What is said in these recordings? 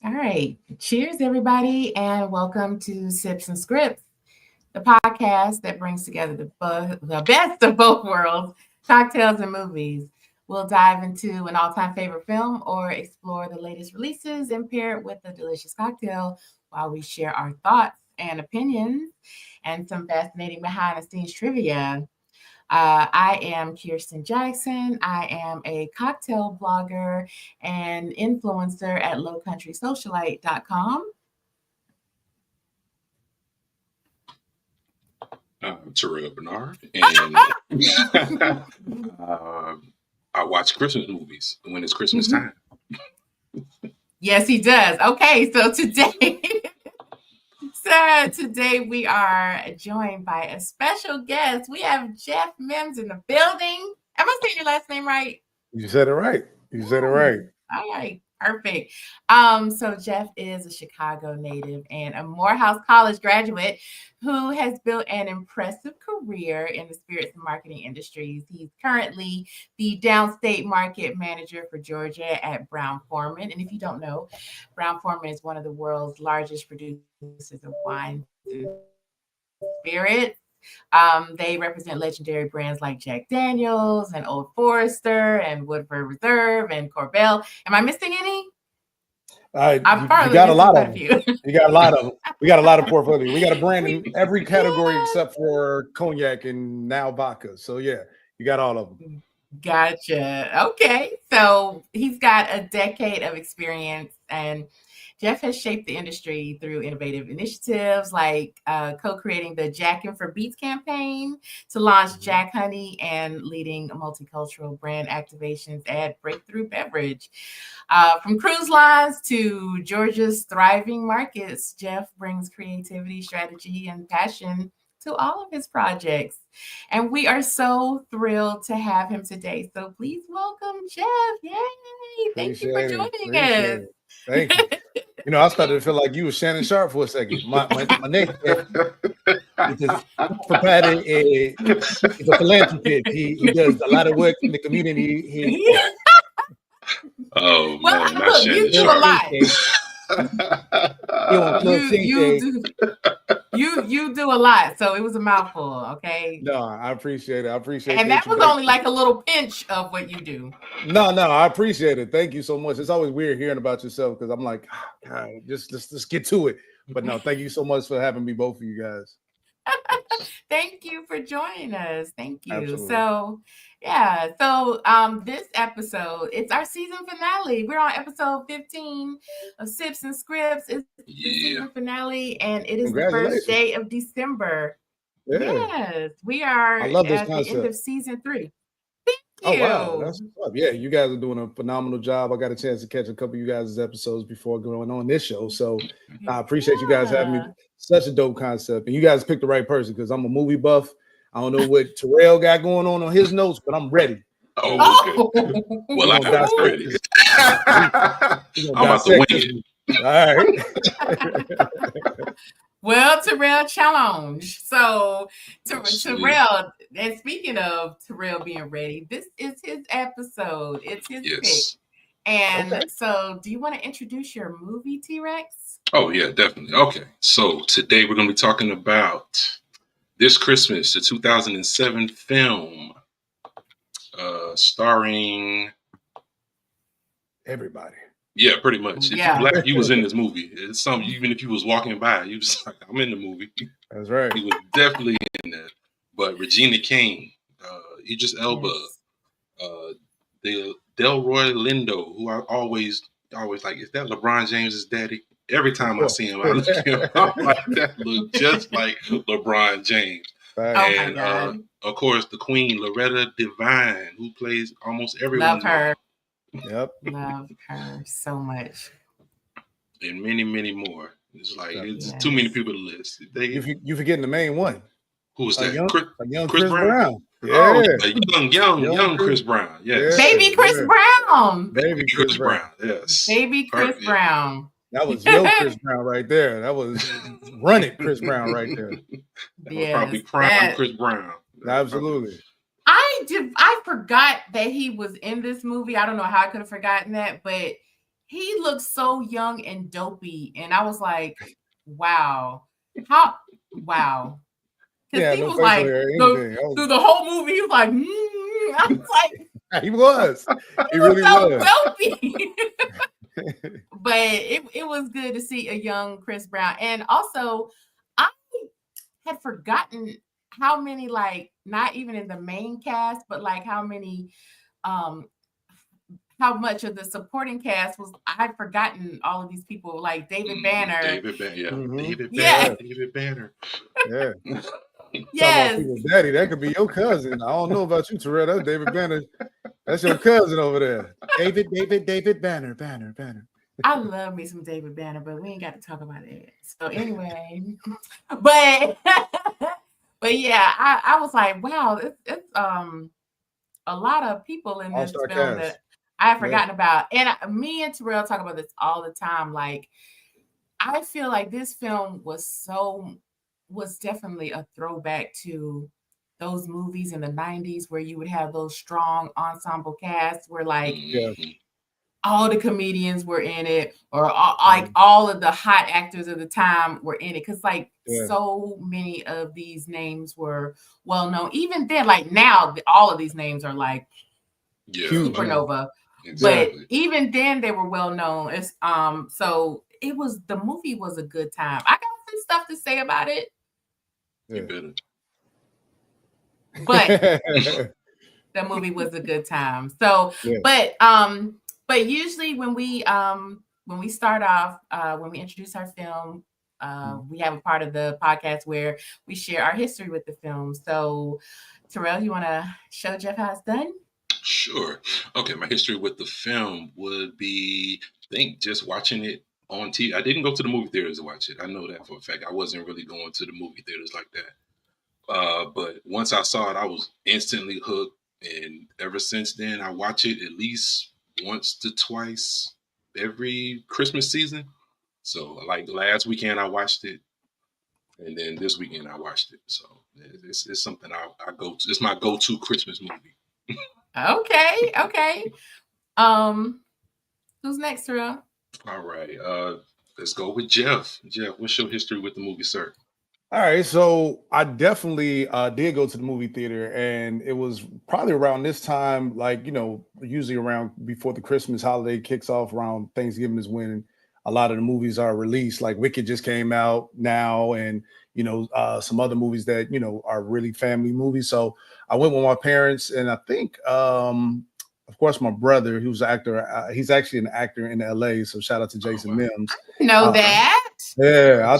All right. Cheers, everybody, and welcome to Sips and Scripts, the podcast that brings together the best of both worlds, cocktails and movies. We'll dive into an all time favorite film or explore the latest releases and pair it with a delicious cocktail while we share our thoughts and opinions and some fascinating behind the scenes trivia. I am Kirsten Jackson. I am a cocktail blogger and influencer at lowcountrysocialite.com. Terrell Bernard, and I watch Christmas movies when it's Christmas time. Yes, he does. Okay, so today we are joined by a special guest. We have Jeff Mimms in the building. Am I saying your last name right? You said it right. All right, perfect. So Jeff is a Chicago native and a Morehouse College graduate who has built an impressive career in the spirits and marketing industries. He's currently the downstate market manager for Georgia at Brown-Forman. And if you don't know, Brown-Forman is one of the world's largest producers of wines and spirits. They represent legendary brands like Jack Daniels and Old Forester and Woodford Reserve and Corbel. Am I missing any? You got a lot of them. You got a lot of them. We got a lot of portfolio. We got a brand in every category except for cognac and now vodka. So yeah, you got all of them. Gotcha. Okay. So he's got a decade of experience, and Jeff has shaped the industry through innovative initiatives like co-creating the Jackin' for Beats campaign to launch Jack Honey and leading multicultural brand activations at Breakthrough Beverage. From cruise lines to Georgia's thriving markets, Jeff brings creativity, strategy, and passion to all of his projects. And we are so thrilled to have him today. So please welcome Jeff. Yay! Thank you for joining us. Thank you. You know, I started to feel like you were Shannon Sharp for a second. My name is Patty is a philanthropist. He does a lot of work in the community. Oh, well, man, not look, you do a lot. You do a lot, so it was a mouthful, okay? No, I appreciate it. And that was only like a little pinch of what you do. No, I appreciate it. Thank you so much. It's always weird hearing about yourself because I'm like, oh, God, just get to it. But no, thank you so much for having me, both of you guys. Thank you for joining us. Thank you. Absolutely. So this episode, it's our season finale. We're on episode 15 of Sips and Scripts. It's the season finale, and it is the first day of December. Yeah. Yes, we are at the end of season 3. Thank you. Oh, wow. That's what's up. Yeah, you guys are doing a phenomenal job. I got a chance to catch a couple of you guys' episodes before going on this show. So I appreciate you guys having me. Such a dope concept. And you guys picked the right person because I'm a movie buff. I don't know what Terrell got going on his notes, but I'm ready. Oh, okay. Well, I'm ready. I'm about to win it. All right. Well, Terrell challenge. So Terrell, and speaking of Terrell being ready, this is his episode. It's his pick. And so do you want to introduce your movie, T-Rex? Oh, yeah, definitely. Okay. So today we're going to be talking about This Christmas, the 2007 film starring everybody. Yeah, pretty much. If you black, you was in this movie. It's something, even if you was walking by, you was like, I'm in the movie. That's right. He was definitely in there. But Regina King, Idris Elba, Delroy Lindo, who I always like, is that LeBron James's daddy? Every time I see him, I look at him, I'm like, that look just like LeBron James. Right. And of course, the Queen, Loretta Devine, who plays almost everyone. Love her. Yep. Love her so much. And many, many more. It's like it's too many people to list. You forgetting the main one. Who was that? Young Chris Brown. Yeah. Oh, young Chris Brown. Yes. Baby Chris Brown. Baby Chris Brown. Yes. Baby Chris Brown. That was yo Chris Brown right there. That was run it Chris Brown right there. That was probably prime Chris Brown. Absolutely. I forgot that he was in this movie. I don't know how I could have forgotten that, but he looked so young and dopey, and I was like, wow, wow. Because he no was facial like, hair, anything. through the whole movie, he was like, I was like, He was. He was really so was. dopey. But it was good to see a young Chris Brown. And also, I had forgotten how many, like, not even in the main cast, but like how many, how much of the supporting cast was. I'd forgotten all of these people, like David Banner. David Banner. Yeah. David Banner. Yeah. Yes. Talk about people's daddy. That could be your cousin. I don't know about you, Terrell. That's David Banner. That's your cousin over there. David Banner. I love me some David Banner, but we ain't got to talk about it. So anyway, but yeah, I was like, wow, it's a lot of people in this All-star film cast. that I had forgotten about. And me and Terrell talk about this all the time. Like, I feel like this film was definitely a throwback to those movies in the 90s where you would have those strong ensemble casts where like all the comedians were in it, or like all of the hot actors of the time were in it. Because like so many of these names were well known. Even then, like now, all of these names are like supernova. Exactly. But even then, they were well known. It's so the movie was a good time. I got some stuff to say about it. But the movie was a good time. So, but usually when we start off, when we introduce our film, we have a part of the podcast where we share our history with the film. So, Terrell, you want to show Jeff how it's done? Sure. Okay, my history with the film would be, I think, just watching it on TV. I didn't go to the movie theaters to watch it. I know that for a fact. I wasn't really going to the movie theaters like that. But once I saw it, I was instantly hooked. And ever since then, I watch it at least once to twice every Christmas season. So like last weekend, I watched it. And then this weekend, I watched it. So it's something I go to. It's my go-to Christmas movie. Okay. Who's next, Terrell? All right. Let's go with Jeff. Jeff, what's your history with the movie, sir? All right, so I definitely did go to the movie theater, and it was probably around this time, like, usually around before the Christmas holiday kicks off, around Thanksgiving is when a lot of the movies are released. Like Wicked just came out now, and some other movies that are really family movies. So I went with my parents, and I think of course my brother, who's an actor, he's actually an actor in LA, so shout out to Jason Mimms. I know that. Yeah,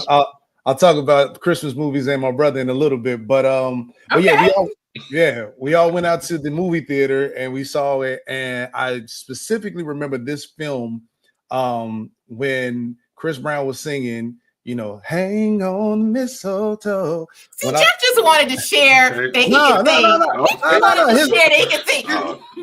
I'll talk about Christmas movies and my brother in a little bit, but we all went out to the movie theater and we saw it, and I specifically remember this film when Chris Brown was singing, "Hang on Mistletoe." See, Jeff just wanted to share that he can sing.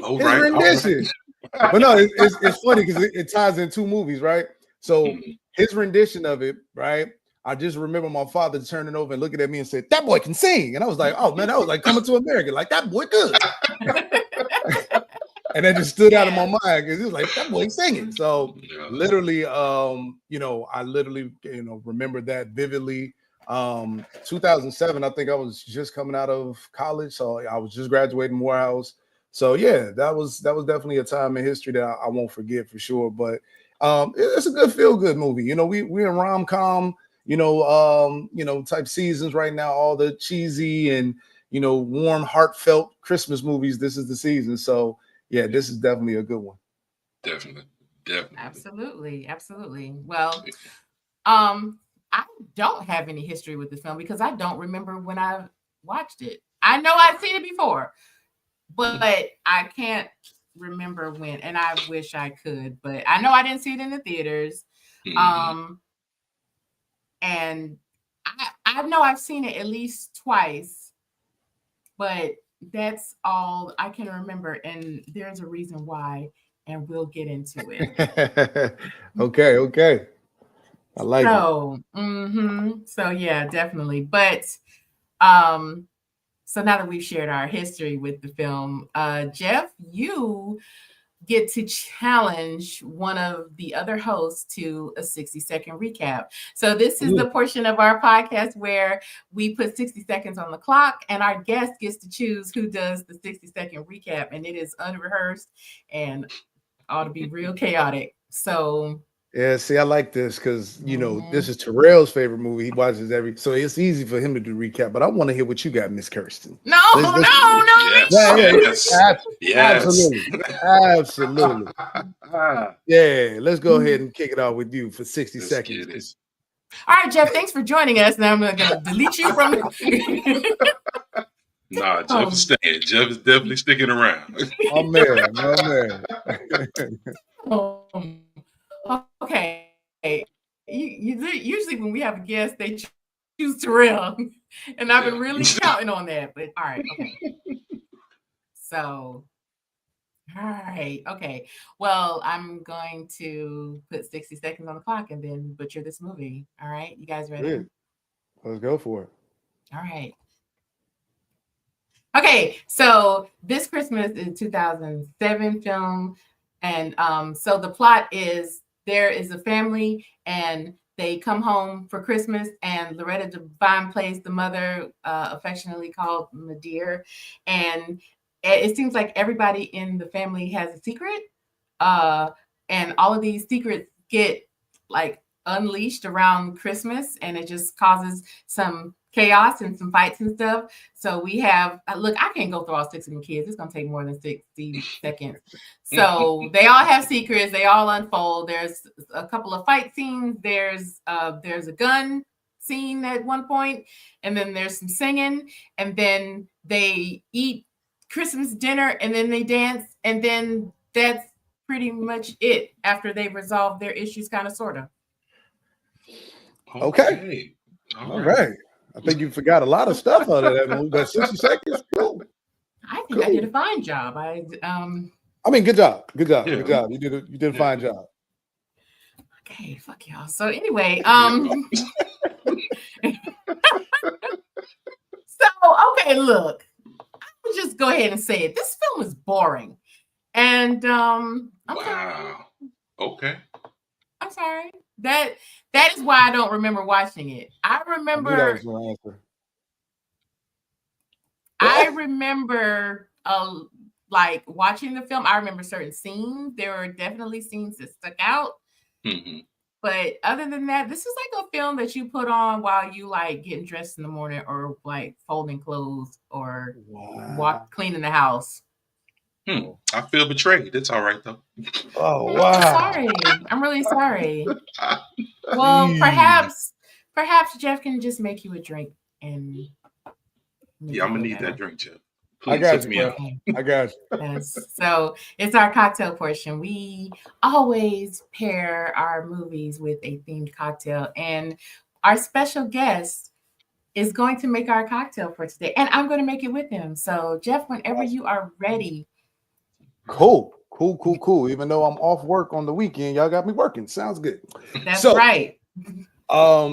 His rendition. But no, it's funny because it ties in two movies, right? So his rendition of it, right? I just remember my father turning over and looking at me and said, "That boy can sing." And I was like, "Oh man, that was like Coming to America. Like that boy good." And that just stood out of my mind because it was like that boy singing. So literally, I literally, remember that vividly. 2007, I think I was just coming out of college, so I was just graduating Morehouse. So yeah, that was definitely a time in history that I won't forget for sure. But it's a good feel-good movie. We're in rom-com, type seasons right now, all the cheesy and warm, heartfelt Christmas movies. This is the season. So yeah, this is definitely a good one. Definitely. Absolutely. Well, I don't have any history with this film because I don't remember when I watched it. I know I've seen it before, but I can't remember when, and I wish I could, but I know I didn't see it in the theaters. And I know I've seen it at least twice, but that's all I can remember, and there's a reason why, and we'll get into it. Okay. I like it. So yeah, definitely. But so now that we've shared our history with the film, Jeff, you get to challenge one of the other hosts to a 60-second recap. So this is the portion of our podcast where we put 60 seconds on the clock and our guest gets to choose who does the 60-second recap. And it is unrehearsed and ought to be real chaotic. So yeah, see, I like this because this is Terrell's favorite movie. He watches so it's easy for him to do recap. But I want to hear what you got, Miss Kirsten. No. Yes. Absolutely. Yeah, let's go ahead and kick it off with you for 60 seconds. All right, Jeff, thanks for joining us. Now I'm going to delete you from. Nah, Jeff is staying. Jeff is definitely sticking around. Oh man. Okay. Usually when we have a guest, they choose Terrell, and I've been really counting on that. But all right, okay. So, all right, okay. Well, I'm going to put 60 seconds on the clock and then butcher this movie. All right, you guys ready? Good. Let's go for it. All right. Okay, so this Christmas is a 2007 film, and so the plot is there is a family and they come home for Christmas, and Loretta Devine plays the mother, affectionately called Madeir, and it seems like everybody in the family has a secret, and all of these secrets get like unleashed around Christmas, and it just causes some chaos and some fights and stuff. So we have, look, I can't go through all 6 of them kids. It's going to take more than 60 seconds. So they all have secrets. They all unfold. There's a couple of fight scenes. There's a gun scene at one point, and then there's some singing, and then they eat Christmas dinner, and then they dance, and then that's pretty much it after they resolve their issues, kind of, sort of. Okay. All right. I think you forgot a lot of stuff out of that movie, but 60 seconds, cool. I think I did a fine job. I mean, good job. Good job. You did a fine job. Okay, fuck y'all. So anyway, okay, look. I'll just go ahead and say it. This film is boring. And wow. Sorry. Okay. I'm sorry. That is why I don't remember watching it. I remember like watching the film. I remember certain scenes. There were definitely scenes that stuck out. Mm-hmm. But other than that, this is like a film that you put on while you like getting dressed in the morning or like folding clothes or cleaning the house. I feel betrayed. It's all right though. Oh wow! I'm really sorry. Well, perhaps Jeff can just make you a drink and. Yeah, I'm gonna need that drink, Jeff. Please, I got you. Yes. So it's our cocktail portion. We always pair our movies with a themed cocktail, and our special guest is going to make our cocktail for today, and I'm going to make it with him. So, Jeff, whenever you are ready. Cool. Even though I'm off work on the weekend, y'all got me working. Sounds good. That's right.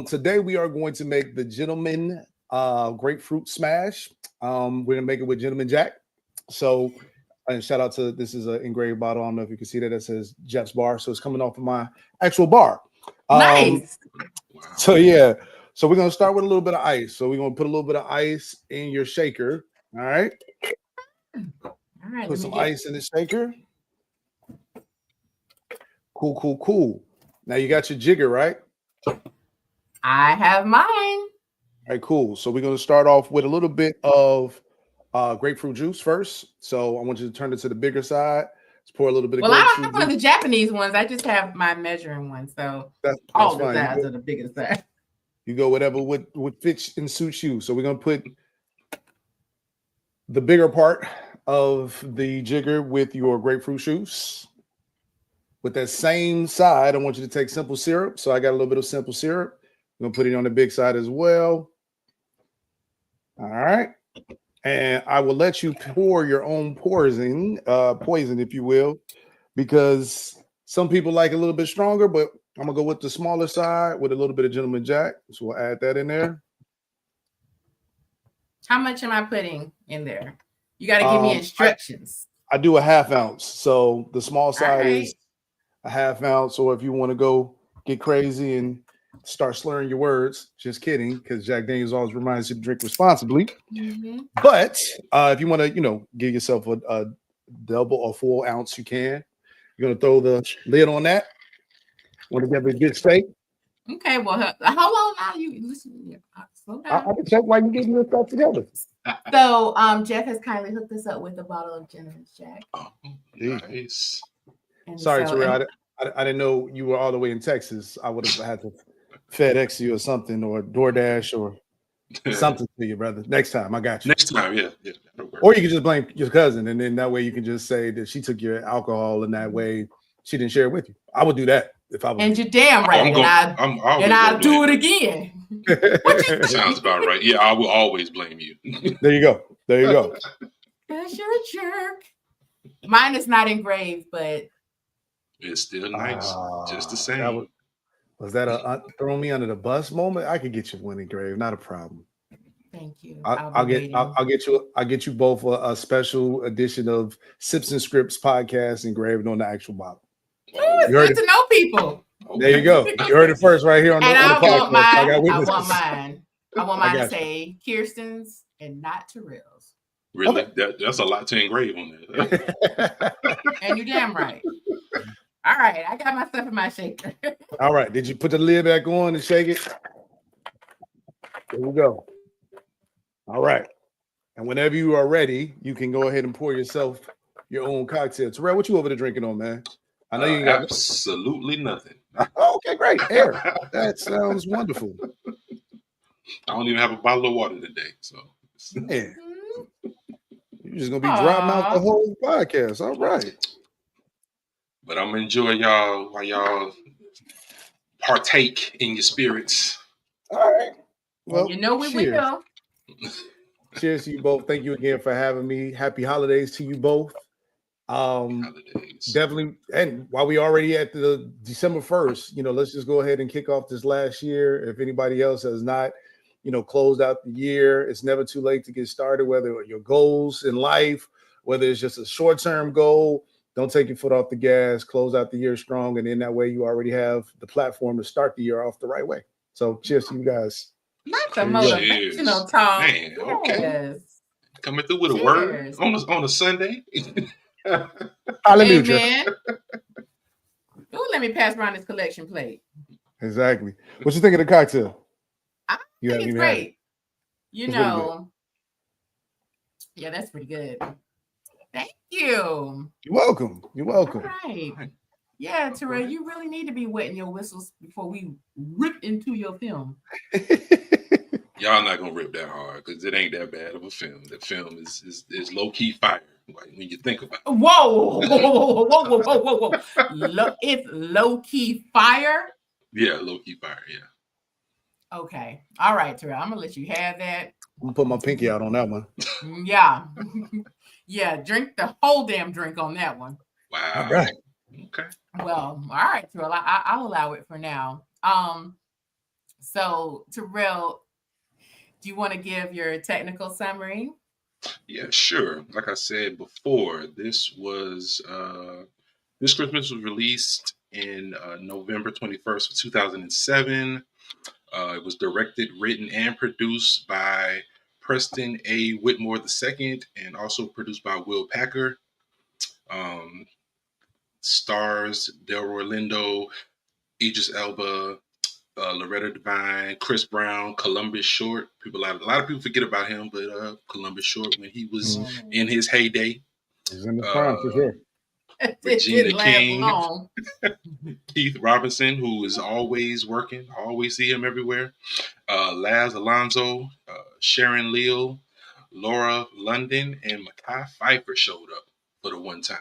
Today we are going to make the Gentleman Grapefruit Smash. We're gonna make it with Gentleman Jack. So, and shout out to this is an engraved bottle. I don't know if you can see that. It says Jeff's Bar. So it's coming off of my actual bar. Nice. So yeah. So we're gonna start with a little bit of ice. So we're gonna put a little bit of ice in your shaker. All right. All right. Put some ice in the shaker. Cool. Now you got your jigger, right? I have mine. All right, cool. So we're going to start off with a little bit of grapefruit juice first. So I want you to turn it to the bigger side. Let's pour a little bit of grapefruit juice. I don't have one of the Japanese ones. I just have my measuring one. So that's all the sides are the bigger side. You go whatever would fit and suit you. So we're going to put the bigger part of the jigger with your grapefruit juice. With that same side, I want you to take simple syrup. So I got a little bit of simple syrup. I'm going to put it on the big side as well. All right. And I will let you pour your own poison, if you will, because some people like a little bit stronger, but I'm going to go with the smaller side with a little bit of Gentleman Jack. So we'll add that in there. How much am I putting in there? You got to give me instructions. I do a half ounce. So the small side right. is a half ounce. Or if you want to go get crazy and start slurring your words, just kidding, because Jack Daniels always reminds you to drink responsibly. Mm-hmm. But if you want to, give yourself a double or full ounce, you can. You're gonna throw the lid on that. Want to get a good steak? Okay, well, hold on now. You listen. Slow I down. can check why you getting your stuff together. So, Jeff has kindly hooked us up with a bottle of Generous Jack. Oh, nice. And Sorry, so, Terrell. I didn't know you were all the way in Texas. I would have had to FedEx you or something, or DoorDash or something to you, brother. Next time, I got you. Next time, yeah. Or you can just blame your cousin, and then that way you can just say that she took your alcohol, and that way she didn't share it with you. I would do that if I was. And you're damn right. I'll do it again. What you Sounds about right. Yeah, I will always blame you. There you go. There you go. Because you're a jerk. Mine is not engraved, but it's still nice, just the same. Was that a throw me under the bus moment? I could get you one engraved, not a problem. Thank you. I'll get you both a special edition of Sips and Scripts podcast engraved on the actual bottle. Ooh, it's good to know people. There you go. You heard it first right here on the podcast. I want mine to say Kirsten's and not Terrell's. Really? Okay. That's a lot to engrave on there. And you're damn right. All right, I got my stuff in my shaker. All right, did you put the lid back on and shake it? There we go. All right, and whenever you are ready, you can go ahead and pour yourself your own cocktail. Terrell, what you over there drinking on, man? I know you got absolutely nothing. Okay, great. Air. That sounds wonderful. I don't even have a bottle of water today, so man, you're just gonna be dropping out the whole podcast. All right. But I'm gonna enjoy y'all while y'all partake in your spirits. All right. Well, we will. Cheers to you both. Thank you again for having me. Happy holidays to you both. Holidays. Definitely. And while we already at the December 1st, let's just go ahead and kick off this last year. If anybody else has not, closed out the year, it's never too late to get started, whether your goals in life, whether it's just a short-term goal. Don't take your foot off the gas. Close out the year strong, and in that way, you already have the platform to start the year off the right way. So, cheers to you guys. Not the motivational talk. Man, okay. Yes. Coming through with a word on a Sunday. Hallelujah. Amen. Ooh, let me pass around this collection plate. Exactly. What you think of the cocktail? I think it's great. Good. Yeah, that's pretty good. Thank you. You're welcome. All right. Yeah, Terrell, you really need to be wetting your whistles before we rip into your film. Y'all not gonna rip that hard because it ain't that bad of a film. The film is low-key fire. Like when you think about it. Whoa. It's low-key fire? Yeah, low-key fire, yeah. Okay. All right, Terrell. I'm gonna let you have that. I'm gonna put my pinky out on that one. Yeah. Yeah, drink the whole damn drink on that one. Wow. All right. Okay. Well, all right, Terrell. I'll allow it for now. So Terrell, do you want to give your technical summary? Yeah, sure. Like I said before, this Christmas was released in November 21st of 2007. It was directed, written, and produced by Preston A. Whitmore II, and also produced by Will Packer. Stars Delroy Lindo, Idris Elba, Loretta Devine, Chris Brown, Columbus Short. A lot of people forget about him, but Columbus Short when he was in his heyday. He's in the prime for sure. Regina King, Keith Robinson, who is always working. I always see him everywhere. Laz Alonso, Sharon Leal, Laura London, and Mekhi Phifer showed up for the one time.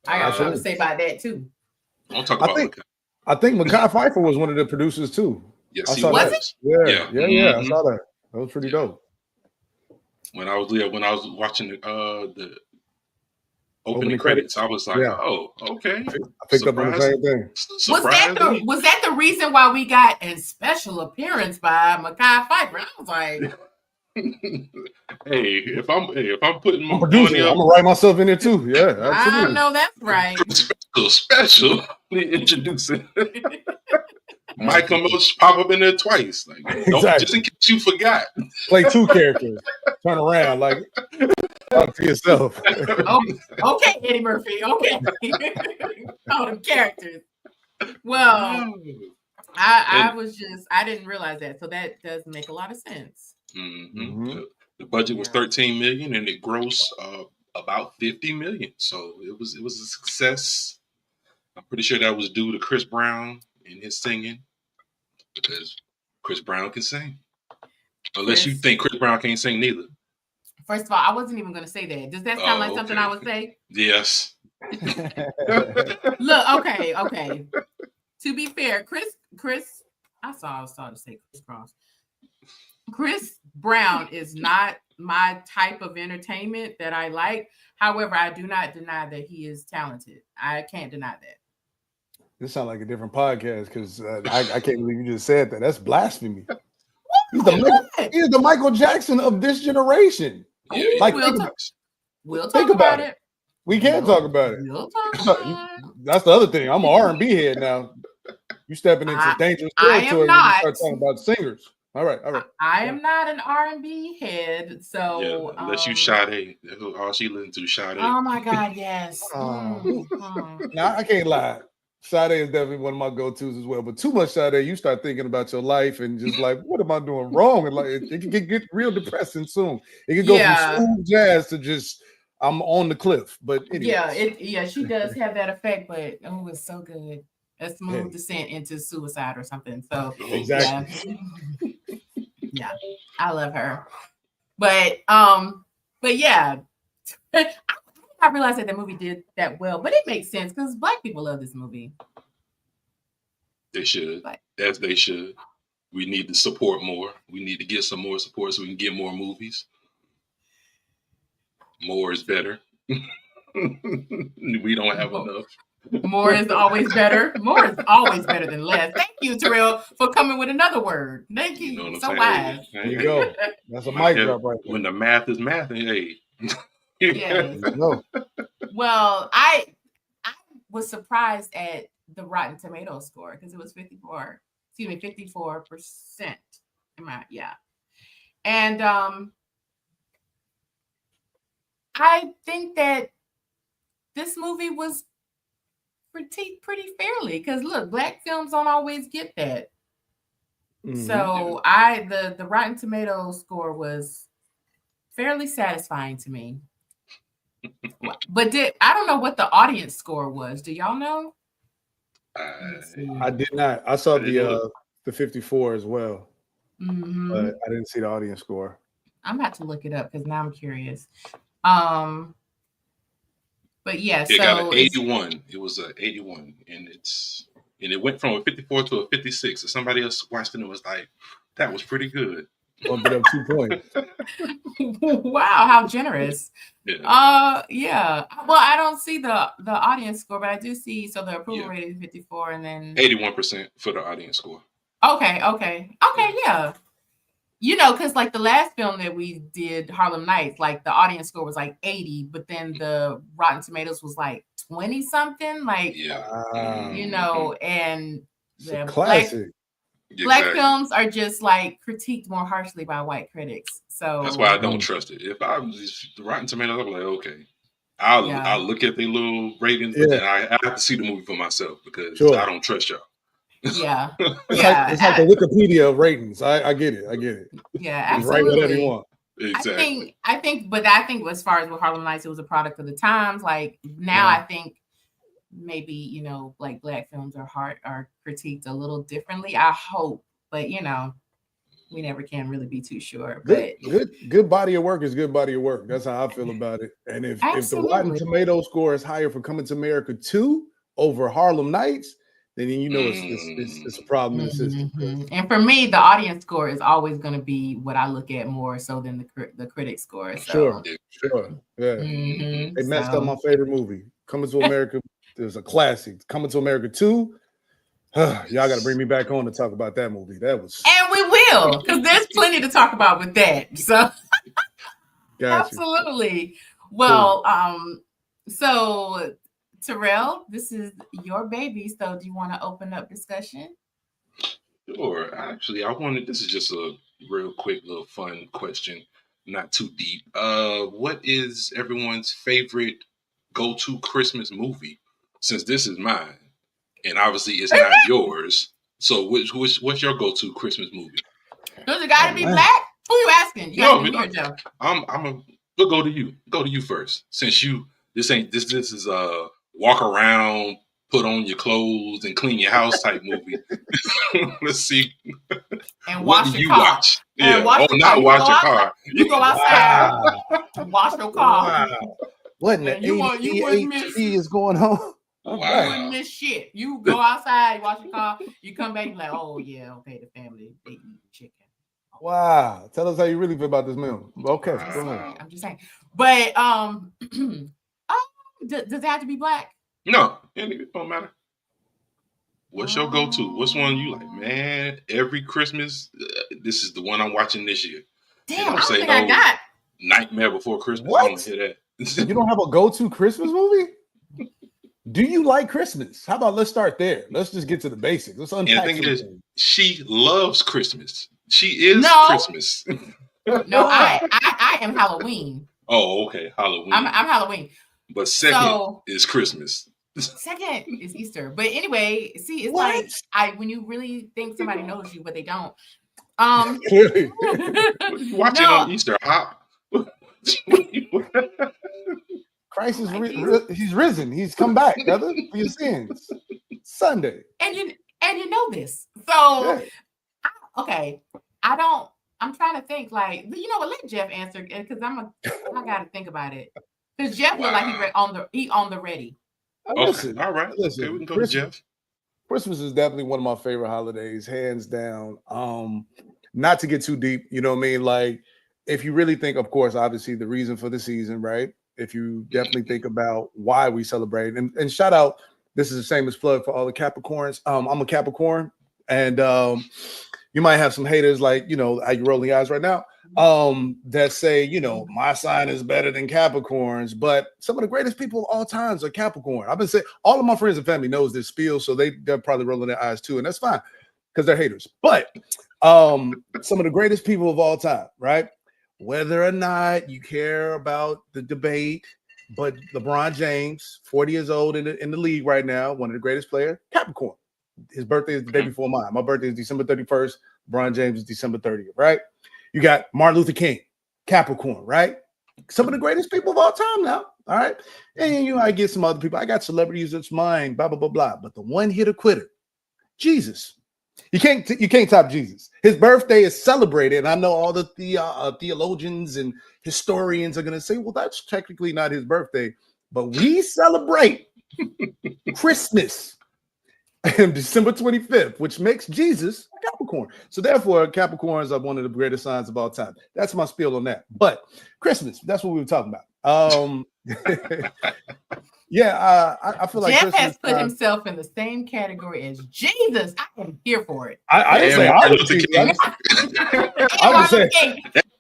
I got something to say about that too. Don't talk about Mekhi. I think Mekhi Phifer was one of the producers too. Yes, he was. Yeah. I saw that. That was pretty dope. When I was watching the opening credits, I was like, "Oh, okay." I picked up on the same thing. Was that the reason why we got a special appearance by Mekhi Phifer? I was like, if I'm putting I'm producing it. I'm gonna write myself in there too. Yeah, absolutely. I know that's right. Special introducing. Might come pop up in there twice. Like, Exactly. Just in case you forgot. Play two characters. Turn around, like talk to yourself. Okay, Eddie Murphy. Okay. All them characters. Well, I didn't realize that. So that does make a lot of sense. The budget was $13 million and it grossed about $50 million. So it was a success. I'm pretty sure that was due to Chris Brown and his singing, because Chris Brown can sing. Unless you think Chris Brown can't sing neither. First of all, I wasn't even going to say that. Does that sound like something I would say? Yes. Look, okay. To be fair, Chris, I was starting to say Chris Cross. Chris Brown is not my type of entertainment that I like. However, I do not deny that he is talented. I can't deny that. This sounds like a different podcast, because I can't believe you just said that. That's blasphemy. He's the Michael Jackson of this generation. Yeah, like, we'll talk about it. We can talk about it. We'll talk about it. That's the other thing. I'm an R&B head now. You stepping into dangerous territory when you start talking about singers. All right. I am not an R&B head, so yeah, unless you Sade, all she listens to Sade. Oh my God, yes. Now I can't lie. Sade is definitely one of my go-tos as well. But too much Sade, you start thinking about your life and just like, what am I doing wrong? And like, it can get real depressing soon. It can go from smooth jazz to just I'm on the cliff. But anyways. Yeah, she does have that effect. But it's so good. A smooth descent into suicide or something. So exactly. Yeah, I love her. But yeah, I realized that the movie did that well, but it makes sense because Black people love this movie. They should. As they should. We need to support more. We need to get some more support so we can get more movies. More is better. We don't have enough. More is always better. More is always better than less. Thank you, Terrell, for coming with another word. Thank you. You know so wise. There you go. That's a mic drop right there. When the math is math, hey. Yes. Well, I was surprised at the Rotten Tomatoes score because it was 54%. And I think that this movie was critiqued pretty fairly because look, Black films don't always get that. So the Rotten Tomatoes score was fairly satisfying to me. But I don't know what the audience score was. Do y'all know? I did not. I saw the 54 as well, but I didn't see the audience score. I'm about to look it up because now I'm curious. But yeah, it got an 81. It was an 81, and it went from a 54 to a 56. And somebody else watched it and was like, "That was pretty good." Bumped it up 2 points. Wow, how generous. Yeah. Yeah. Well, I don't see the audience score, but I do see. So the approval rating is 54, and then 81% for the audience score. Okay. Yeah. You know, because like the last film that we did, Harlem Nights, like the audience score was like 80, but then the Rotten Tomatoes was like 20 something. Like, you know, and the classic. Black films are just like critiqued more harshly by white critics. So that's why I don't trust it. If I was the Rotten Tomatoes, I'm like, okay, I'll look at the little ratings, but then I have to see the movie for myself because I don't trust y'all. Yeah, it's like the Wikipedia of ratings. I get it. Yeah, absolutely. Write whatever you want. Exactly. I think as far as with Harlem Nights, it was a product of the times. Like now, I think maybe, you know, like Black films are critiqued a little differently. I hope, but you know, we never can really be too sure. But good body of work is good body of work. That's how I feel about it. And if the Rotten Tomato score is higher for Coming to America 2 over Harlem Nights, then you know it's a problem in the system. And for me, the audience score is always going to be what I look at more so than the critic score. So. Sure. Yeah. They messed up my favorite movie, Coming to America. There's a classic. Coming to America 2. Y'all got to bring me back on to talk about that movie. That was, And we will, because there's plenty to talk about with that. So absolutely. Well, so Terrell, this is your baby. So do you want to open up discussion? Sure. Actually, this is just a real quick little fun question, not too deep. What is everyone's favorite go-to Christmas movie? Since this is mine, and obviously it's not yours. So what's your go-to Christmas movie? Does it gotta be black? Who you asking? You asking me or Joe? We'll go to you. Go to you first. Since this is a walk around, put on your clothes and clean your house type movie. Let's see. And wash your car. Watch? Yeah. Wash wash your car. You go outside. Wash your car. Wow. What in the you wouldn't miss is going on? Wow. You wouldn't miss shit. You go outside, you wash your car, you come back, you're like, oh yeah, okay, the family they eat chicken. Wow. Tell us how you really feel about this meal. Okay. I'm just saying. But does it have to be black? No, it don't matter. What's your go-to? What's one you like, man? Every Christmas, this is the one I'm watching this year. Damn, I got Nightmare Before Christmas. What? I don't hear that. You don't have a go-to Christmas movie? Do you like Christmas? How about let's start there? Let's just get to the basics. Let's unpack. And the thing is, she loves Christmas. She is Christmas. No, I am Halloween. Oh, okay, Halloween. I'm Halloween. But second is Christmas. Second is Easter. But anyway, see, it's like when you really think somebody knows you, but they don't. Clearly. Watch it on Easter. Christ is he's risen. He's come back, brother, for your sins. Sunday. And you know this. So okay. I'm trying to think like, you know what, let Jeff answer because I gotta think about it. Because Jeff looked like he on the ready. Listen, all right. Listen, okay, we can go to Jeff. Christmas is definitely one of my favorite holidays, hands down. Not to get too deep, you know what I mean? Like, if you really think, of course, obviously the reason for the season, right? If you definitely think about why we celebrate, and shout out, this is the same as plug for all the Capricorns. I'm a Capricorn, and you might have some haters like, you know, how you rolling your eyes right now, that say, you know, my sign is better than Capricorns, but some of the greatest people of all times are Capricorn. I've been saying, all of my friends and family knows this spiel, so they're probably rolling their eyes too, and that's fine because they're haters. But some of the greatest people of all time, right? Whether or not you care about the debate, but LeBron James, 40 years old in the league right now, one of the greatest players, Capricorn. His birthday is the day before mine. My birthday is December 31st. LeBron James is December 30th, right? You got Martin Luther King, Capricorn, right? Some of the greatest people of all time now, all right? And, you know, I get some other people. I got celebrities that's mine, blah, blah, blah, blah. But the one hitter quitter, Jesus. You can't top Jesus. His birthday is celebrated, and I know all the theologians and historians are going to say, well, that's technically not his birthday, but we celebrate Christmas on December 25th, which makes Jesus a Capricorn. So therefore, Capricorns are one of the greatest signs of all time. That's my spiel on that. But Christmas, that's what we were talking about. Yeah, I feel like Jeff has put himself in the same category as Jesus. I am here for it. I didn't say I was King. I was saying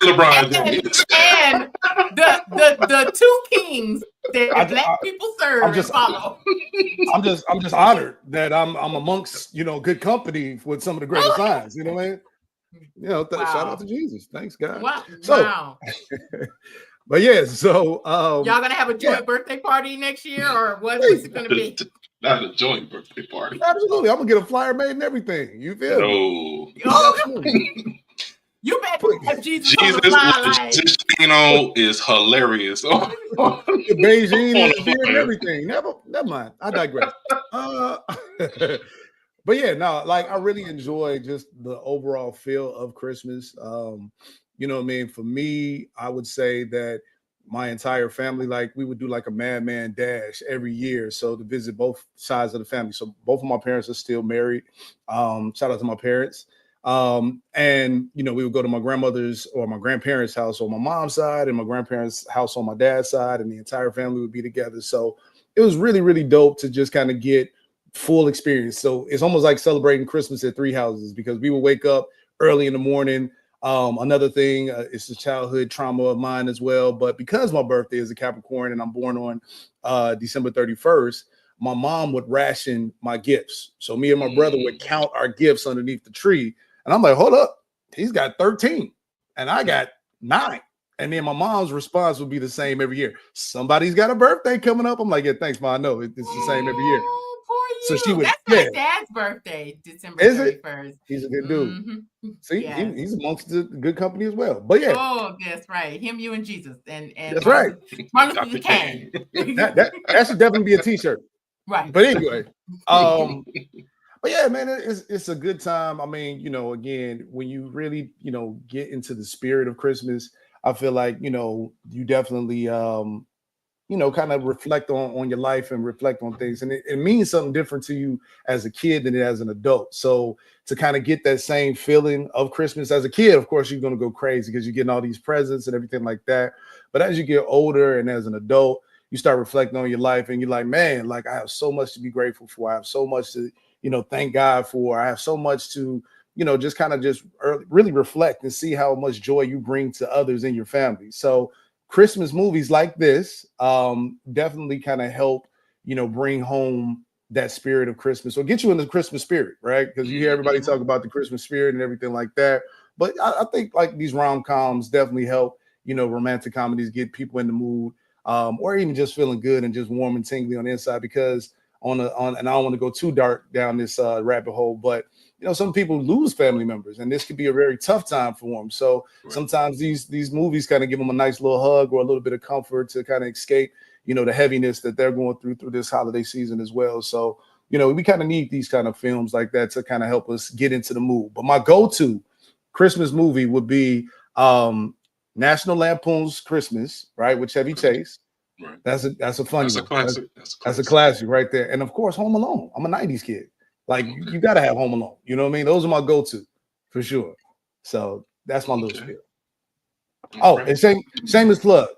LeBron James. And the two kings that black people serve and follow. I'm just honored that I'm amongst, you know, good company with some of the greatest signs. You know what I mean? You know, shout out to Jesus. Thanks, God. Wow. But yeah, so y'all gonna have a joint birthday party next year, or what's it gonna be? Not a joint birthday party. Absolutely, I'm gonna get a flyer made and everything. You feel me? You better have Jesus on the fly. Is hilarious. The Beijing and everything. Never mind. I digress. But yeah, no, like I really enjoy just the overall feel of Christmas. You know what I mean? For me, I would say that my entire family, like we would do like a madman dash every year. So to visit both sides of the family. So both of my parents are still married. Shout out to my parents. And, you know, we would go to my grandmother's or my grandparents' house on my mom's side and my grandparents' house on my dad's side, and the entire family would be together. So it was really, really dope to just kind of get full experience. So it's almost like celebrating Christmas at three houses because we will wake up early in the morning. Another thing, it's a childhood trauma of mine as well. But because my birthday is a Capricorn and I'm born on December 31st, my mom would ration my gifts. So me and my brother would count our gifts underneath the tree. And I'm like, hold up, he's got 13 and I got 9. And then my mom's response would be the same every year. Somebody's got a birthday coming up. I'm like, yeah, thanks, Mom. I know it's the same every year. Poor you. So she would, That's my dad's birthday, December 31st. He's a good dude. See, he's amongst the good company as well. But yeah. Oh, that's right. Him, you, and Jesus. And that's right. Martin Luther King. that should definitely be a t-shirt. Right. But anyway, but yeah, man, it's a good time. I mean, you know, again, when you really, you know, get into the spirit of Christmas, I feel like, you know, you definitely, you know, kind of reflect on your life and reflect on things. And it means something different to you as a kid than it as an adult. So to kind of get that same feeling of Christmas as a kid, of course, you're going to go crazy because you're getting all these presents and everything like that. But as you get older and as an adult, you start reflecting on your life and you're like, man, like I have so much to be grateful for. I have so much to, you know, thank God for. I have so much to, you know, just kind of just really reflect and see how much joy you bring to others in your family. So Christmas movies like this definitely kind of help, you know, bring home that spirit of Christmas or get you in the Christmas spirit, right? Because you hear everybody talk about the Christmas spirit and everything like that. But I think like these rom-coms definitely help, you know, romantic comedies get people in the mood or even just feeling good and just warm and tingly on the inside because and I don't want to go too dark down this rabbit hole, but you know, some people lose family members and this could be a very tough time for them. So sometimes these movies kind of give them a nice little hug or a little bit of comfort to kind of escape, you know, the heaviness that they're going through this holiday season as well. So, you know, we kind of need these kind of films like that to kind of help us get into the mood. But my go-to Christmas movie would be National Lampoon's Christmas, right, with Chevy Chase. Right. That's a funny one. Classic. That's a classic right there. And of course, Home Alone. I'm a 90s kid. Like you got to have Home Alone. You know what I mean? Those are my go-to for sure. So that's my little spiel. Oh, and shameless plug.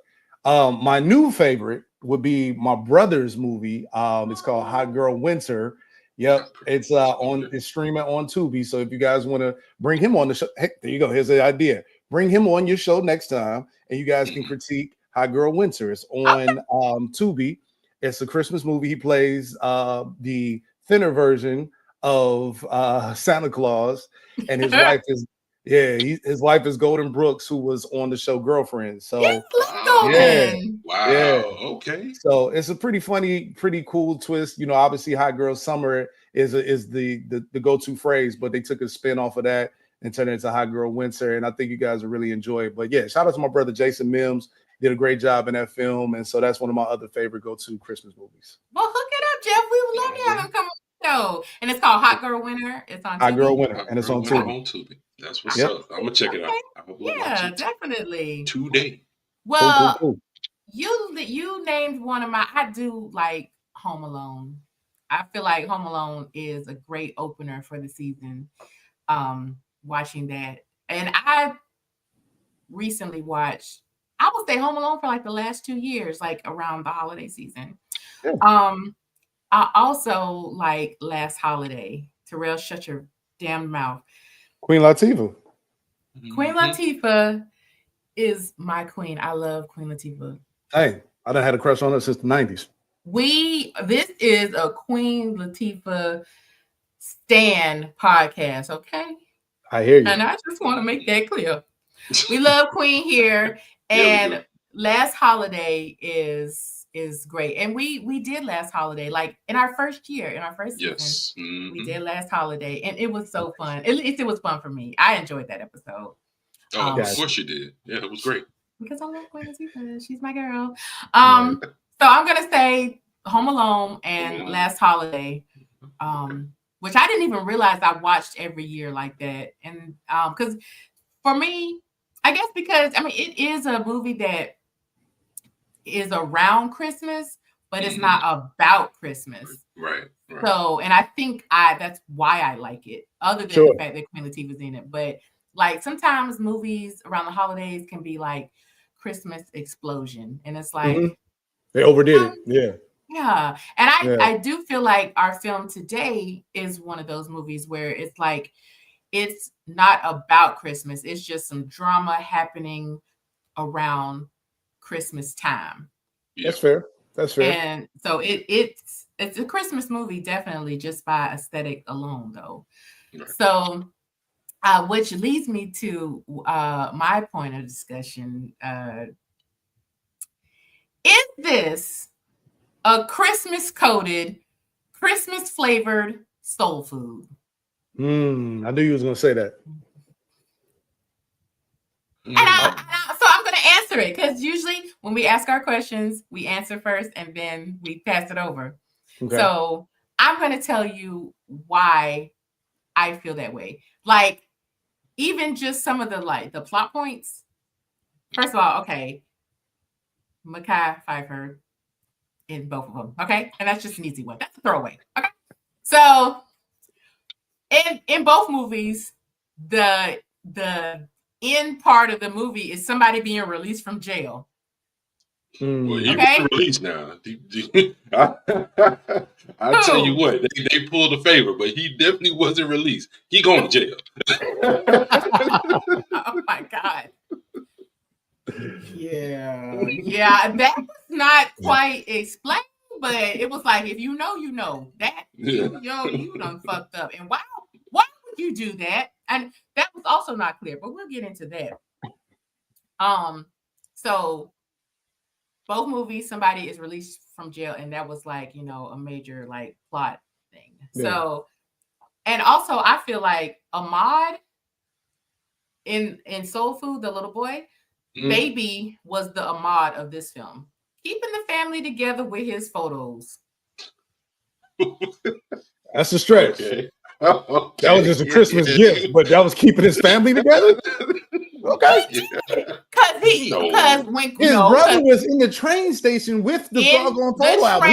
My new favorite would be my brother's movie. It's called Hot Girl Winter. Yep, it's it's streaming on Tubi. So if you guys want to bring him on the show, hey, there you go. Here's the idea. Bring him on your show next time, and you guys can critique Hot Girl Winter. It's on Tubi. It's a Christmas movie. He plays the thinner version of Santa Claus, and his wife is his wife is Golden Brooks, who was on the show Girlfriend. So okay. So it's a pretty funny, pretty cool twist. You know, obviously Hot Girl Summer is the go-to phrase, but they took a spin off of that and turned it into Hot Girl Winter, and I think you guys will really enjoy it. But yeah, shout out to my brother Jason Mimms. Did a great job in that film, and so that's one of my other favorite go-to Christmas movies. Well, hook it up, Jeff. We would love to have him come on the show. And it's called Hot Girl Winter. It's on Hot Girl Winter, and it's on Tubi. That's what's up. I'm gonna check it out. Yeah, definitely. Today. Well, cool. You named one of my. I do like Home Alone. I feel like Home Alone is a great opener for the season. Watching that, and I recently watched. I would say Home Alone for like the last 2 years, like around the holiday season. Yeah. I also like Last Holiday. Terrell, shut your damn mouth. Queen Latifah. Queen Latifah is my queen. I love Queen Latifah. Hey, I done had a crush on her since the 90s. This is a Queen Latifah stan podcast, okay? I hear you. And I just want to make that clear. We love Queen here. And Last Holiday is great. And we did Last Holiday, like in our first year, in our first season. We did Last Holiday, and it was so fun. At least it was fun for me. I enjoyed that episode. Oh, of course you did. Yeah, it was great. Because I love Queen Latifah. She's my girl. So I'm gonna say Home Alone and Last Holiday. Which I didn't even realize I watched every year like that. And because for me, I guess because it is a movie that is around Christmas, but it's not about Christmas. Right. So, and I think that's why I like it, other than the fact that Queen Latifah's in it. But like sometimes movies around the holidays can be like Christmas explosion. And it's like they overdid it. Yeah. Yeah. And I do feel like our film today is one of those movies where it's like, it's not about Christmas. It's just some drama happening around Christmas time. Yeah. That's fair. That's fair. And so it's a Christmas movie, definitely, just by aesthetic alone, though. Right. So, which leads me to my point of discussion. Is this a Christmas-coated, Christmas-flavored soul food? I knew you was going to say that. So I'm going to answer it, because usually when we ask our questions, we answer first and then we pass it over. Okay. So I'm going to tell you why I feel that way. Like, even just some of the plot points. First of all, okay, Mekhi Phifer in both of them. Okay, and that's just an easy one. That's a throwaway. Okay, so in both movies, the end part of the movie is somebody being released from jail. Well, he was released now. I'll tell you what, they pulled a favor, but he definitely wasn't released. He going to jail. Oh my God. Yeah, that was not quite explained, but it was like, if you know, you know that you done fucked up. And why would you do that? And that was also not clear, but we'll get into that. So both movies, somebody is released from jail, and that was like, a major like plot thing. Yeah. So, and also I feel like Ahmad in Soul Food, the little boy, Baby was the Ahmad of this film, keeping the family together with his photos. That's a stretch. Okay. That was just a Christmas gift, but that was keeping his family together. Okay. Because when his brother was in the train station with the doggone photo album,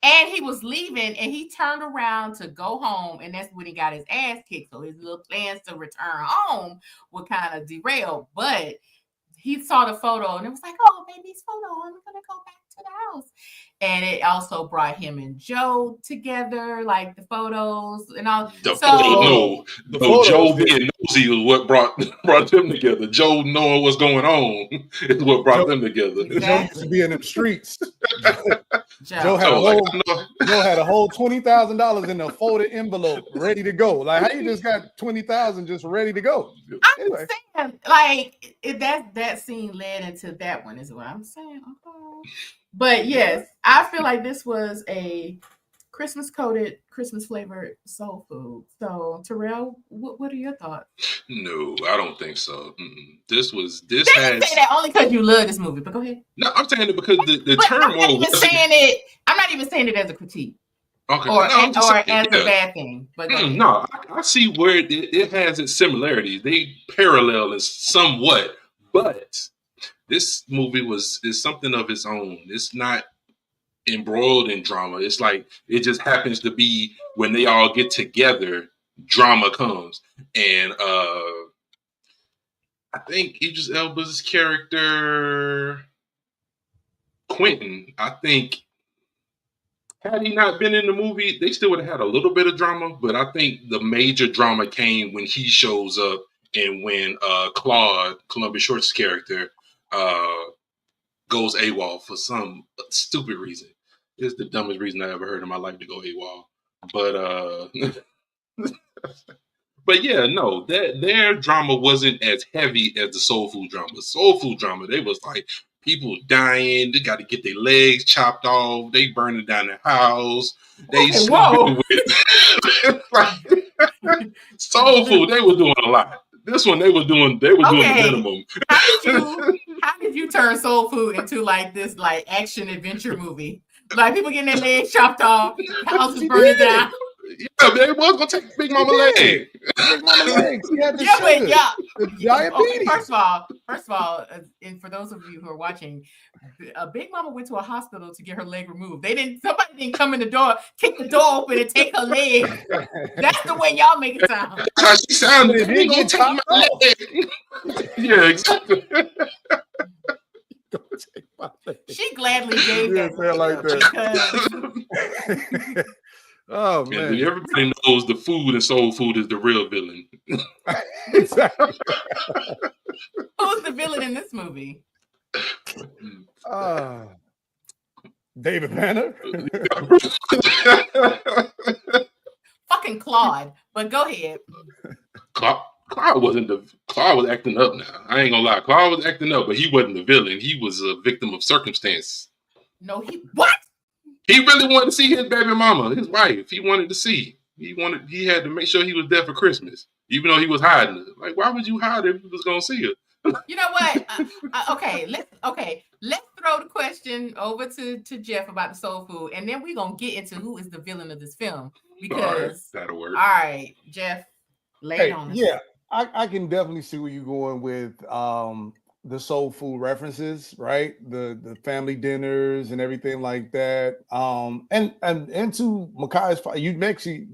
and he was leaving, and he turned around to go home, and that's when he got his ass kicked. So his little plans to return home were kind of derailed. But he saw the photo, and it was like, "Oh, baby's photo. I'm gonna go back to the house." And it also brought him and Joe together, like the photos and all. Joe being nosy was what brought them together. Joe knowing what's going on is what brought them together. Exactly. Joe used to be in them streets. Joe had a whole $20,000 in a folded envelope ready to go. Like, how you just got $20,000 just ready to go? I'm saying, like, that scene led into that one is what I'm saying. But yes, I feel like this was a Christmas-coated, Christmas-flavored soul food. So, Terrell, what are your thoughts? No, I don't think so. This say that only because you love this movie, but go ahead. No, I'm saying it because the turmoil. I'm not even saying it as a critique. Okay. Or as a bad thing. But no, I see where it has its similarities. They parallel it somewhat, but this movie is something of its own. It's not embroiled in drama. It's like it just happens to be when they all get together, drama comes. And I think Idris Elba's character, Quentin, I think had he not been in the movie, they still would have had a little bit of drama. But I think the major drama came when he shows up and when Claude, Columbia Short's character, goes AWOL for some stupid reason. It's the dumbest reason I ever heard in my life to go AWOL. But yeah, no, their drama wasn't as heavy as the soul food drama. The soul food drama, they was like people dying, they got to get their legs chopped off, they burning down their house, they sleeping with soul food, they was doing a lot. This one they were doing the minimum. How did you turn soul food into like this like action adventure movie? Like people getting their legs chopped off, houses burning down. Yeah, they was gonna take Big Mama leg. Big Mama leg. She had the diabetes. First of all, and for those of you who are watching, Big Mama went to a hospital to get her leg removed. Somebody didn't come in the door, kick the door open, and take her leg. That's the way y'all make it sound. That's how she sounded. They gonna take my leg. Yeah, exactly. Don't take my leg. She gladly gave Yeah, that say it like because Oh And man. everybody knows the food and soul food is the real villain. Exactly. who's the villain in this movie? David Banner. Fucking Claude. But go ahead. Claude was acting up now. I ain't gonna lie. Claude was acting up, but he wasn't the villain. He was a victim of circumstance. No, what? He really wanted to see his baby mama, his wife. He wanted to see. He had to make sure he was there for Christmas, even though he was hiding it. Like, why would you hide if you was gonna see her? You know what? Let's throw the question over to Jeff about the soul food, and then we're gonna get into who is the villain of this film. Because that'll work. All right, Jeff, lay it on us. Yeah, I can definitely see where you're going with the soul food references, right? The family dinners and everything like that. And to Makai's part, you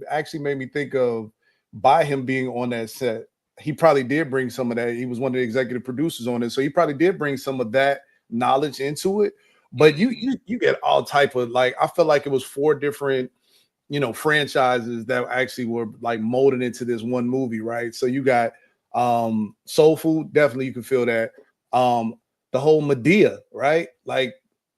actually made me think of, by him being on that set, he probably did bring some of that. He was one of the executive producers on it, so he probably did bring some of that knowledge into it. But you get all type of, like, I felt like it was 4 different, franchises that actually were like molded into this one movie, right? So you got soul food, definitely you can feel that. The whole Medea, right? Like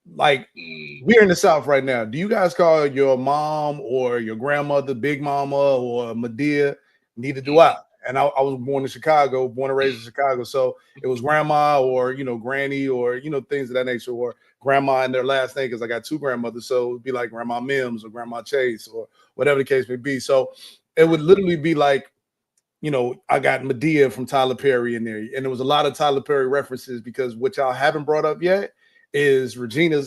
we're in the South right now. Do you guys call your mom or your grandmother Big Mama or Medea? Neither do I. And I was born in Chicago, born and raised in Chicago. So it was grandma or, granny or, things of that nature, or grandma and their last name, because I got 2 grandmothers. So it'd be like Grandma Mimms or Grandma Chase or whatever the case may be. So it would literally be like, I got Medea from Tyler Perry in there. And there was a lot of Tyler Perry references, because what y'all haven't brought up yet is Regina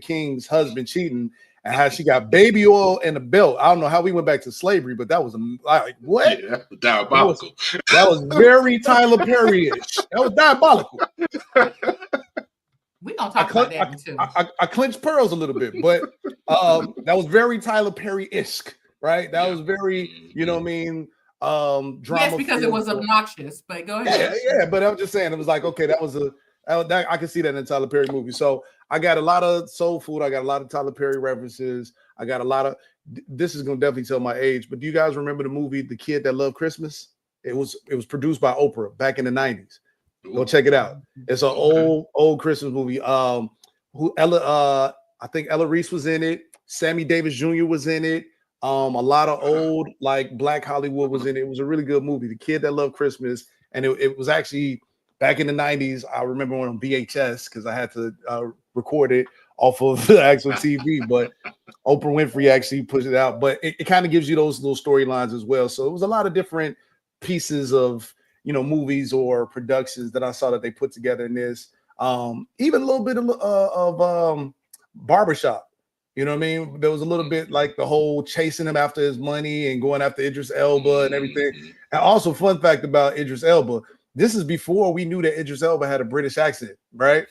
King's husband cheating, and how she got baby oil and a belt. I don't know how we went back to slavery, but that was like, what? Yeah, diabolical. That was very Tyler Perry-ish. That was diabolical. We're gonna talk about that one too. I clenched pearls a little bit, but that was very Tyler Perry-ish, right? That was very, drama. Yes, because it was obnoxious, but go ahead. Yeah, but I'm just saying, it was like, okay, that was I can see that in a Tyler Perry movie. So I got a lot of soul food. I got a lot of Tyler Perry references. I got a lot of, this is going to definitely tell my age, but do you guys remember the movie, The Kid That Loved Christmas? It was produced by Oprah back in the 90s. Go check it out. It's an old Christmas movie. I think Ella Reese was in it. Sammy Davis Jr. was in it. A lot of old, like, Black Hollywood was in it. It was a really good movie, The Kid That Loved Christmas. And it was actually back in the 90s. I remember on VHS, because I had to record it off of the actual TV. But Oprah Winfrey actually pushed it out. But it kind of gives you those little storylines as well. So it was a lot of different pieces of, movies or productions that I saw that they put together in this. Even a little bit of Barbershop. You know what I mean? There was a little bit like the whole chasing him after his money and going after Idris Elba and everything. And also, fun fact about Idris Elba, this is before we knew that Idris Elba had a British accent, right?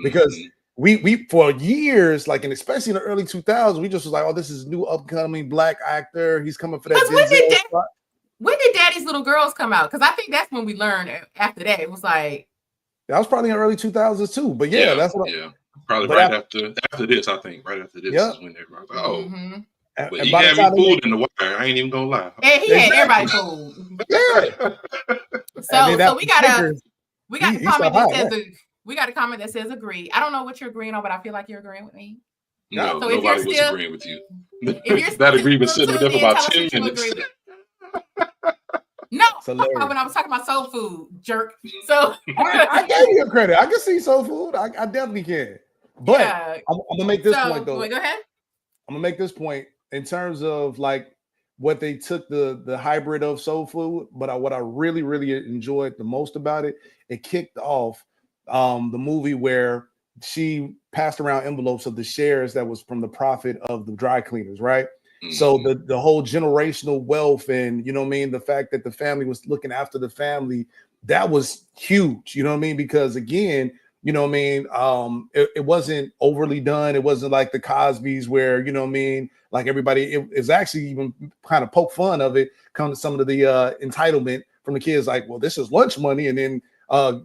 Because we for years, like, and especially in the early 2000s, we just was like, oh, this is new upcoming Black actor. He's coming for that. When did Daddy's Little Girls come out? Because I think that's when we learned after that. It was like, that was probably in the early 2000s too. But that's what. Yeah. Probably right after this, I think. Right after this is when everybody's like, oh. But he had me fooled in the wire. I ain't even gonna lie. And he had everybody fooled. Yeah. So we got a comment that says agree. I don't know what you're agreeing on, but I feel like you're agreeing with me. No, so nobody was agreeing with you. That agreement sitting with them for about 10 minutes. No, when I was talking about soul food, jerk. So I gave you credit. I can see soul food. I definitely can. But I'm gonna make this point though. Wait, go ahead. I'm gonna make this point in terms of like what they took the hybrid of soul food. But what I really, really enjoyed the most about it, it kicked off the movie where she passed around envelopes of the shares that was from the profit of the dry cleaners, right? So the whole generational wealth and, the fact that the family was looking after the family, that was huge, because again, it wasn't overly done. It wasn't like the Cosbys where, like everybody, it is actually even kind of poke fun of it, come to some of the entitlement from the kids, like, well, this is lunch money. And then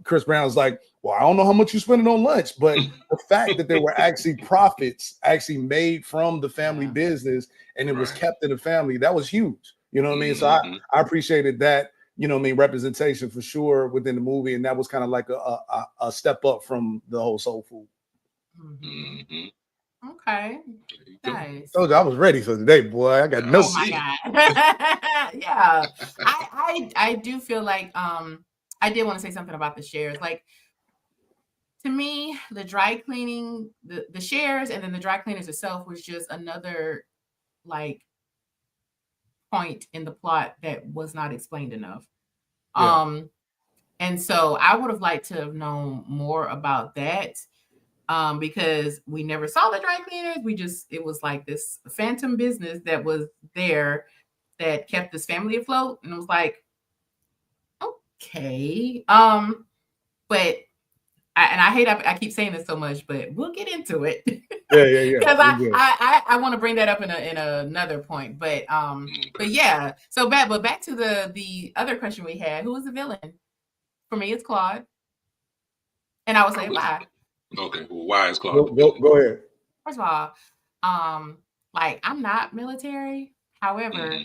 Chris Brown's like, well, I don't know how much you spending on lunch, but the fact that there were actually profits actually made from the family business and it was kept in the family, that was huge. You know what I mean? So I appreciated that, you know what I mean, representation for sure within the movie. And that was kind of like a step up from the whole soul food. Okay. Nice. Told you I was ready for today, boy. I got no. Oh my God. Yeah. I do feel like I did want to say something about the shares. Like, to me, the dry cleaning, the shares and then the dry cleaners itself was just another like point in the plot that was not explained enough. And so I would have liked to have known more about that. Because we never saw the dry cleaners. It was like this phantom business that was there that kept this family afloat. And it was like, okay. But I keep saying this so much, but we'll get into it. Yeah. Because I want to bring that up in another point. But yeah. So back to the other question we had. Who was the villain? For me, it's Claude. And I would say why. Okay, well, why is Claude? Go ahead. First of all, like I'm not military. However,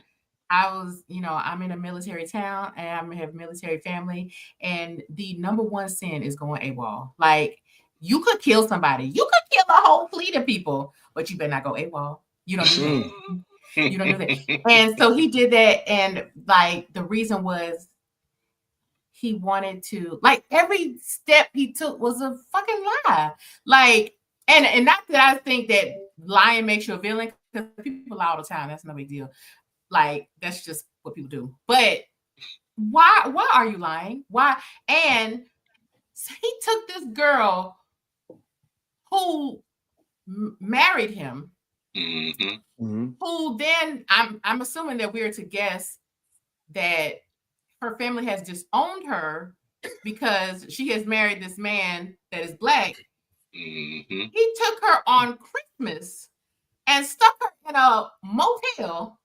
I was, I'm in a military town and I have a military family, and the number one sin is going AWOL. Like, you could kill somebody, you could kill a whole fleet of people, but you better not go AWOL. You don't do that. You don't do that. And so he did that, and like the reason was he wanted to, like, every step he took was a fucking lie. Like, and not that I think that lying makes you a villain, because people lie all the time. That's no big deal. Like, that's just what people do. But why are you lying? Why? And he took this girl who married him, who then I'm assuming that we're to guess that her family has disowned her because she has married this man that is black. He took her on Christmas and stuck her in a motel.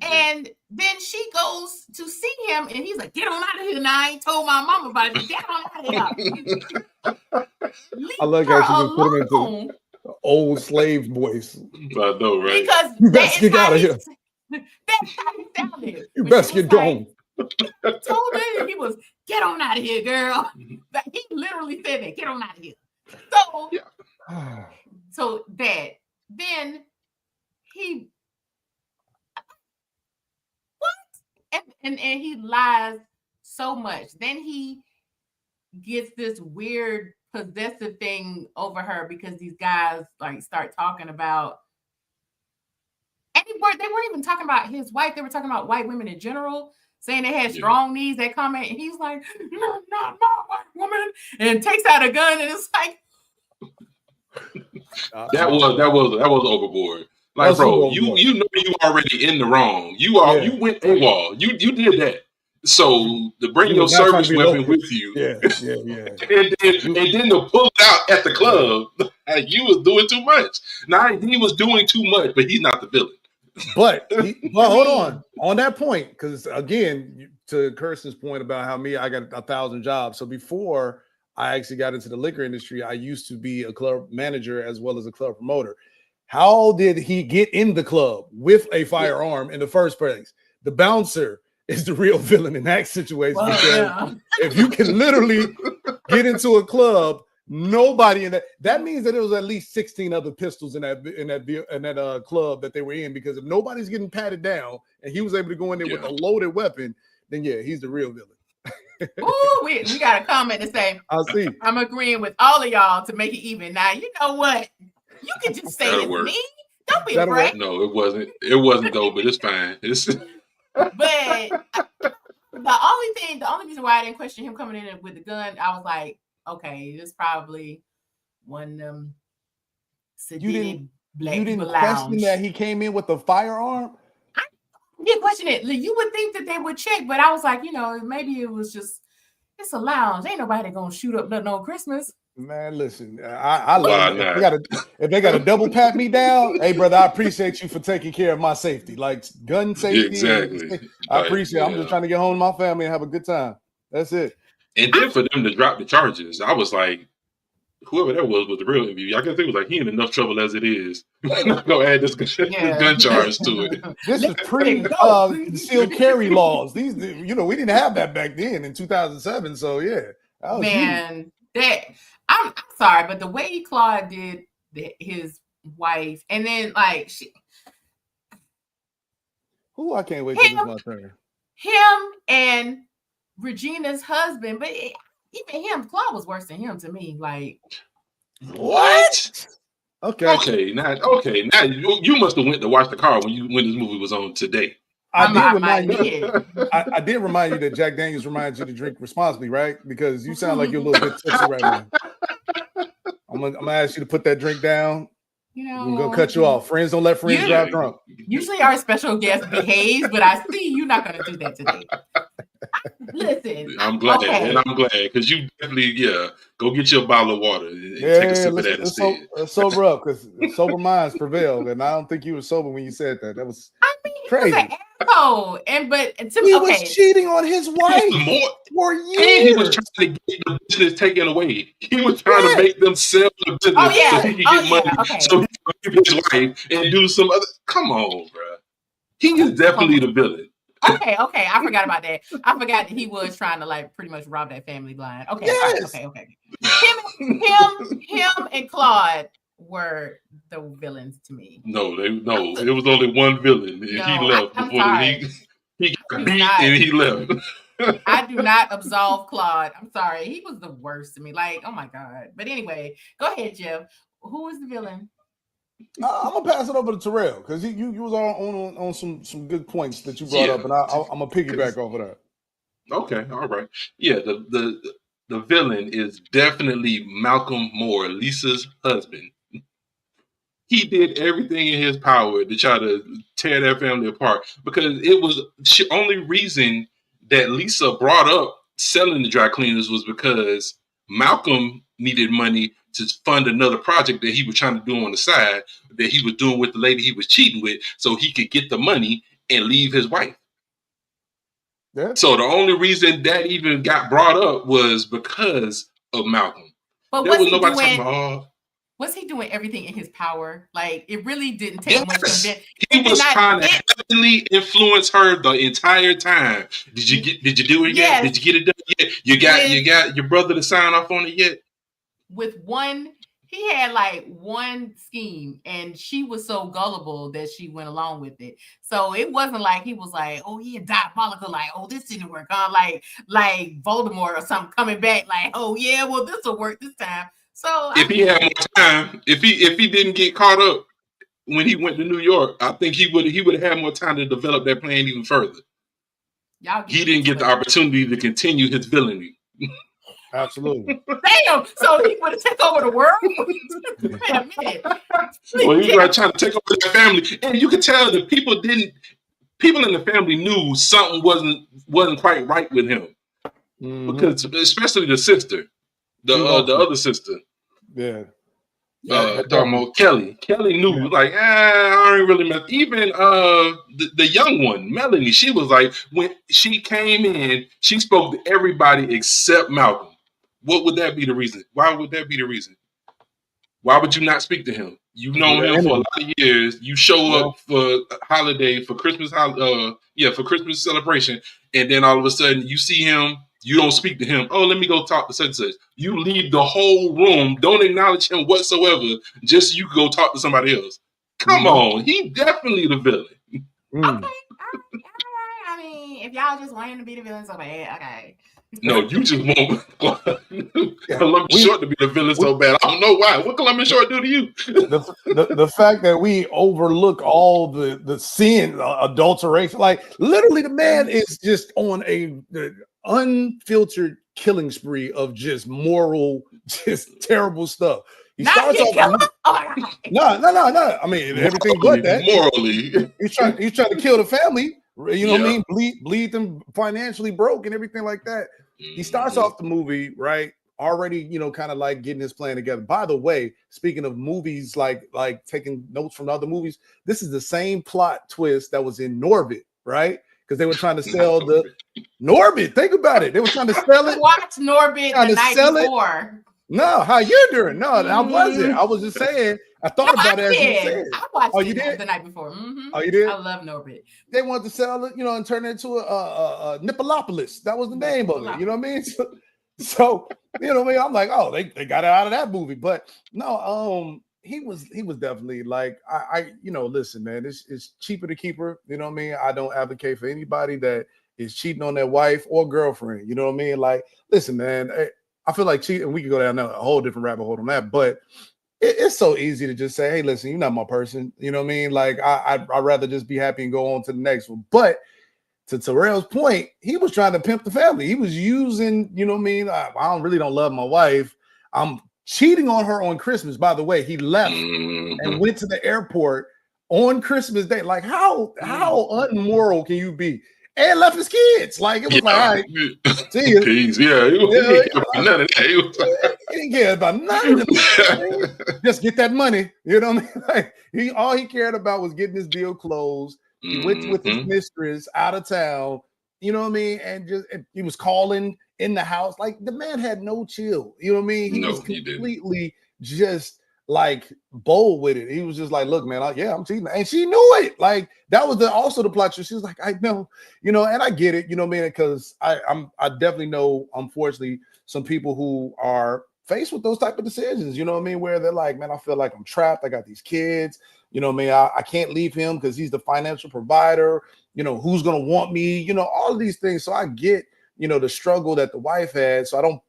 And then she goes to see him, and he's like, "Get on out of here now. I ain't told my mama about it. Get on out of here." I like how she just put him into old slave voice. I know, right? Because you best get out of here. That's how he sounded. You best get gone. Told her, he was, "Get on out of here, girl." He literally said that, "Get on out of here." So, so that then he and he lies so much. Then he gets this weird possessive thing over her because these guys like start talking about, and they weren't even talking about his wife. They were talking about white women in general, saying they had strong needs. That comment, and he's like, "You're not my white woman," and takes out a gun, and it's like that was overboard. Like, bro, you know you already in the wrong. You went AWOL. You did that. So to bring your service weapon with you, and then to pull it out at the club, you was doing too much. Now he was doing too much, but he's not the villain. But hold on that point, because again, to Kirsten's point about how I got 1,000 jobs. So before I actually got into the liquor industry, I used to be a club manager as well as a club promoter. How did he get in the club with a firearm in the first place? The bouncer is the real villain in that situation. Because if you can literally get into a club, nobody in that means that there was at least 16 other pistols in that club that they were in, because if nobody's getting patted down and he was able to go in there with a loaded weapon, then he's the real villain. Oh, we got a comment to say. I see. I'm agreeing with all of y'all to make it even. Now, you know what? You can just say it's me. Don't be afraid. No, it wasn't. It wasn't though, but it's fine. But the only reason why I didn't question him coming in with the gun, I was like, okay, this probably one of them sedated black people lounge. You didn't question that he came in with a firearm? I didn't question it. You would think that they would check, but I was like, maybe it was just, it's a lounge. Ain't nobody gonna shoot up nothing on Christmas. Man, listen, I love it. If they got to double pat me down, hey, brother, I appreciate you for taking care of my safety, like gun safety. Exactly. I appreciate it. I'm just trying to get home to my family and have a good time. That's it. And then for them to drop the charges, I was like, whoever that was the real MVP. I guess it was like he in enough trouble as it is. I'm not gonna add this gun charge to it. This is concealed carry laws. These, we didn't have that back then in 2007. So yeah, that was man, I'm sorry, but the way Claude did his wife, and then like I can't wait till it's my turn. Him and Regina's husband, but even him, Claude was worse than him to me. Like, what? Okay. Now you must have went to watch the car when this movie was on today. I did remind you that Jack Daniels reminds you to drink responsibly, right? Because you sound like you're a little bit tipsy right now. I'm gonna ask you to put that drink down. I'm gonna cut you off. Friends don't let friends drive drunk. Usually our special guest behaves, but I see you're not gonna do that today. Listen, I'm glad, and I'm glad because you definitely, go get you a bottle of water and take a sip of that instead. Sober up because sober minds prevail, and I don't think you were sober when you said that. That was crazy. He was an asshole, he was cheating on his wife for years. And he was trying to get the business taken away. He was trying to make them sell the business so he could get money, so he could leave his wife and do some other. Come on, bro. He is definitely the villain. Okay. I forgot about that. I forgot that he was trying to like pretty much rob that family blind. Okay. Yes. Okay. Him and Claude were the villains to me. No, it was only one villain, and he left before he got beat and he left. I do not absolve Claude. I'm sorry, he was the worst to me. Like, oh my god. But anyway, go ahead, Jeff. Who was the villain? I'm gonna pass it over to Terrell because you was on some good points that you brought up, and I'm gonna piggyback off of that. Okay, all right. Yeah, the villain is definitely Malcolm Moore, Lisa's husband. He did everything in his power to try to tear that family apart because it was the only reason that Lisa brought up selling the dry cleaners was because Malcolm needed money to fund another project that he was trying to do on the side that he was doing with the lady he was cheating with so he could get the money and leave his wife. Yeah. So the only reason that even got brought up was because of Malcolm. But there was nobody talking about, was he doing everything in his power? Like, it really didn't take much convincing. He was trying to heavily influence her the entire time. Did you do it yet? Did you get it done yet? You got your brother to sign off on it yet? With he had like one scheme, and she was so gullible that she went along with it. So it wasn't like he was like, oh yeah, diabolical, like, oh, this didn't work, like Voldemort or something coming back, like, oh yeah, well, this will work this time. So if he had more time, if he didn't get caught up when he went to New York, I think he would have had more time to develop that plan even further. He didn't get the opportunity to continue his villainy. Absolutely. Damn. So he would have taken over the world. Wait a minute. Well, he was trying to take over the family, and you could tell that people in the family knew something wasn't quite right with him, because especially the sister, the other sister. Yeah. Talking about Kelly. Kelly knew, like, I ain't really mess. Even the young one, Melanie, she was like, when she came in, she spoke to everybody except Malcolm. What would that be the reason? Why would that be the reason? Why would you not speak to him? You've known him for a lot of years. You show up for holiday, for Christmas, for Christmas celebration, and then all of a sudden you see him. You don't speak to him. Oh, let me go talk to such and such. You leave the whole room. Don't acknowledge him whatsoever. Just you go talk to somebody else. Come on. He definitely the villain. Okay. All right. I mean, if y'all just want him to be the villain so bad, okay. No, you just want Columbus Short to be the villain so bad. I don't know why. What Columbus Short do to you? The fact that we overlook all the sin, adulteration, like literally the man is just on the unfiltered killing spree of just moral, just terrible stuff. He starts off. No. I mean, everything but that. Morally, he's trying to kill the family. You know what I mean? Bleed them financially broke and everything like that. He starts off the movie, right? Already, kind of like getting his plan together. By the way, speaking of movies, like taking notes from other movies, this is the same plot twist that was in Norbit, right? because they were trying to sell the Norbit. Think about it. They were trying to sell it. Watch Norbit the night before. No, how you doing? No, I wasn't. I was just saying. I thought about it as you said. I watched it the night before. Oh, you did? I love Norbit. They wanted to sell it, and turn it into a Nippolopolis. That was the name of it. You know what I mean? So you know what I mean? I'm like, oh, they got it out of that movie. But no, he was definitely like, I listen, man, it's cheaper to keep her. You know what I mean? I don't advocate for anybody that is cheating on their wife or girlfriend. You know what I mean? Like, listen, man, I feel like cheating. We could go down a whole different rabbit hole on that, but it's so easy to just say, hey, listen, you're not my person. You know what I mean? Like, I'd rather just be happy and go on to the next one. But to Terrell's point, he was trying to pimp the family. He was using, you know what I mean? I really don't love my wife. I'm cheating on her on Christmas. By the way, he left and went to the airport on Christmas Day. Like, how unmoral can you be? And left his kids. Like, it was like, all right, see you. Peace. Yeah, he didn't care about none of that. Just get that money. You know what I mean? Like, all he cared about was getting his deal closed. He went with his mistress out of town. You know what I mean? And he was calling in the house. Like, the man had no chill. You know what I mean? He was completely just like bold with it. He was just like, look, man, I'm cheating. And she knew it. Like, that was also the plot. She was like, I know, and I get it, you know what I mean? Because I definitely know, unfortunately, some people who are faced with those type of decisions, you know what I mean? Where they're like, man, I feel like I'm trapped. I got these kids, you know what I mean? I can't leave him because he's the financial provider, who's going to want me, all of these things. So I get, the struggle that the wife had. So I don't,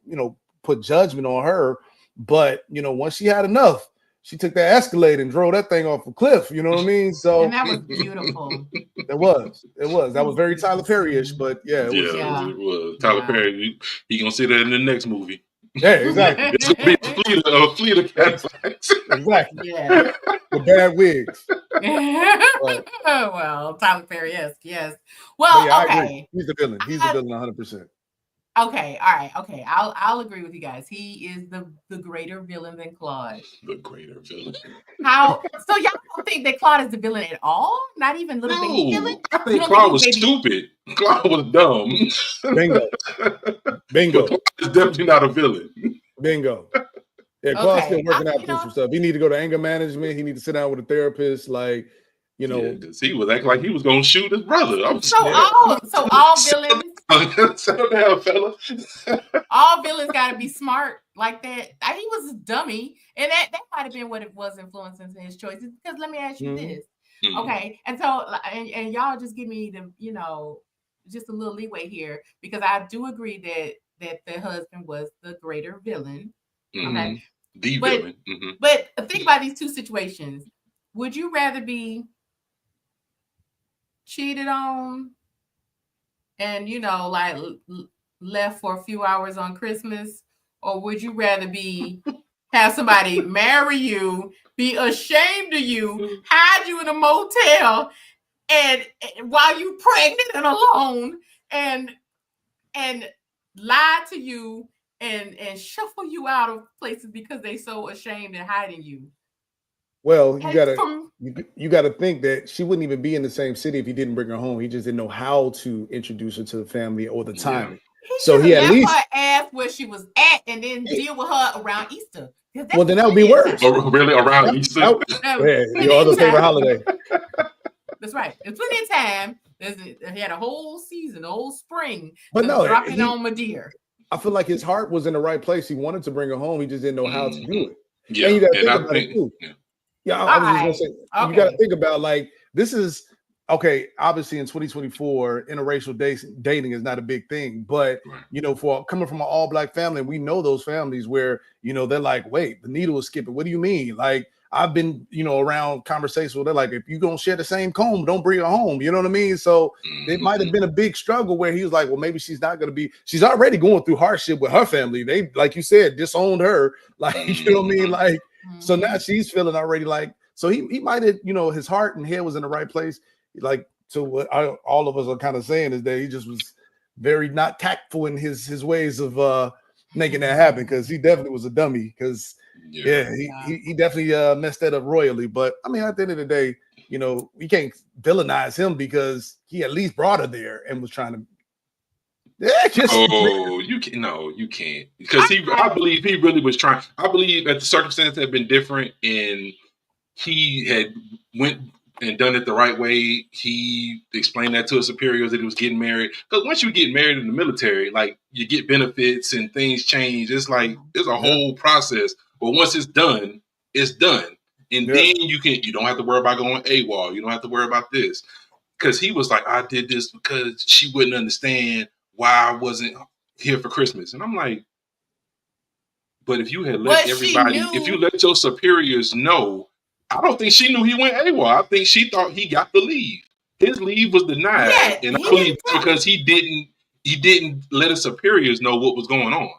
put judgment on her. But, once she had enough, she took that Escalade and drove that thing off a cliff. You know what I mean? So, and that was beautiful. It was. That was very Tyler Perry-ish, but yeah. It was. Tyler Perry, he going to see that in the next movie. Yeah, exactly. It's going to be a fleet of Cadillacs. Exactly. Yeah. The bad wigs. Well, Tyler Perry, yes. Well, yeah, okay. He's the villain. He's the villain 100%. Okay, all right, okay. I'll agree with you guys. He is the greater villain than Claude. The greater villain. So y'all don't think that Claude is the villain at all? Not even little baby villain? I think Claude was stupid. Claude was dumb. Bingo. Claude is definitely not a villain. Bingo. Yeah, Claude's still working out through some stuff. He need to go to anger management. He need to sit down with a therapist. Like, because he was acting like he was gonna shoot his brother. So all villains. Settle down, fella. All villains got to be smart like that. He was a dummy, and that might have been what it was influencing his choices. Because let me ask you this, okay? And so, and y'all just give me the, just a little leeway here, because I do agree that the husband was the greater villain. Okay, the villain. But think about these two situations. Would you rather be cheated on and like left for a few hours on Christmas, or would you rather have somebody marry you, be ashamed of you, hide you in a motel, and while you pregnant and alone, and lie to you and shuffle you out of places because they so ashamed and hiding you? Well, you gotta think that she wouldn't even be in the same city if he didn't bring her home. He just didn't know how to introduce her to the family or the timing. So he at least asked where she was at and then deal with her around Easter. Well, then that would be worse. Oh, really? Around Easter? Your other favorite holiday. That's right. It's plenty of time. He had a whole season, a whole spring. But no, dropping on Madeira. I feel like his heart was in the right place. He wanted to bring her home. He just didn't know how to do it. Yeah, and you got to think about it too. Yeah, I was just gonna say, you got to think about, like, this is okay. Obviously, in 2024, interracial dating is not a big thing, but for coming from an all-black family, we know those families where they're like, wait, the needle is skipping. What do you mean? Like, I've been around conversations where they're like, if you don't share the same comb, don't bring her home. You know what I mean? So it might have been a big struggle where he was like, well, maybe she's not gonna be. She's already going through hardship with her family. They, like you said, disowned her. Like, you know what I mean? Like. So now she's feeling already like, so he might have, his heart and head was in the right place. Like, so what all of us are kind of saying is that he just was very not tactful in his ways of making that happen, because he definitely was a dummy. Because he definitely messed that up royally. But I mean, at the end of the day, you know, we can't villainize him because he at least brought her there and was trying to. Yeah, just you can you can't, because I believe he really was trying. I believe that the circumstances had been different, and he had went and done it the right way. He explained that to his superiors that he was getting married. Because once you get married in the military, like, you get benefits and things change. It's like there's a whole process. But once it's done, it's done. And then you don't have to worry about going AWOL. You don't have to worry about this. Because he was like, I did this because she wouldn't understand why I wasn't here for Christmas. And I'm like, but if you had let everybody, if you let your superiors know, I don't think she knew he went AWOL. I think she thought he got the leave. His leave was denied, and I believe because he didn't let his superiors know what was going on.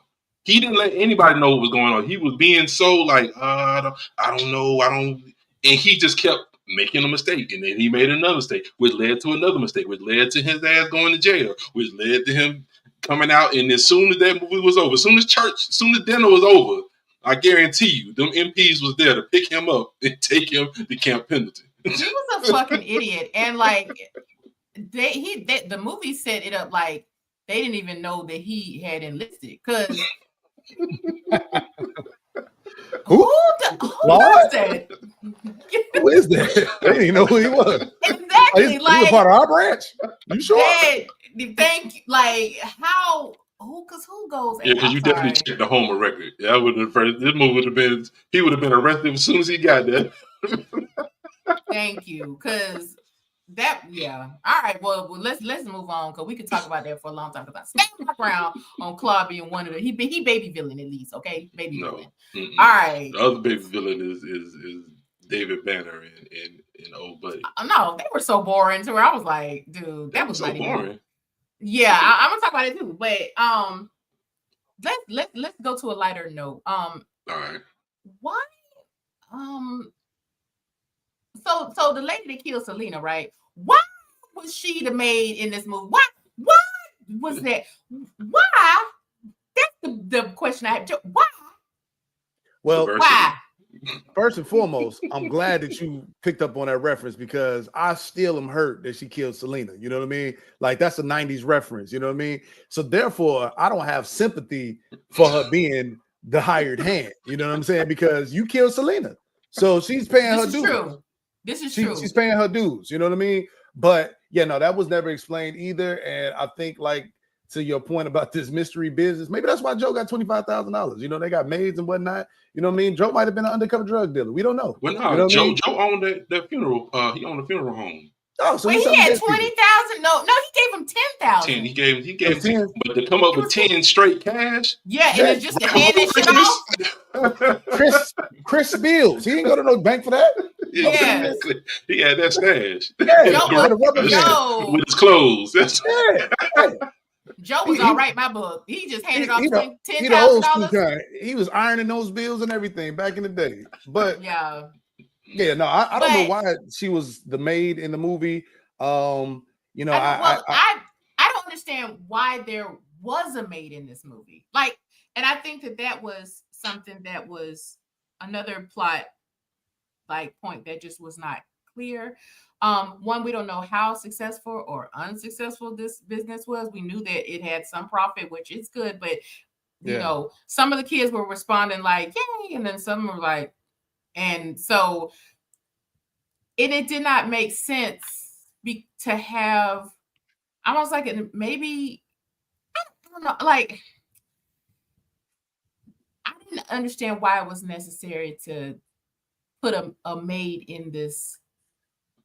He didn't let anybody know what was going on. He was being so like, I don't know, and he just kept making a mistake, and then he made another mistake, which led to another mistake, which led to his ass going to jail, which led to him coming out. And as soon as that movie was over, as soon as dinner was over, I guarantee you, them MPs was there to pick him up and take him to Camp Pendleton. He was a fucking idiot, and like the movie set it up like they didn't even know that he had enlisted, because who was that? Who is that? They didn't know who he was. Exactly. He was part of our branch. You sure? Thank you. Like, how? Because who goes? Yeah, because you definitely checked the Homer record. Yeah, I would have. This movie would have been. He would have been arrested as soon as he got there. Thank you, because that. Yeah. All right. Well, let's move on, because we could talk about that for a long time. Because I stand my ground on Claude being one of the he baby villain, at least. Okay, baby villain. Mm-mm. All right. The other baby villain is David Banner and Old Buddy. No, they were so boring to where I was like, dude, that was so boring. Yeah, I'm gonna talk about it too, but let's go to a lighter note. All right. Why? So the lady that killed Selena, right? Why was she the maid in this movie? Why was that? Why? That's the question I have. Why? Well, why? First and foremost, I'm glad that you picked up on that reference, because I still am hurt that she killed Selena. You know what I mean? Like, that's a 90s reference. You know what I mean? So therefore, I don't have sympathy for her being the hired hand. You know what I'm saying? Because you killed Selena. So she's paying her dues. True. This is true. She's paying her dues. You know what I mean? But yeah, no, that was never explained either. And I think, like, to your point about this mystery business, maybe that's why Joe got $25,000. You know, they got maids and whatnot. You know what I mean? Joe might have been an undercover drug dealer. We don't know. Well, no, you know Joe owned that funeral. He owned a funeral home. Oh, so he had 20,000. No, he gave him 10,000. 10. He gave 10. But to come up with 10 straight cash. Yeah, and it's just to hand that shit off. Chris Bills. He didn't go to no bank for that. Yeah, he had that stash. Yeah, with his clothes. Joe was all right, my book. He just handed off $10,000. He was ironing those bills and everything back in the day. But yeah, no, I don't know why she was the maid in the movie. You know, I don't understand why there was a maid in this movie. Like, and I think that was something that was another plot like point that just was not clear. One, we don't know how successful or unsuccessful this business was. We knew that it had some profit, which is good, but you know, some of the kids were responding like, yay, and then some were like, and so it did not make sense to have almost like maybe, I don't know, like, I didn't understand why it was necessary to put a maid in this.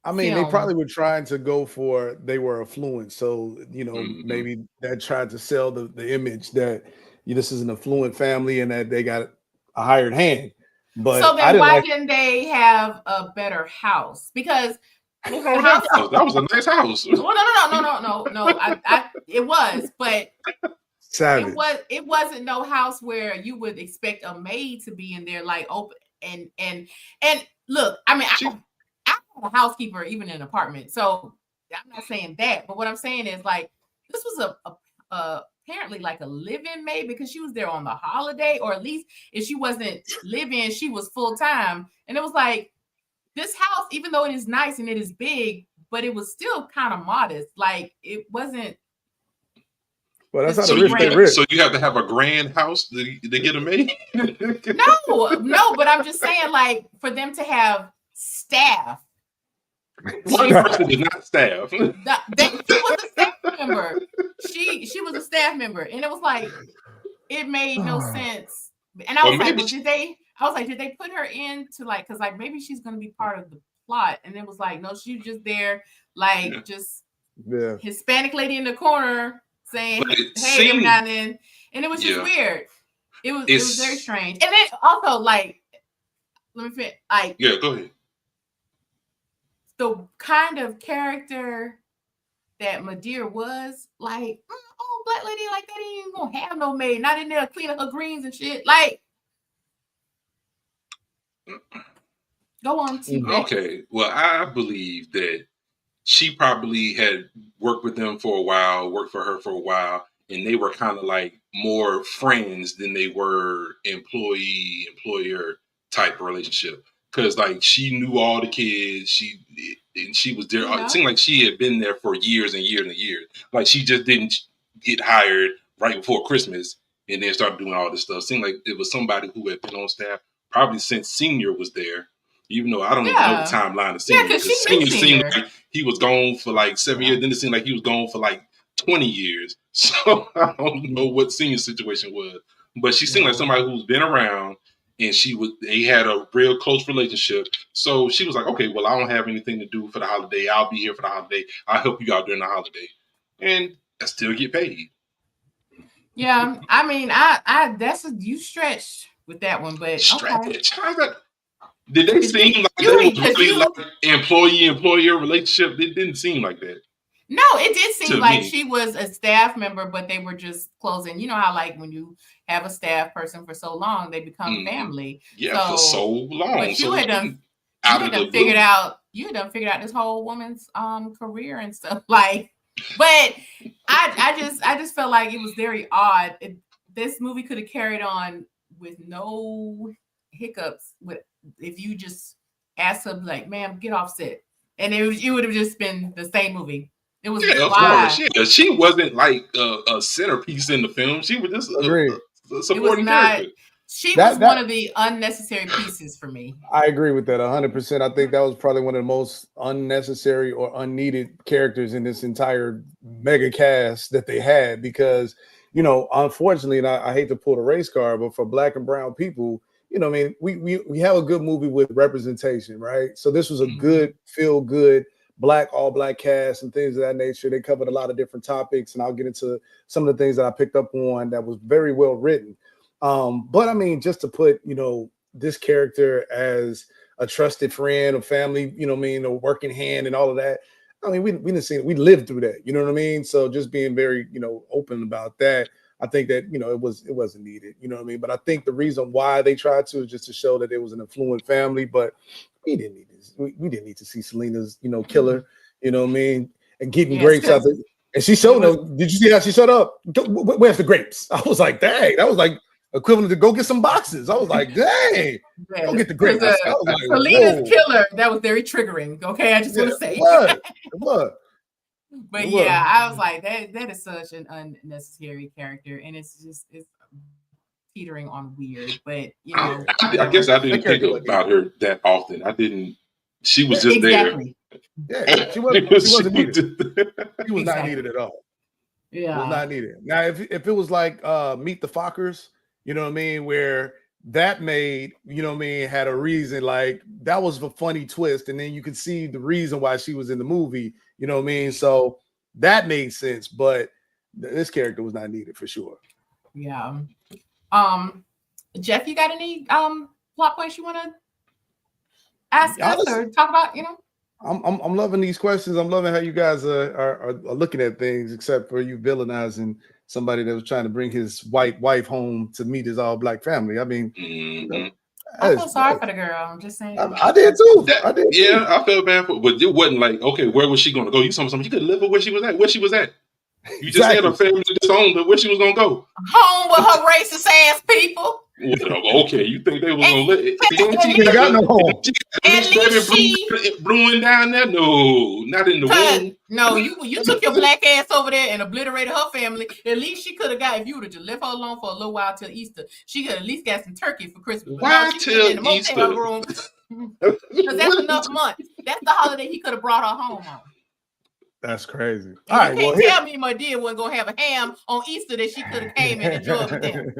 I mean, they probably were trying to go for, they were affluent. So, you know, maybe that tried to sell the image that this is an affluent family and that they got a hired hand. But so then why didn't they have a better house? Because that was a nice house. Well, no. It was, but savage. It wasn't no house where you would expect a maid to be in there like open and look, I mean, I had a housekeeper even in an apartment, so I'm not saying that, but what I'm saying is like this was a apparently like a live-in maid because she was there on the holiday, or at least if she wasn't live-in, she was full-time, and it was like this house, even though it is nice and it is big, but it was still kind of modest. Like it wasn't. Well, that's how So the rich you, stay rich. so you have to have a grand house to get a maid? No, but I'm just saying, like, for them to have staff. One person is not staff. She was a staff member. She was a staff member, and it was like it made no sense. And I was like, well, did they put her in to like, because like maybe she's gonna be part of the plot? And it was like, no, she was just there, like just Hispanic lady in the corner saying, hey, every now and then, and it was just weird. It was very strange. And then also like, let me finish. Like, yeah, go ahead. The kind of character that Madeira was, like, oh, black lady like that ain't even gonna have no maid, not in there cleaning her greens and shit. Like, go on, TV. Okay, well, I believe that she probably had worked with them for a while, worked for her for a while, and they were kind of like more friends than they were employee-employer type relationship. Because like she knew all the kids, she was there. It seemed like she had been there for years and years and years. Like she just didn't get hired right before Christmas and then started doing all this stuff. It seemed like it was somebody who had been on staff probably since Senior was there. Even though I don't even know the timeline of Senior. Because Senior seemed like he was gone for like 7 years. Then it seemed like he was gone for like 20 years. So I don't know what Senior's situation was. But she seemed like somebody who's been around. And they had a real close relationship. So she was like, okay, well, I don't have anything to do for the holiday. I'll be here for the holiday. I'll help you out during the holiday. And I still get paid. Yeah. I mean, you stretched with that one, but stretch. Okay. Did they seem like they was really like employee-employer relationship? It didn't seem like that. No, it did seem like she was a staff member, but they were just closing. You know how like when you have a staff person for so long, they become family. Yeah, for so long. But you had done figured out this whole woman's career and stuff. Like, but I just felt like it was very odd. This movie could have carried on with no hiccups if you just asked her like, "Ma'am, get off set," and it would have just been the same movie. It was of course. Yeah, she wasn't like a centerpiece in the film. She was just a supporting character. She was one of the unnecessary pieces for me. I agree with that 100%. I think that was probably one of the most unnecessary or unneeded characters in this entire mega cast that they had because, you know, unfortunately, and I hate to pull the race card, but for Black and brown people, you know, I mean, we have a good movie with representation, right? So this was a good, feel-good, all black cast and things of that nature. They covered a lot of different topics, and I'll get into some of the things that I picked up on that was very well written. But I mean, just to put, you know, this character as a trusted friend, a family, you know what I mean, a working hand and all of that. I mean, we didn't see it. We lived through that, you know what I mean? So just being very, you know, open about that. I think that, you know, it wasn't needed, you know what I mean? But I think the reason why they tried to is just to show that it was an affluent family, but we didn't need this. We didn't need to see Selena's, you know, killer, you know what I mean? And getting grapes out there. And she showed them. Did you see how she showed up? Where's the grapes? I was like, dang, that was like equivalent to go get some boxes. I was like, dang, go get the grapes. Selena's killer, that was very triggering. Okay, I just want to say. It was. But yeah, I was like, that is such an unnecessary character, and it's teetering on weird. But you know, I guess I didn't think about her that often. I didn't. She was just there. Yeah, she wasn't needed. She was not needed at all. Yeah, it was not needed. Now, if it was like Meet the Fockers, you know what I mean, where that made, you know what I mean, had a reason, like that was a funny twist, and then you could see the reason why she was in the movie, you know what I mean? So that made sense, but this character was not needed for sure. Yeah. Jeff, you got any plot points you want to ask us or talk about, you know? I'm loving these questions. I'm loving how you guys are looking at things, except for you villainizing somebody that was trying to bring his white wife home to meet his all black family. I mean, you know, I feel sorry for the girl. I'm just saying. I did too. Yeah, I felt bad for, but it wasn't like, okay, where was she going to go? You told me something. You could live with where she was at. Where she was at. You just said her family disowned her. Where she was going to go? Home with her racist ass people. Okay, you think they was gonna let it? She ain't got no home. At least she brewing down there. No, not in the womb. No, you took your black ass over there and obliterated her family. At least she could have got, if you would have just left her alone for a little while till Easter, she could at least got some turkey for Christmas. But why no, till in the Easter? Motel room. Because that's enough months. That's the holiday he could have brought her home on. That's crazy. All right, you can't tell me my dear wasn't gonna have a ham on Easter that she could have came and enjoyed with them.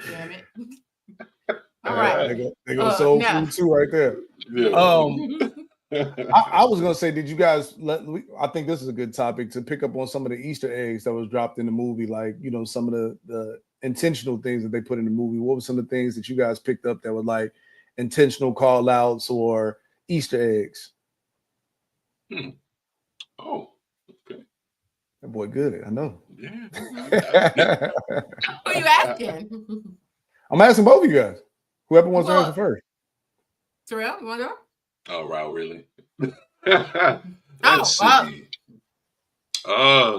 Damn it! All right, they go soul food too, right there. Yeah. I was gonna say, did you guys? I think this is a good topic to pick up on some of the Easter eggs that was dropped in the movie, like some of the intentional things that they put in the movie. What were some of the things that you guys picked up that were like intentional call outs or Easter eggs? Oh, okay. That boy good. I know. Yeah. Who are you asking? I'm asking both of you guys. Whoever wants to answer first. Terrell, you want to go? Oh, wow, really?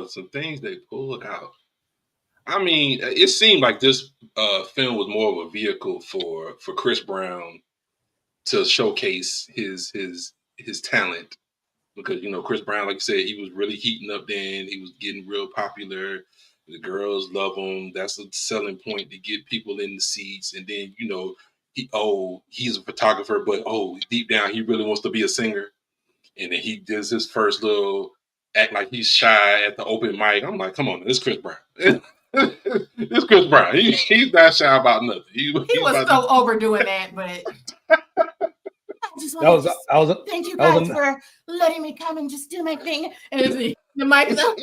Some things they pulled out. I mean, it seemed like this film was more of a vehicle for Chris Brown to showcase his talent, because Chris Brown, like you said, he was really heating up then. He was getting real popular. The girls love him. That's a selling point to get people in the seats. And then he's a photographer, but deep down he really wants to be a singer. And then he does his first little act like he's shy at the open mic. I'm like, come on, this Chris Brown. This Chris Brown. He's not shy about nothing. He was so overdoing that, but thank you guys for letting me come and just do my thing. And the mic is up.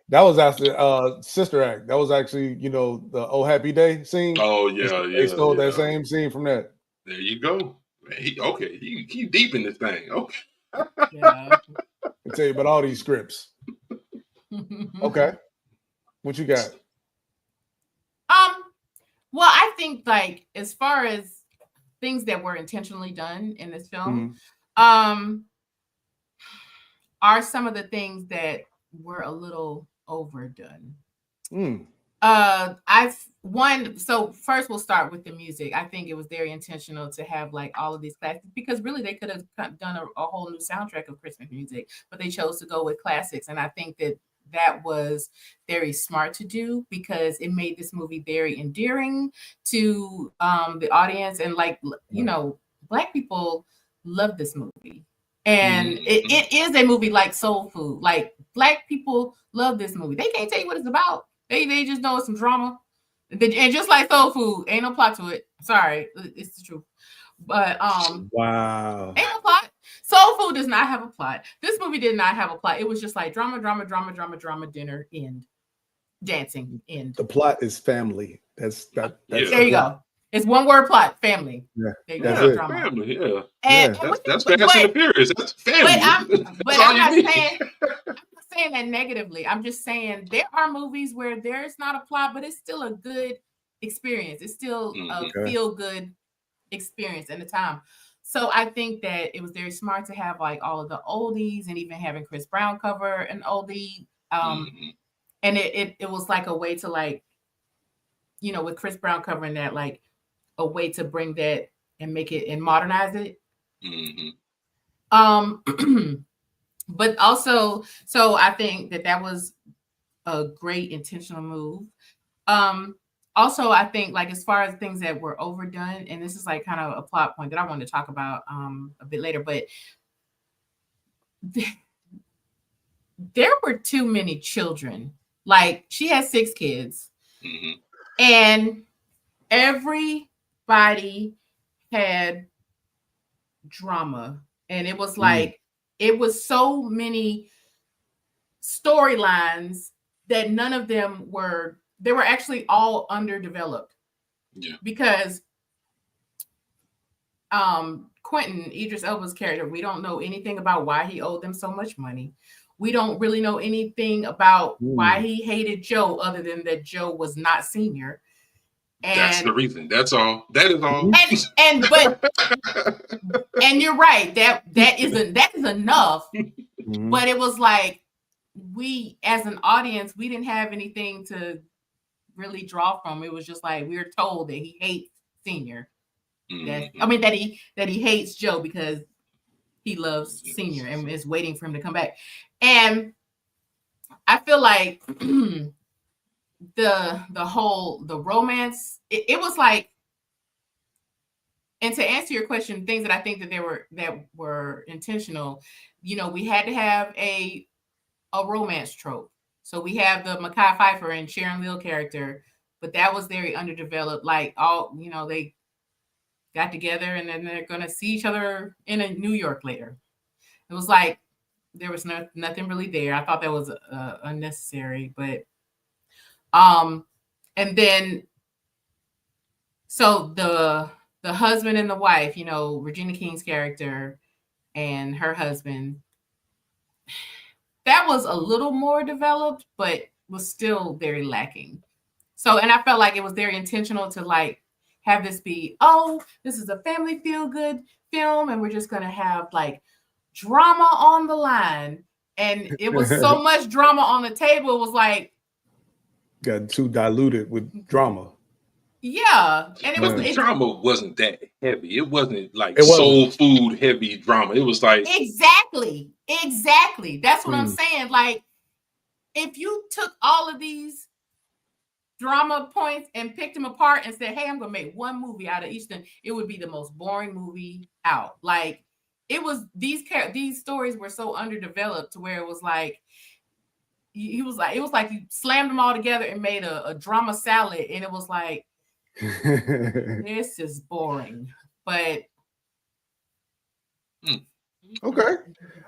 That was after Sister Act. That was actually, the Oh Happy Day scene. Oh yeah, They stole that same scene from that. There you go. He deep in this thing. Okay. Yeah. I'll tell you about all these scripts. Okay. What you got? Well, I think like as far as things that were intentionally done in this film, are some of the things that were a little overdone. So first we'll start with the music. I think it was very intentional to have like all of these classics, because really they could have done a whole new soundtrack of Christmas music, but they chose to go with classics. And I think that was very smart to do, because it made this movie very endearing to the audience. And Black people love this movie. And it is a movie like soul food. Like Black people love this movie. They can't tell you what it's about. They just know it's some drama. And just like soul food, ain't no plot to it. Sorry, it's the truth. But wow, ain't no plot. Soul food does not have a plot. This movie did not have a plot. It was just like drama, dinner, end, dancing, end. The plot is family. That's there you go. It's one word plot, family. Yeah, there you go. Family. Yeah, that's Fast and Furious. That's family. I'm not saying that negatively. I'm just saying there are movies where there's not a plot, but it's still a good experience. It's still a feel good experience in the time. So I think that it was very smart to have like all of the oldies, and even having Chris Brown cover an oldie. And it was like a way to like, with Chris Brown covering that, like a way to bring that and make it and modernize it. But also, so I think that was a great intentional move. Also, I think like as far as things that were overdone, and this is like kind of a plot point that I wanted to talk about a bit later, but there were too many children. Like she had 6 kids, and everybody had drama, and it was like it was so many storylines that none of them were. They were actually all underdeveloped. Yeah. Because Quentin, Idris Elba's character, we don't know anything about why he owed them so much money. We don't really know anything about why he hated Joe, other than that Joe was not senior. And that's the reason. That's all. That is all. And you're right. That is enough. But it was like we as an audience, we didn't have anything to really draw from. It was just like we were told that he hates Senior. I mean that he hates Joe because he loves Senior and is waiting for him to come back. And I feel like the romance, it was like, and to answer your question, things that I think that were intentional, we had to have a romance trope. So we have the Mekhi Phifer and Sharon Lill character, but that was very underdeveloped. Like they got together and then they're gonna see each other in New York later. It was like there was nothing really there. I thought that was unnecessary, but and then so the husband and the wife, Regina King's character and her husband, that was a little more developed, but was still very lacking. So, and I felt like it was very intentional to like have this be, this is a family feel good film, and we're just gonna have like drama on the line. And it was so much drama on the table. It was like got too diluted with drama. Yeah, and the drama wasn't that heavy. It wasn't like soul food heavy drama. It was like exactly. That's what I'm saying. Like, if you took all of these drama points and picked them apart and said, "Hey, I'm gonna make one movie out of each thing," it would be the most boring movie out. Like, it was these stories were so underdeveloped to where it was like. It was like you slammed them all together and made a drama salad, and it was like. This is boring, but okay.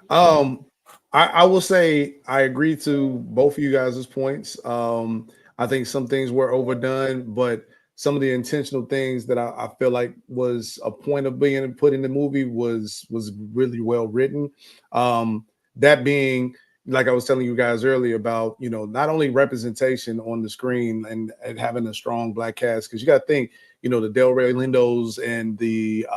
I will say I agree to both of you guys' points. I think some things were overdone, but some of the intentional things that I feel like was a point of being put in the movie was really well written. That being, like I was telling you guys earlier about, not only representation on the screen and having a strong Black cast, because you got to think, the Del Rey Lindos and the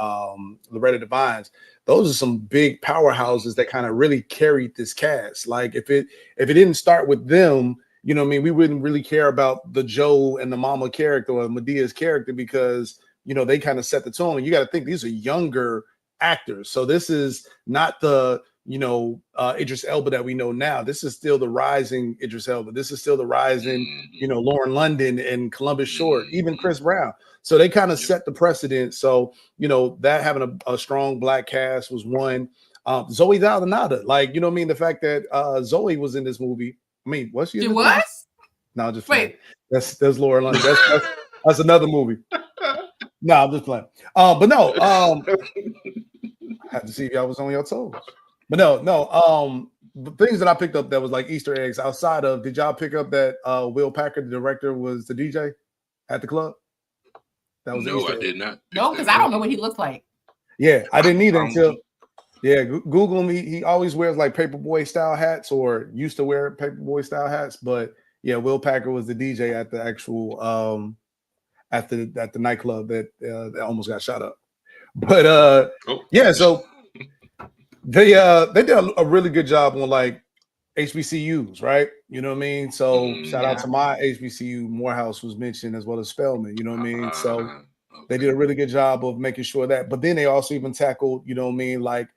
Loretta Devines, those are some big powerhouses that kind of really carried this cast. Like if it didn't start with them, we wouldn't really care about the Joe and the Mama character or Medea's character because, they kind of set the tone. And you got to think these are younger actors. So this is not the Idris Elba that we know now. This is still the rising Idris Elba. This is still the rising, Lauren London and Columbus Short, even Chris Brown. So they kind of set the precedent. So, that having a strong Black cast was one. Zoe Saldana, like, the fact that Zoe was in this movie. I mean, was she? She was? No, just wait. That's Lauren London. That's another movie. No, I'm just playing. But no, I had to see if y'all was on your toes. But no. The things that I picked up that was like Easter eggs outside of, did y'all pick up that Will Packer, the director, was the DJ at the club? That was no, I did not. No, because I don't know what he looks like. Yeah, I didn't either until Google him. He always wears like paperboy style hats or used to wear paperboy style hats. But yeah, Will Packer was the DJ at the actual at the nightclub that almost got shot up. But yeah, so they did a really good job on like HBCUs, right? You know what I mean? So shout out to my HBCU. Morehouse was mentioned as well as Spelman. You know what I mean? So they did a really good job of making sure that. But then they also even tackled, you know what I mean? Like,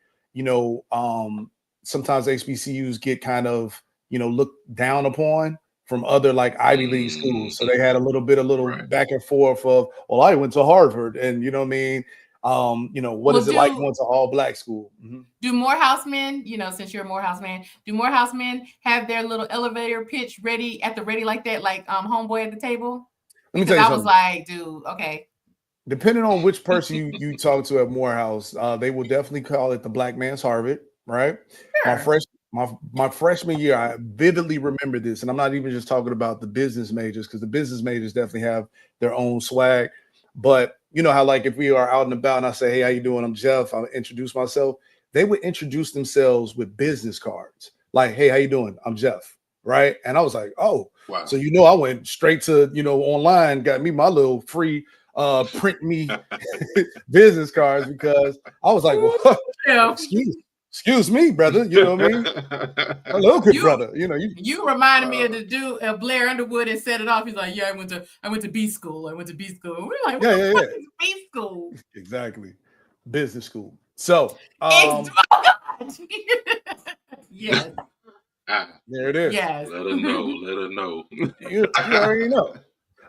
sometimes HBCUs get kind of, looked down upon from other like Ivy League schools. So they had a little back and forth of, well, I went to Harvard, and you know what I mean? What is it like going to all Black school? Do Morehouse men, since you're a Morehouse man, do Morehouse men have their little elevator pitch ready like that, like homeboy at the table? Let me tell you something. I was like, dude, okay. Depending on which person you talk to at Morehouse, they will definitely call it the Black man's Harvard, right? Sure. My freshman year, I vividly remember this, and I'm not even just talking about the business majors, because the business majors definitely have their own swag. But you know how, like, if we are out and about and I say, "Hey, how you doing? I'm Jeff." I'll introduce myself. They would introduce themselves with business cards, like, "Hey, how you doing? I'm Jeff." Right? And I was like, "Oh, wow." So I went straight to online, got me my little free print me business cards, because I was like, "Well, excuse me, brother. You know what I mean? Hello, good brother. You know, you reminded me of the dude Blair Underwood and set it off. He's like, yeah, I went to B school. I went to B school. And we're like, what the fuck is B school? Exactly. Business school. So Oh God. Yes. There it is. Yes. Let her know. Let her know. You already know.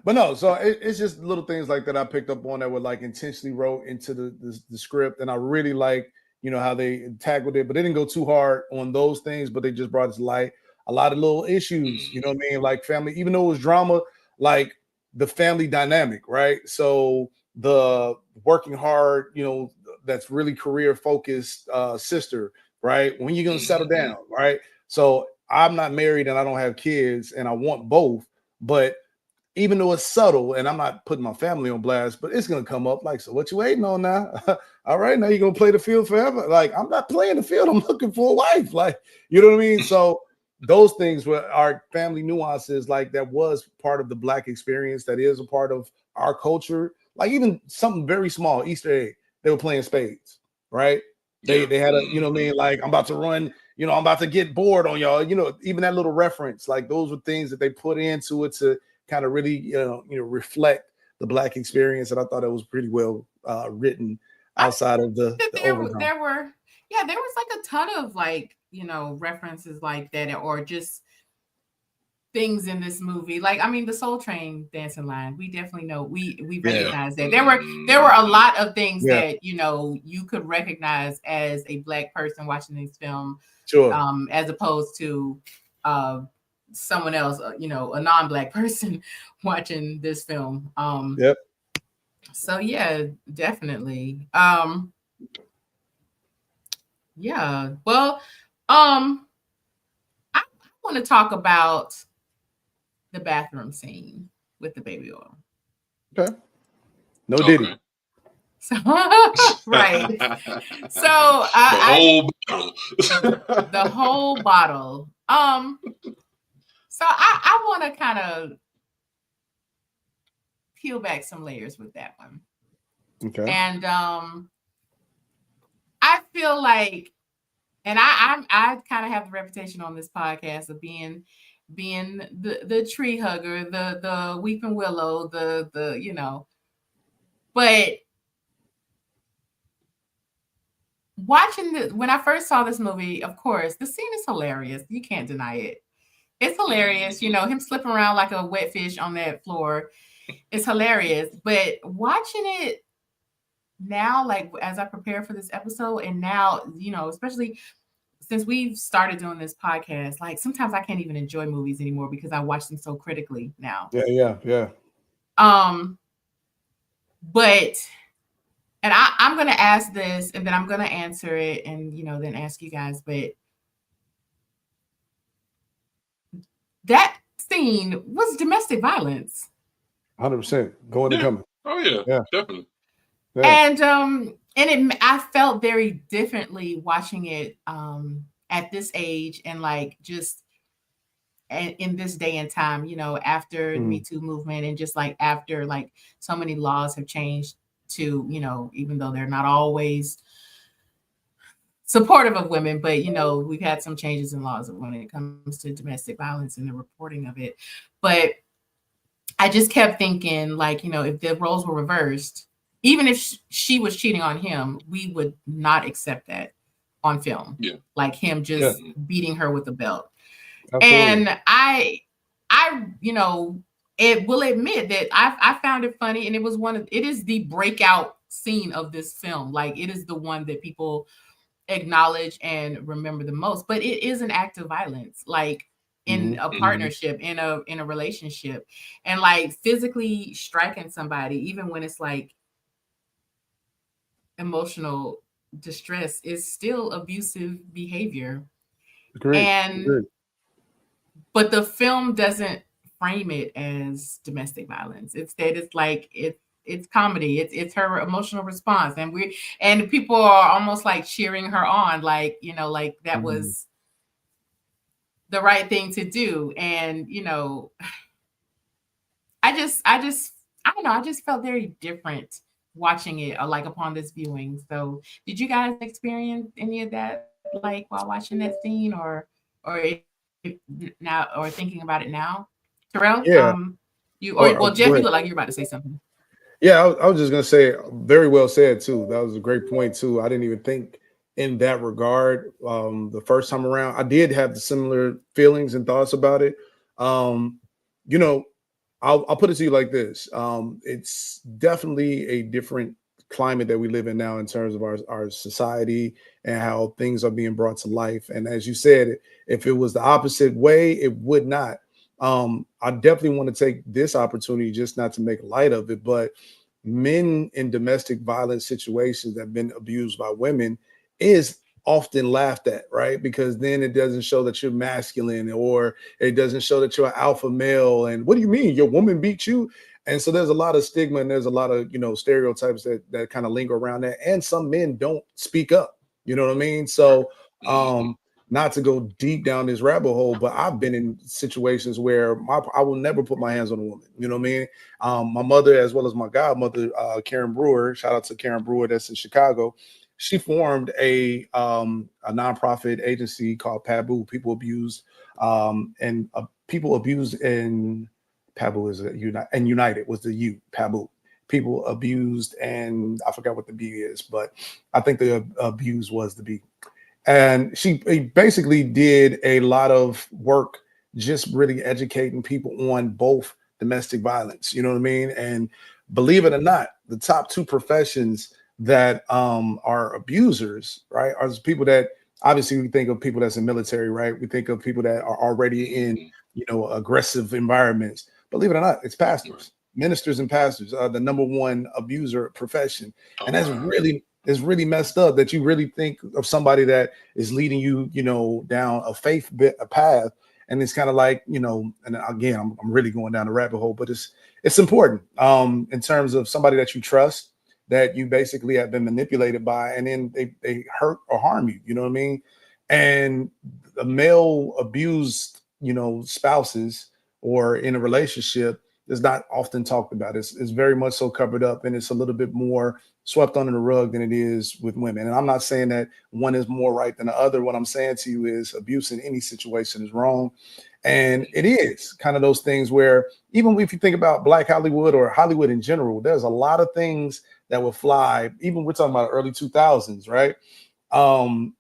But no, so it's just little things like that I picked up on that were like intentionally wrote into the script, and I really like how they tackled it, but they didn't go too hard on those things, but they just brought it to light. A lot of little issues, you know what I mean, like family, even though it was drama, like the family dynamic, right? So the working hard, that's really career focused sister, right? When you're gonna settle down, right? So I'm not married and I don't have kids, and I want both, but even though it's subtle, and I'm not putting my family on blast, but it's gonna come up like, so what you waiting on now? All right, now you're gonna play the field forever. Like, I'm not playing the field, I'm looking for a wife. Like, you know what I mean? So those things were our family nuances, like that was part of the Black experience, that is a part of our culture. Like even something very small, Easter egg, they were playing spades, right? They had a, you know what I mean? Like, I'm about to run, I'm about to get bored on y'all, even that little reference, like those were things that they put into it to kind of really, reflect the Black experience. And I thought it was pretty well written outside of the there was like a ton of like, references like that, or just things in this movie. Like, I mean, the Soul Train dancing line, we definitely know, we recognize that. There were a lot of things that, you could recognize as a Black person watching this film, sure, as opposed to someone else, a non-Black person watching this film. Yep. So yeah, definitely. Yeah. Well, I want to talk about the bathroom scene with the baby oil. Okay. No Diddy. So right. So the whole bottle. So I want to kind of peel back some layers with that one. Okay. And I feel like, and I kind of have the reputation on this podcast of being the tree hugger, the weeping willow, the but watching when I first saw this movie, of course, the scene is hilarious. You can't deny it. It's hilarious, him slipping around like a wet fish on that floor. It's hilarious. But watching it now, like as I prepare for this episode, and now, especially since we've started doing this podcast, like sometimes I can't even enjoy movies anymore because I watch them so critically now. Yeah. But, and I'm going to ask this and then I'm going to answer it and, then ask you guys, but that scene was domestic violence. 100% going and coming. Oh yeah, definitely. Yeah. And I felt very differently watching it at this age, and like just in this day and time, after the Me Too movement, and just like after like so many laws have changed to, even though they're not always supportive of women, but we've had some changes in laws when it comes to domestic violence and the reporting of it. But I just kept thinking, like, if the roles were reversed, even if she was cheating on him, we would not accept that on film. Yeah. Like him just beating her with a belt. Absolutely. And I will admit that I found it funny, and it is the breakout scene of this film. Like, it is the one that people acknowledge and remember the most, but it is an act of violence, like in a partnership, in a relationship, and like physically striking somebody, even when it's like emotional distress, is still abusive behavior. Agreed. But the film doesn't frame it as domestic violence. Instead, it's like it's comedy. It's her emotional response, and people are almost like cheering her on, like like that was the right thing to do. And I don't know. I just felt very different watching it, like upon this viewing. So, did you guys experience any of that? like while watching that scene, or if, now, or thinking about it now? Terrell, Yeah. you or Or well, Jeff, go you ahead. look like you're about to say something. Yeah, I was just gonna say, very well said too. That was a great point too. I didn't even think in that regard. The first time around, I did have the similar feelings and thoughts about it. Um, you know, I'll put it to you like this. It's definitely a different climate that we live in now in terms of our society and how things are being brought to life. And as you said, if it was the opposite way, it would not. I definitely want to take this opportunity just not to make light of it, but men in domestic violence situations that have been abused by women is often laughed at, right? Because then it doesn't show that you're masculine, or it doesn't show that you're an alpha male. And what do you mean your woman beat you? And so there's a lot of stigma and there's a lot of, stereotypes that kind of linger around that. And some men don't speak up. You know what I mean? So Mhm. not to go deep down this rabbit hole, but I've been in situations where I will never put my hands on a woman. You know what I mean? My mother, as well as my godmother, Karen Brewer, shout out to Karen Brewer, that's in Chicago. She formed a nonprofit agency called Pabu, People Abused, and People Abused in Pabu is a unite, and United was the U, Pabu. People abused, and I forgot what the B is, but I think the abused was the B. And she basically did a lot of work just really educating people on both domestic violence, you know what I mean? And believe it or not, the top two professions that are abusers, right, are people that, obviously, we think of people that's in military, right? We think of people that are already in, Mhm. aggressive environments. Believe it or not, it's Right. pastors. Ministers and pastors are the number one abuser profession. Oh And that's wow. really, it's really messed up that you really think of somebody that is leading you, down a faith bit a path. And it's kind of like, and again, I'm really going down the rabbit hole, but it's important in terms of somebody that you trust, that you basically have been manipulated by, and then they hurt or harm you. You know what I mean? And the male abused, spouses or in a relationship is not often talked about. It's very much so covered up, and it's a little bit more swept under the rug than it is with women. And I'm not saying that one is more right than the other. What I'm saying to you is abuse in any situation is wrong. And it is kind of those things where, even if you think about Black Hollywood or Hollywood in general, there's a lot of things that will fly. Even we're talking about early 2000s, right? um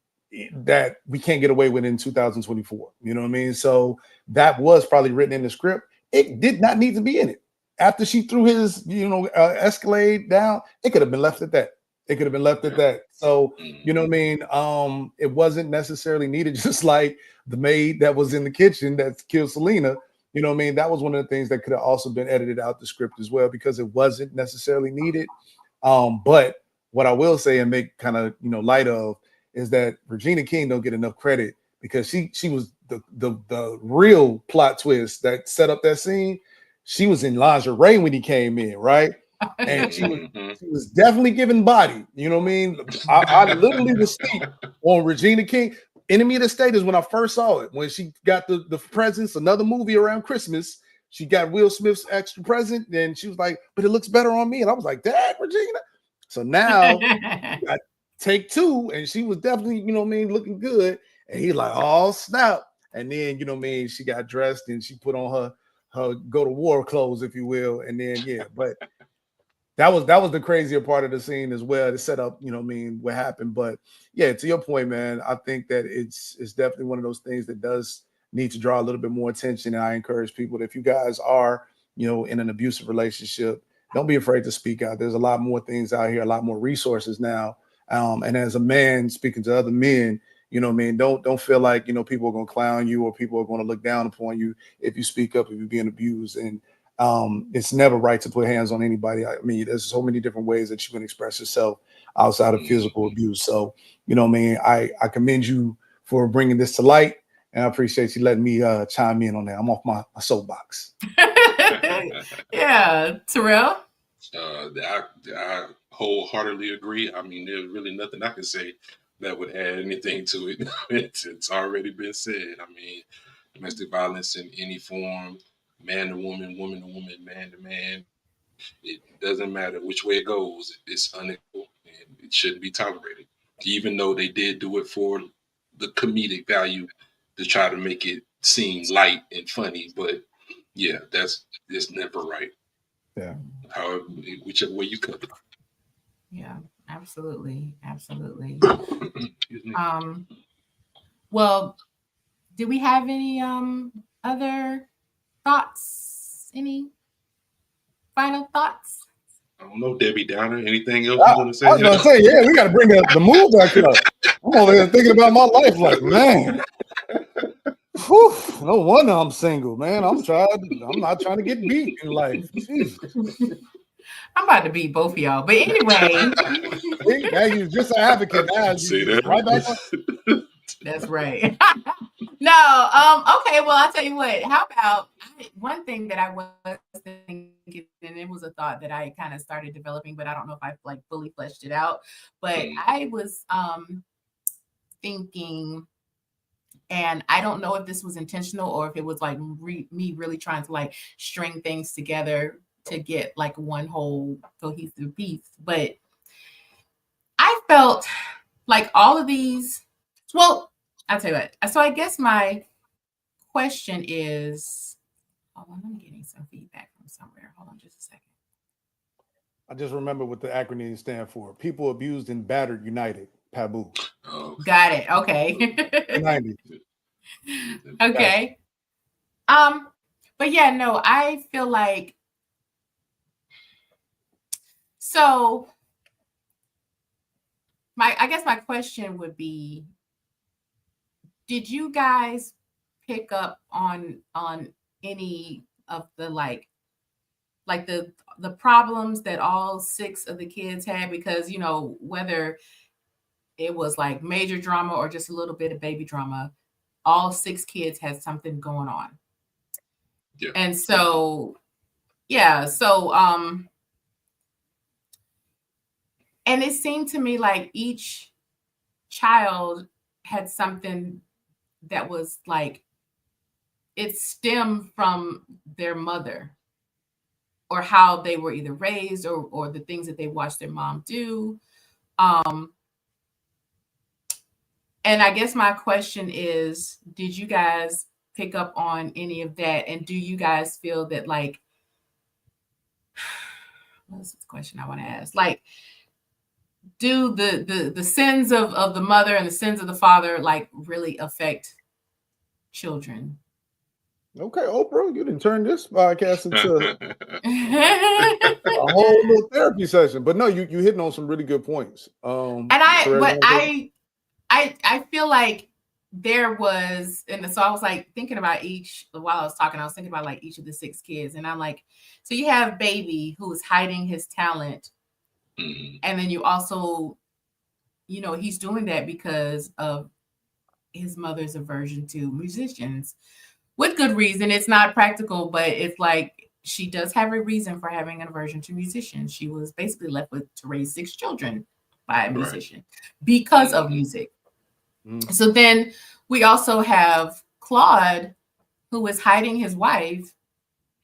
that we can't get away with in 2024. You know what I mean? So that was probably written in the script. It did not need to be in it. After she threw his, Escalade down, it could have been left at that. It could have been left at Yeah. that. So, you know Mhm. what I mean? It wasn't necessarily needed, just like the maid that was in the kitchen that killed Selena. You know what I mean? That was one of the things that could have also been edited out the script as well, because it wasn't necessarily needed. But what I will say and make kind of, light of, is that Regina King don't get enough credit, because she was the real plot twist that set up that scene. She was in lingerie when he came in, right? And Mhm. she was definitely giving body. You know what I mean? I literally was steep on Regina King. Enemy of the State is when I first saw it. When she got the presents, another movie around Christmas. She got Will Smith's extra present, and she was like, "But it looks better on me." And I was like, "Dad, Regina." So now you got take two, and she was definitely, you know what I mean, looking good. And he's like, "Oh snap!" And then, you know what I mean, she got dressed and she put on her go to war clothes, if you will. And then, yeah, but that was the crazier part of the scene as well, to set up, you know what I mean, what happened. But yeah, to your point, man, I think that it's definitely one of those things that does need to draw a little bit more attention. And I encourage people that if you guys are, in an abusive relationship, don't be afraid to speak out. There's a lot more things out here, a lot more resources now. And as a man speaking to other men, you know what I mean, don't feel like, people are going to clown you, or people are going to look down upon you if you speak up, if you're being abused. And it's never right to put hands on anybody. I mean, there's so many different ways that you can express yourself outside of physical Mhm. abuse. So, you know what I mean? I commend you for bringing this to light, and I appreciate you letting me chime in on that. I'm off my soapbox. Yeah, Terrell. I wholeheartedly agree. I mean, there's really nothing I can say that would add anything to it. It's already been said. I mean, domestic violence in any form, man to woman, woman to woman, man to man, it doesn't matter which way it goes. It's unequal and it shouldn't be tolerated. Even though they did do it for the comedic value to try to make it seem light and funny. But yeah, it's never right. Yeah. However, whichever way you cut it. Yeah, absolutely. Absolutely. Excuse me. Well, do we have any other thoughts? Any final thoughts? I don't know, Debbie Downer. Anything else I, you want to say? I was gonna say, yeah, we got to bring the mood back up. I'm over here thinking about my life, like, man, whew, no wonder I'm single, man. I'm not trying to get beat in life. Jesus. I'm about to beat both of y'all, but anyway. See, now you're just an advocate. Now See you that? right back on. That's right. No, okay, well, I'll tell you what. How about one thing that I was thinking, and it was a thought that I kind of started developing, but I don't know if I've like fully fleshed it out. But I was thinking, and I don't know if this was intentional or if it was like me really trying to like string things together to get like one whole cohesive piece. But I felt like all of these, well, I'll tell you what. So I guess my question is, hold on, I'm getting some feedback from somewhere. Hold on just a second. I just remember what the acronym stand for. People abused and battered united. PABU. Oh. Got it. Okay. 90. Okay. But yeah, no, I feel like, so I guess my question would be, did you guys pick up on any of the like the problems that all 6 of the kids had? Because, you know, whether it was like major drama or just a little bit of baby drama, all 6 kids had something going on. Yeah. And so, yeah, so and it seemed to me like each child had something that was like, it stemmed from their mother or how they were either raised or the things that they watched their mom do. And I guess my question is, did you guys pick up on any of that? And do you guys feel that, like, what's the question I want to ask? Like, do the sins of the mother and the sins of the father like really affect children? Okay, Oprah, you didn't turn this podcast into a whole little therapy session. But no, you hitting on some really good points. And I feel like there was, and so I was like thinking about each, while I was talking, I was thinking about like each of the 6 kids, and I'm like, so you have baby who is hiding his talent, and then you also, you know, he's doing that because of his mother's aversion to musicians, with good reason. It's not practical, but it's like she does have a reason for having an aversion to musicians. She was basically left with to raise 6 children by a musician because of music. So then we also have Claude, who is hiding his wife.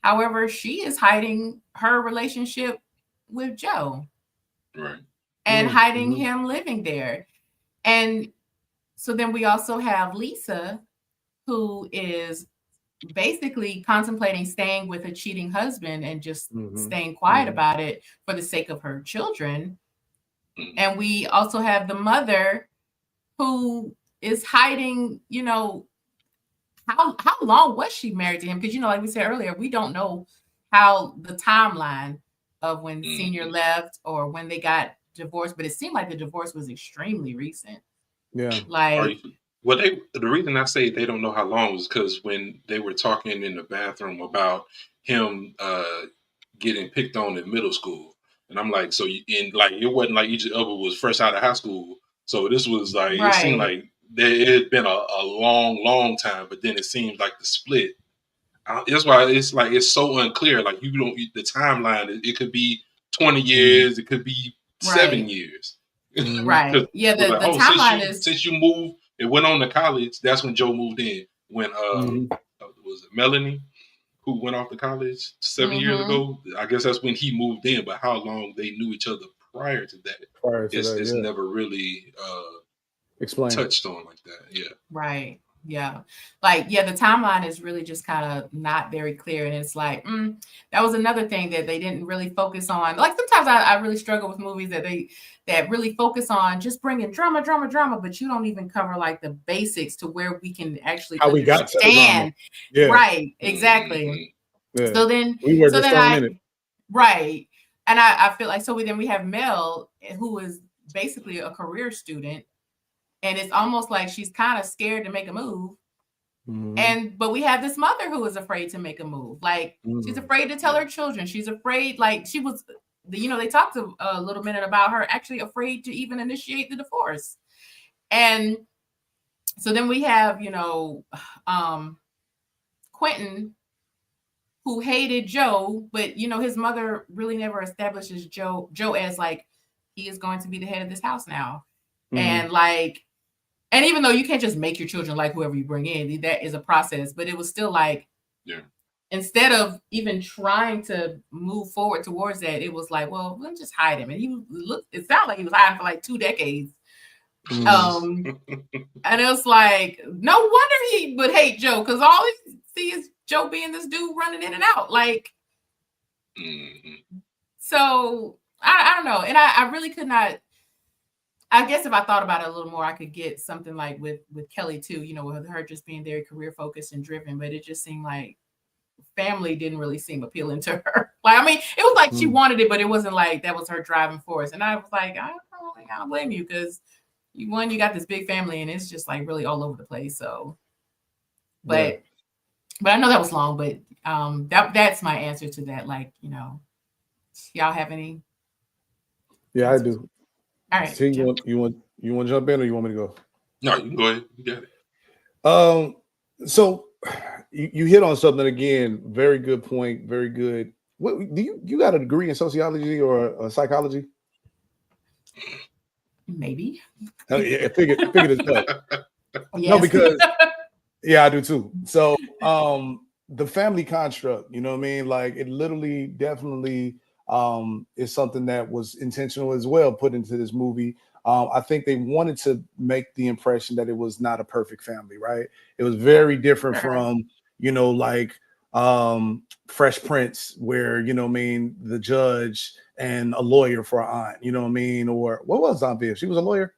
However, she is hiding her relationship with Joe. Right. And hiding him living there. And so then we also have Lisa, who is basically contemplating staying with a cheating husband and just staying quiet about it for the sake of her children. And we also have the mother who is hiding, you know, how long was she married to him? Because, you know, like we said earlier, we don't know how the timeline of when Senior left or when they got divorced, but it seemed like the divorce was extremely recent. Yeah. Like, well, the reason I say they don't know how long was because when they were talking in the bathroom about him getting picked on in middle school, and I'm like, so it wasn't like Idris Elba was fresh out of high school, so this was like it seemed like it had been a long time, but then it seems like the split. That's why it's like it's so unclear. Like you don't the timeline. It could be 20 years. It could be 7 years. Right. Yeah. The like, timeline since you moved and went on to college, that's when Joe moved in. When was it Melanie who went off to college 7 years ago? I guess that's when he moved in. But how long they knew each other prior to that? It's never really Explain. touched on like that. Yeah. Right. Yeah. Like, yeah, the timeline is really just kind of not very clear. And it's like, that was another thing that they didn't really focus on. Like sometimes I really struggle with movies that really focus on just bringing drama, but you don't even cover like the basics to where we can actually How we got to the drama. understand. Yeah. Right. Exactly. Yeah. So then we were just thrown in it. Right. And I feel like then we have Mel, who is basically a career student. And it's almost like she's kind of scared to make a move. But we have this mother who is afraid to make a move. Like she's afraid to tell her children. She's afraid, like she was, they talked a little minute about her actually afraid to even initiate the divorce. And so then we have, Quentin, who hated Joe, but his mother really never establishes Joe as like, he is going to be the head of this house now. And like, and even though you can't just make your children like whoever you bring in, that is a process. But it was still like, instead of even trying to move forward towards that, it was like, well, let's just hide him. And it sounded like he was hiding for like 2 decades. And it was like, no wonder he would hate Joe, because all he see is Joe being this dude running in and out. Like, so I don't know. And I really could not. I guess if I thought about it a little more, I could get something like with Kelly too, with her just being very career focused and driven, but it just seemed like family didn't really seem appealing to her. Like, I mean, it was like she wanted it, but it wasn't like that was her driving force. And I was like, I don't blame you, because you got this big family and it's just like really all over the place. So, but I know that was long, but that's my answer to that. Like, y'all have any? Yeah, I do. All right. See, you want to jump in, or you want me to go? No, you can go ahead. You got it. So you hit on something again. Very good point. Very good. What do you got a degree in sociology or psychology? Maybe. I figured as well. Yes. No, because I do too. So the family construct, you know what I mean? Like, it literally definitely is something that was intentional as well, put into this movie. I think they wanted to make the impression that it was not a perfect family, right? It was very different from, like Fresh Prince, where, the judge and a lawyer for an aunt, you know what I mean? Or what was Aunt Viv? She was a lawyer?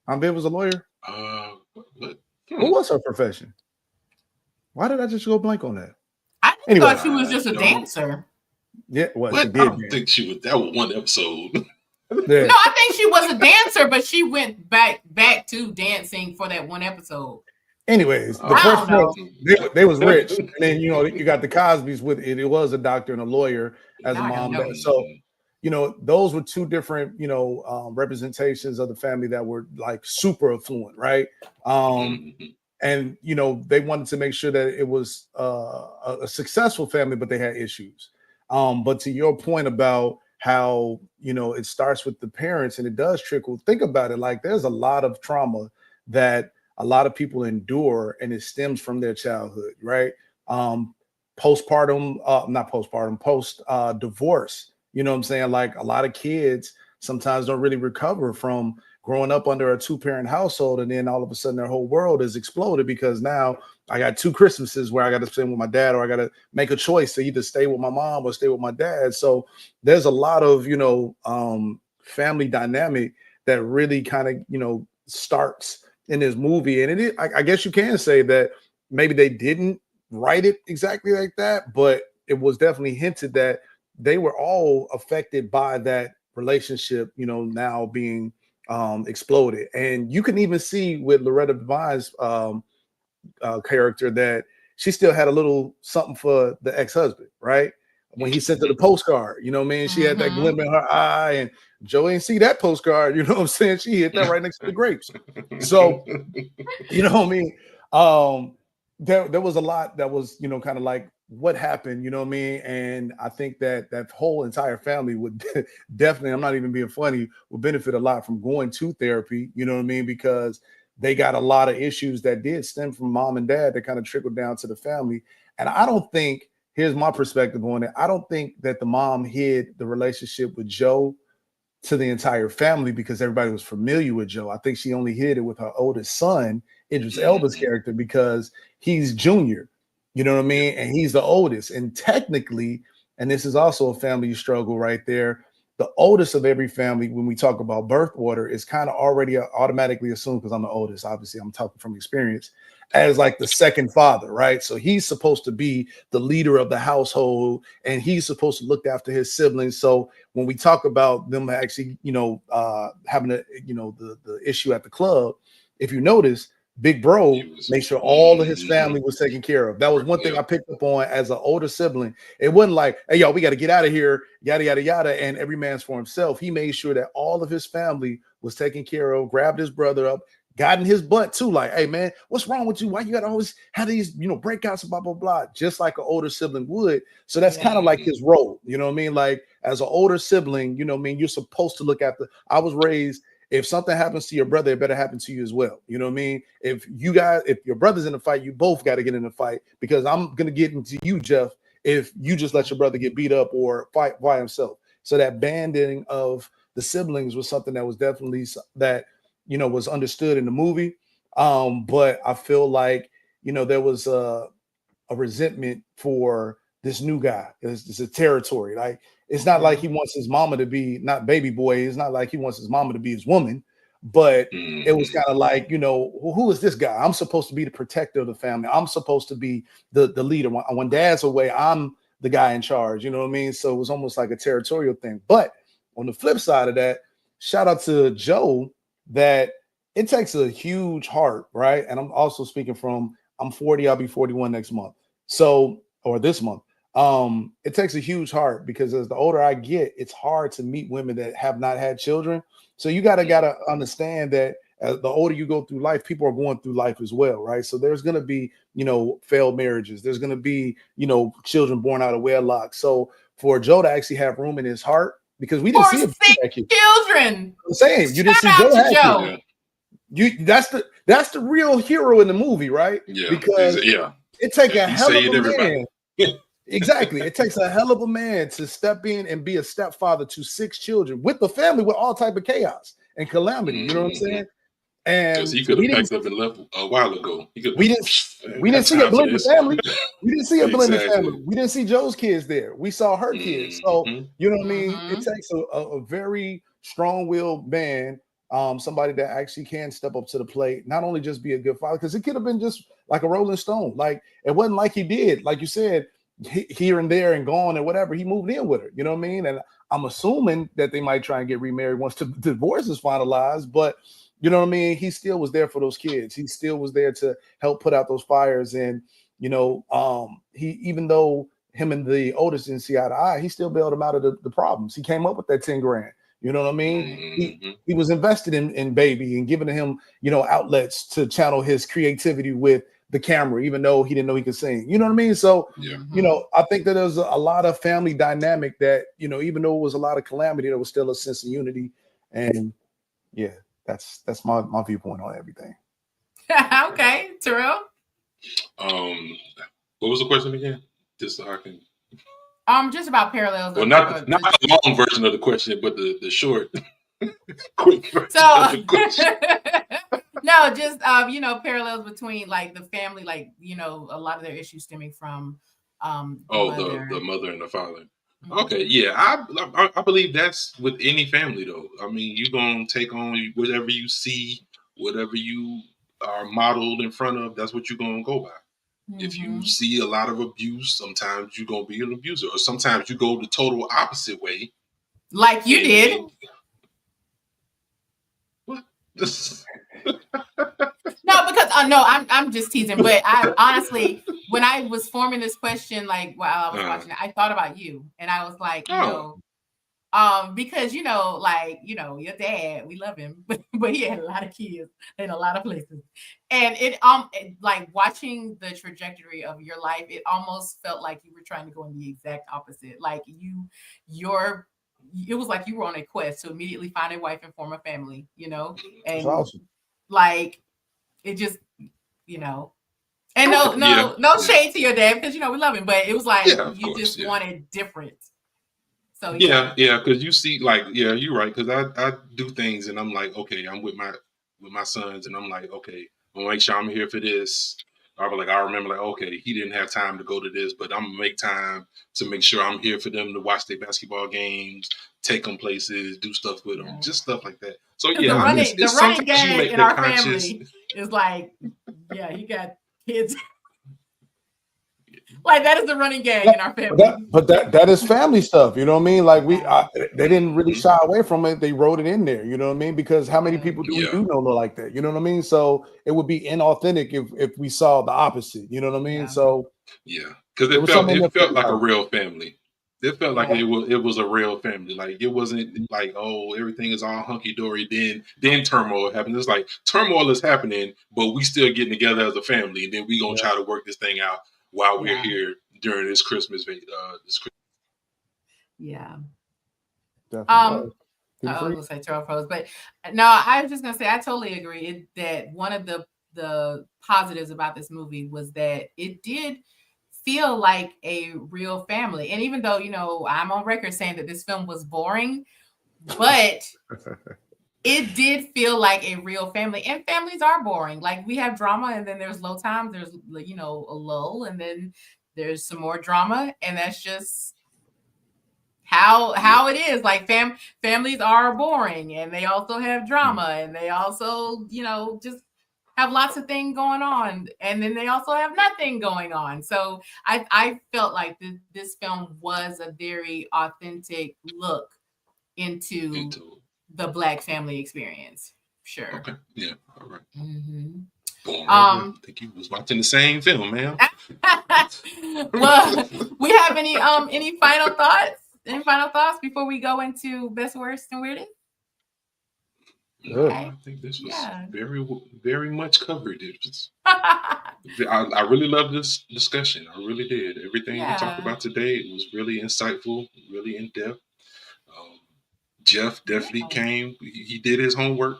Aunt Viv was a lawyer? What was her profession? Why did I just go blank on that? I thought she was just a dancer. Yeah, well, what? She did. I don't think she was. That was one episode. Yeah. No, I think she was a dancer, but she went back to dancing for that one episode. Anyways, the first one, they was rich, and then you got the Cosbys with it. It was a doctor and a lawyer as a mom. So those were two different representations of the family that were like super affluent, right? And they wanted to make sure that it was a successful family, but they had issues. But to your point about how it starts with the parents and it does trickle, think about it. Like, there's a lot of trauma that a lot of people endure, and it stems from their childhood, right? Post divorce. You know what I'm saying? Like, a lot of kids sometimes don't really recover from growing up under a 2-parent household, and then all of a sudden their whole world is exploded because now I got 2 Christmases where I got to spend with my dad, or I got to make a choice to either stay with my mom or stay with my dad. So there's a lot of family dynamic that really kind of starts in this movie, and I guess you can say that maybe they didn't write it exactly like that, but it was definitely hinted that they were all affected by that relationship, now being exploded. And you can even see with Loretta Devine's character that she still had a little something for the ex-husband, right? When he sent her the postcard, you know what I mean? She had that glimmer in her eye, and Joe ain't see that postcard, you know what I'm saying? She hit that right next to the grapes. So, you know what I mean? There was a lot that was, kind of like what happened, you know what I mean? And I think that whole entire family would definitely, I'm not even being funny, would benefit a lot from going to therapy, you know what I mean? Because they got a lot of issues that did stem from mom and dad that kind of trickled down to the family. And I don't think, here's my perspective on it, I don't think that the mom hid the relationship with Joe to the entire family because everybody was familiar with Joe. I think she only hid it with her oldest son, Idris Elba's character, because he's junior, you know what I mean? And he's the oldest. And technically, and this is also a family struggle right there, the oldest of every family, when we talk about birth order, is kind of already automatically assumed, because I'm the oldest, obviously I'm talking from experience, as like the second father, right? So he's supposed to be the leader of the household, and he's supposed to look after his siblings. So when we talk about them actually, having a, the issue at the club, if you notice, Big Bro made sure all of his family was taken care of. That was one thing I picked up on as an older sibling. It wasn't like, hey, y'all, we got to get out of here, yada, yada, yada, and every man's for himself. He made sure that all of his family was taken care of, grabbed his brother up, got in his butt too, like, hey, man, what's wrong with you? Why you got to always have these, breakouts, blah, blah, blah, just like an older sibling would. So that's kind of like his role, you know what I mean? Like, as an older sibling, you're supposed to look after. I was raised, if something happens to your brother, it better happen to you as well. You know what I mean? If your brother's in a fight, you both got to get in a fight, because I'm going to get into you, Jeff, if you just let your brother get beat up or fight by himself. So that banding of the siblings was something that was definitely was understood in the movie. But I feel like, there was a resentment for this new guy. It's a territory. Like, it's not like he wants his mama to be not baby boy. It's not like he wants his mama to be his woman, but it was kind of like, who is this guy? I'm supposed to be the protector of the family. I'm supposed to be the leader. When dad's away, I'm the guy in charge. You know what I mean? So it was almost like a territorial thing. But on the flip side of that, shout out to Joe, that it takes a huge heart, right? And I'm also speaking from, I'm 40, I'll be 41 next month. So, or this month. It takes a huge heart, because as the older I get, it's hard to meet women that have not had children. So you gotta understand that as the older you go through life, people are going through life as well, right? So there's gonna be, failed marriages. There's gonna be, children born out of wedlock. So for Joe to actually have room in his heart, because we didn't see it. Children. I'm saying you didn't see Joe. That's the real hero in the movie, right? Yeah, because it takes a hell of a man. Exactly. It takes a hell of a man to step in and be a stepfather to 6 children with the family, with all type of chaos and calamity. You know what I'm saying? And he could have packed up and left a while ago. We didn't see a blended family. We didn't see a blended family. We didn't see Joe's kids there. We saw her kids. So you know what I mean? It takes a very strong-willed man, somebody that actually can step up to the plate, not only just be a good father, because it could have been just like a Rolling Stone. Like, it wasn't like he did, like you said, here and there and gone and whatever. He moved in with her, you know what I mean? And I'm assuming that they might try and get remarried once the divorce is finalized, but you know what I mean? He still was there for those kids. He still was there to help put out those fires. And he, even though him and the oldest didn't see eye to eye, he still bailed him out of the problems. He came up with that 10 grand. You know what I mean? He was invested in baby and giving him, outlets to channel his creativity with the camera, even though he didn't know he could sing. You know what I mean? So, I think that there's a lot of family dynamic that, even though it was a lot of calamity, there was still a sense of unity. And yeah, that's my viewpoint on everything. Okay, Terrell. What was the question again? Just so I can. Just about parallels. Well, not the long version of the question, but the short, quick version of the question. No, just parallels between like the family, like a lot of their issues stemming from the mother and the father. Okay, yeah, I believe that's with any family though. I mean, you're gonna take on whatever you see, whatever you are modeled in front of. That's what you're gonna go by. If you see a lot of abuse, sometimes you're gonna be an abuser, or sometimes you go the total opposite way, like you did. What? No, because no, I'm just teasing. But I honestly, when I was forming this question, like while I was watching it, I thought about you, and I was like, because your dad, we love him, but he had a lot of kids in a lot of places, and it like watching the trajectory of your life, it almost felt like you were trying to go in the exact opposite. Like it was like you were on a quest to immediately find a wife and form a family, and that's awesome. Like it just, and no shade to your dad, because we love him, but it was like you just wanted different. So yeah, because you see, like, yeah, you're right. Because I do things, and I'm like, okay, I'm with my sons, and I'm like, okay, I'm gonna make sure I'm here for this. I was like, I remember, like, okay, he didn't have time to go to this, but I'm gonna make time to make sure I'm here for them to watch their basketball games, take them places, do stuff with them, just stuff like that. So because yeah, the it's running sometimes you gag make in the our conscious. family is like, yeah, he got kids. Like that is the running gag in our family. But that is family stuff, you know what I mean? Like they didn't really shy away from it. They wrote it in there, you know what I mean? Because how many people do we do know like that? You know what I mean? So it would be inauthentic if we saw the opposite, you know what I mean? So yeah, because it felt like a real family. It felt like Yeah. it was a real family. Like it wasn't like, oh, everything is all hunky dory. Then turmoil happened. It's like turmoil is happening, but we still getting together as a family, and then we gonna try to work this thing out while we're here during this Christmas. Yeah. Definitely. I was gonna say Terrell Pros, but no, I was just gonna say I totally agree that one of the positives about this movie was that it did feel like a real family. And even though, you know, I'm on record saying that this film was boring, but it did feel like a real family. And families are boring. Like we have drama and then there's low times, there's, you know, a lull, and then there's some more drama, and that's just how it is. Like families are boring, and they also have drama, and they also, you know, just have lots of things going on, and then they also have nothing going on. So I felt like this film was a very authentic look into the Black family experience. Sure. Okay. Yeah. All right. Mm-hmm. I think you was watching the same film, man. Well, we have any final thoughts? Any final thoughts before we go into best, worst, and weirdest? No, I think this was very, very much covered. It was, I really love this discussion. I really did. Everything we talked about today, it was really insightful, really in depth. Jeff definitely came. He did his homework.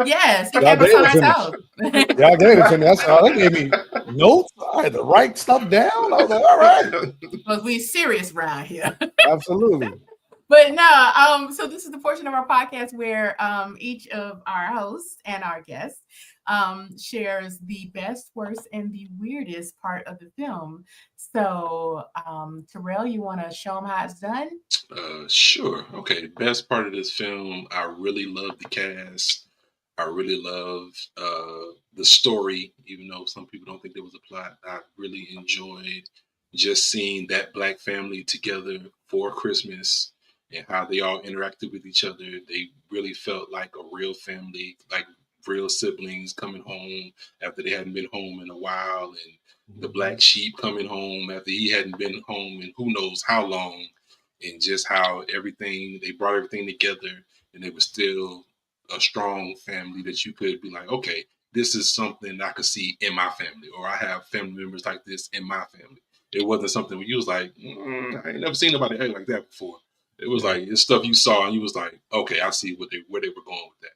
Yes, he gave us on ourselves. Y'all gave it to me. They gave me notes. I had to write stuff down. I was like, all right. Because we serious around here. Absolutely. But no, so this is the portion of our podcast where each of our hosts and our guests shares the best, worst, and the weirdest part of the film. So, Terrell, you want to show them how it's done? Sure. Okay. The best part of this film, I really love the cast. I really love the story, even though some people don't think there was a plot. I really enjoyed just seeing that Black family together for Christmas and how they all interacted with each other. They really felt like a real family, like real siblings coming home after they hadn't been home in a while, and the black sheep coming home after he hadn't been home in who knows how long, and just how they brought everything together, and they were still a strong family that you could be like, okay, this is something I could see in my family, or I have family members like this in my family. It wasn't something where you was like, I ain't never seen nobody act like that before. It was like, it's stuff you saw and you was like, okay, I see where they were going with that.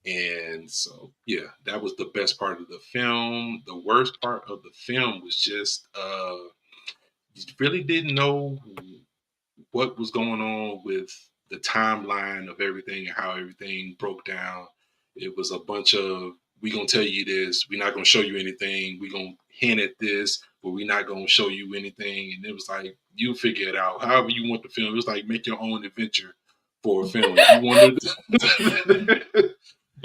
And so, yeah, that was the best part of the film. The worst part of the film was just, you really didn't know what was going on with the timeline of everything and how everything broke down. It was a bunch of, we gonna tell you this, we're not gonna show you anything, we gonna hint at this, but we're not gonna show you anything. And it was like, you figure it out however you want the film. It was like, make your own adventure for a film. You wanted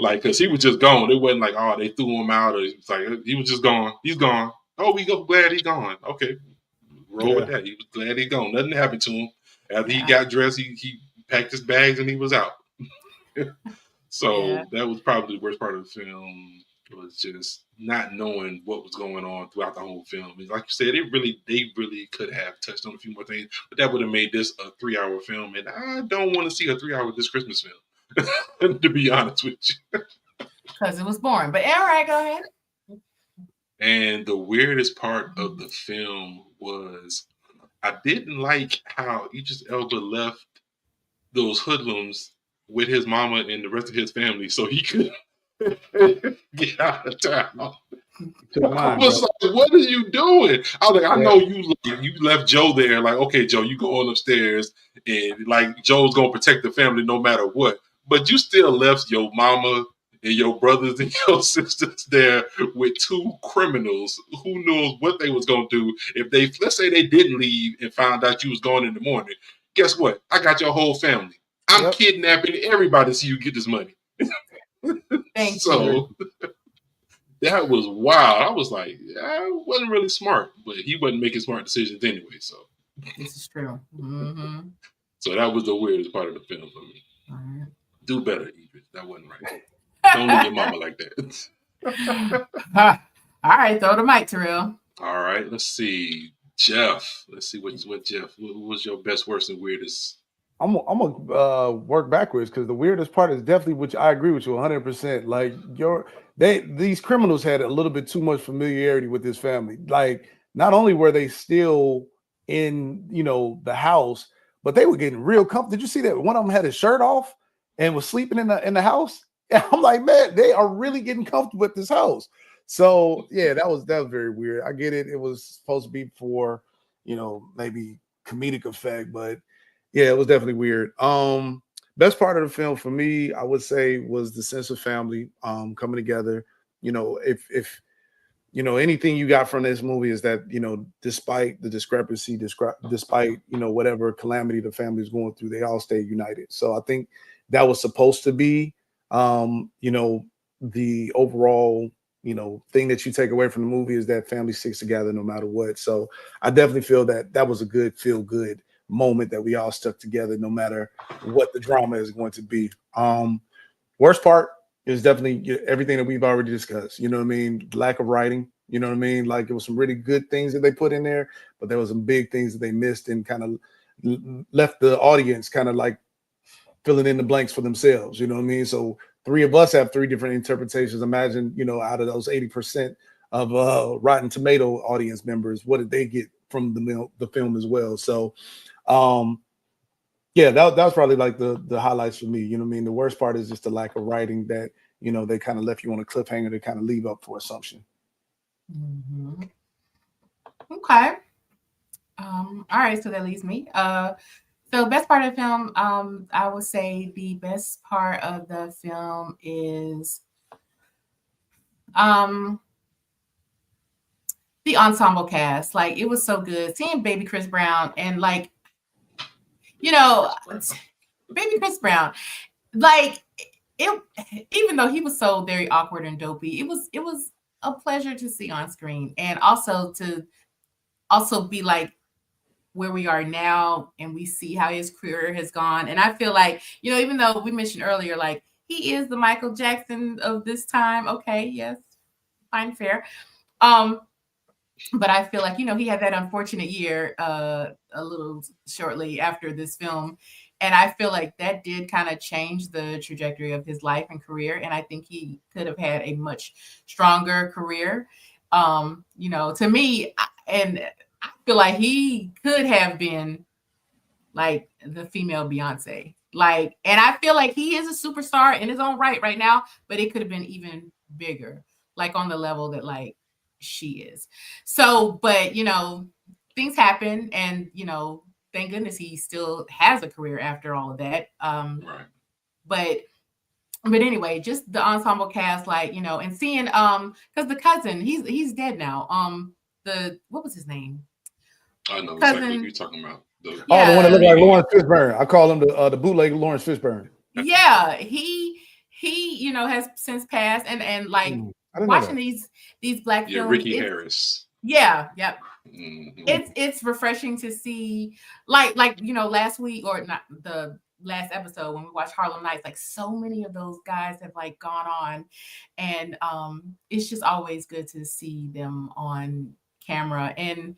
like, because he was just gone. It wasn't like, oh, they threw him out, or it's like he was just gone. He's gone. Oh, we go glad he's gone. Okay, roll with that. He was glad he's gone. Nothing happened to him. After he got dressed, he packed his bags and he was out. So that was probably the worst part of the film, was just not knowing what was going on throughout the whole film. And like you said, they really could have touched on a few more things, but that would have made this a 3-hour film. And I don't want to see a 3-hour this Christmas film, to be honest with you. Because it was boring. But all right, go ahead. And the weirdest part of the film was, I didn't like how Idris Elba left those hoodlums with his mama and the rest of his family so he could get out of town. I was like, what are you doing? I was like, I know you left Joe there. Like, okay, Joe, you go on upstairs and like Joe's gonna protect the family no matter what. But you still left your mama and your brothers and your sisters there with two criminals who knew what they was gonna do if they, let's say they didn't leave and found out you was gone in the morning. Guess what? I got your whole family. I'm kidnapping everybody so you get this money. Thank you. That was wild. I was like, I wasn't really smart, but he wasn't making smart decisions anyway. So this is true. Mm-hmm. So that was the weirdest part of the film for me. Right. Do better, Idris. That wasn't right. Don't leave your mama like that. All right, throw the mic, Terrell. All right, let's see. Jeff. Let's see what Jeff. What was your best, worst, and weirdest? I'm gonna work backwards because the weirdest part is definitely, which I agree with you 100%. Like these criminals had a little bit too much familiarity with this family. Like not only were they still in the house, but they were getting real comfortable. Did you see that one of them had his shirt off and was sleeping in the house? And I'm like, man, they are really getting comfortable with this house. So yeah, that was very weird. I get it. It was supposed to be for maybe comedic effect, but yeah, it was definitely weird. Best part of the film for me, I would say, was the sense of family coming together. If anything you got from this movie is that, despite the discrepancy, despite, whatever calamity the family is going through, they all stay united. So I think that was supposed to be, the overall, thing that you take away from the movie is that family sticks together no matter what. So I definitely feel that was a good feel good moment that we all stuck together no matter what the drama is going to be. Worst part is definitely everything that we've already discussed. You know what I mean? Lack of writing. You know what I mean? Like it was some really good things that they put in there, but there was some big things that they missed and kind of left the audience kind of like filling in the blanks for themselves. You know what I mean? So 3 of us have 3 different interpretations. Imagine, out of those 80% of Rotten Tomato audience members, what did they get from the film as well? So yeah, that was probably like the highlights for me. You know what I mean? The worst part is just the lack of writing that, they kind of left you on a cliffhanger to kind of leave up for assumption. Mm-hmm. Okay. All right, so that leaves me. So best part of the film, I would say the best part of the film is the ensemble cast. Like it was so good seeing baby Chris Brown and like, baby Chris Brown, like it, even though he was so very awkward and dopey, it was a pleasure to see on screen and also to be like where we are now and we see how his career has gone. And I feel like, even though we mentioned earlier, like he is the Michael Jackson of this time. Okay. Yes. Fine. Fair. But I feel like, he had that unfortunate year a little shortly after this film. And I feel like that did kind of change the trajectory of his life and career. And I think he could have had a much stronger career. To me, and I feel like he could have been like the female Beyonce. Like, and I feel like he is a superstar in his own right now, but it could have been even bigger, like on the level that like she is. So, but things happen and thank goodness he still has a career after all of that. Right. But anyway, just the ensemble cast, like, and seeing because the cousin, he's dead now. What was his name? I know exactly what you're talking about. The one that looked like Lawrence Fishburne. I call him the bootleg Lawrence Fishburne. Yeah, he has since passed, and like watching these black films. Ricky Harris. Yeah, yep. Mm-hmm. It's refreshing to see, like last week or not the last episode when we watched Harlem Nights. Like so many of those guys have like gone on, and it's just always good to see them on camera. And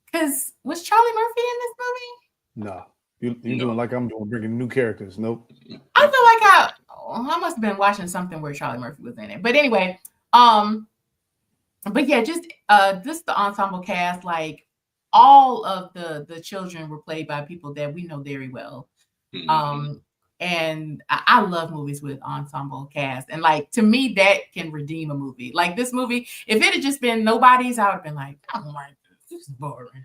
because was Charlie Murphy in this movie? No. You're doing like I'm doing, bringing new characters. Nope. I feel like I must have been watching something where Charlie Murphy was in it. But anyway, but yeah, just the ensemble cast, like all of the children were played by people that we know very well. Mm-hmm. And I love movies with ensemble cast. And like, to me, that can redeem a movie. Like this movie, if it had just been nobody's, I would have been like, I don't like this. This is boring.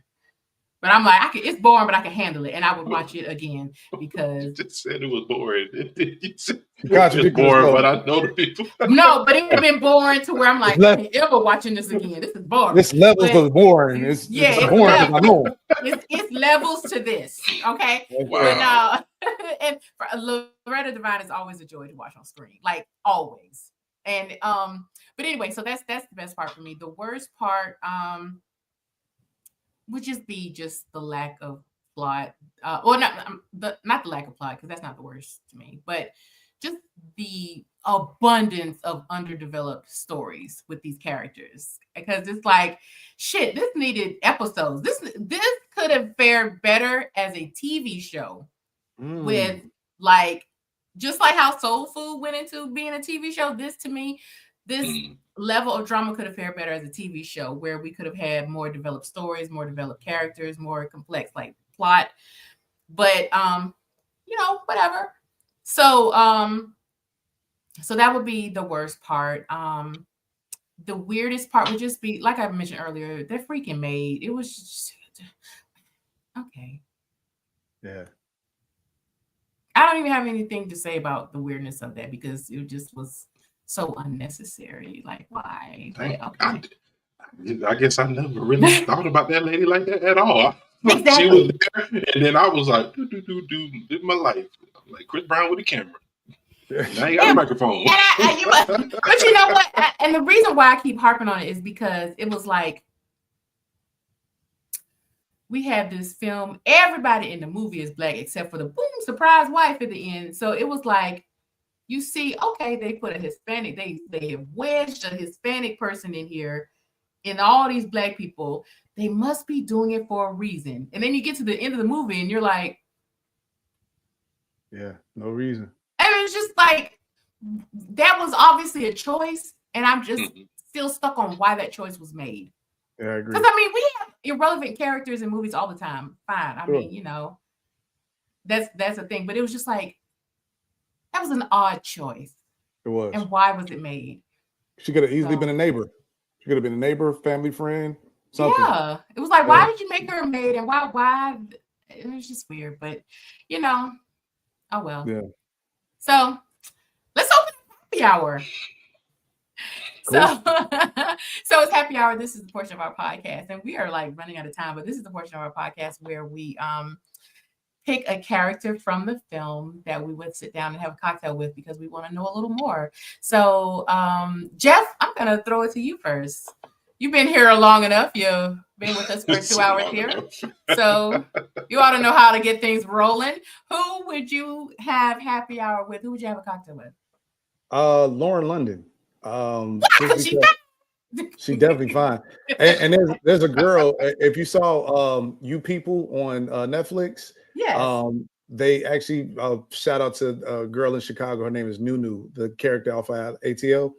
But I'm like, it's boring, but I can handle it. And I would watch it again because... You just said it was boring. It's boring, but I know the people. No, but it would have been boring to where I'm like, I ain't ever watching this again. This is boring. This levels of boring. It's boring because I know. It's levels to this, okay? Wow. But and Loretta Devine is always a joy to watch on screen, like always. And but anyway, so that's the best part for me. The worst part would just be the lack of plot. Well, not the lack of plot, because that's not the worst to me, but just the abundance of underdeveloped stories with these characters. Because it's like, shit, this needed episodes. This could have fared better as a TV show with like, just like how Soul Food went into being a TV show. This, to me, this level of drama could have fared better as a TV show, where we could have had more developed stories, more developed characters, more complex like plot. But whatever. So so that would be the worst part. The weirdest part would just be, like I mentioned earlier, they're freaking maid. It was just okay. Yeah. I don't even have anything to say about the weirdness of that, because it just was so unnecessary. Like, why? But, okay. I guess I never really thought about that lady like that at all. Exactly. She was there, and then I was like, live my life. I'm like Chris Brown with a camera. Now you got a microphone. But you know what? And the reason why I keep harping on it is because it was like, we have this film, everybody in the movie is black except for the boom surprise wife at the end. So it was like, you see, okay, they put a Hispanic, they have wedged a Hispanic person in here, and all these black people, they must be doing it for a reason. And then you get to the end of the movie and you're like, yeah, no reason. And it's just like, that was obviously a choice, and I'm just still stuck on why that choice was made. Yeah, I agree. Because I mean, we have irrelevant characters in movies all the time. Fine. I mean, that's a thing. But it was just like, that was an odd choice. It was. And why was it made? She could have easily been a neighbor. She could have been a neighbor, family friend, something. Yeah. It was like, why did you make her a maid? And why? It was just weird. But, oh well. Yeah. So let's open happy hour. Cool. So it's happy hour. This is the portion of our podcast, and we are like running out of time, but this is the portion of our podcast where we pick a character from the film that we would sit down and have a cocktail with, because we want to know a little more. So Jeff, I'm gonna throw it to you first. You've been here long enough. You've been with us for 2 hours here. So you ought to know how to get things rolling. Who would you have happy hour with? Who would you have a cocktail with? Lauren London. She definitely fine. And there's a girl. If you saw You People on Netflix, they actually shout out to a girl in Chicago. Her name is Nunu, the character off of ATL.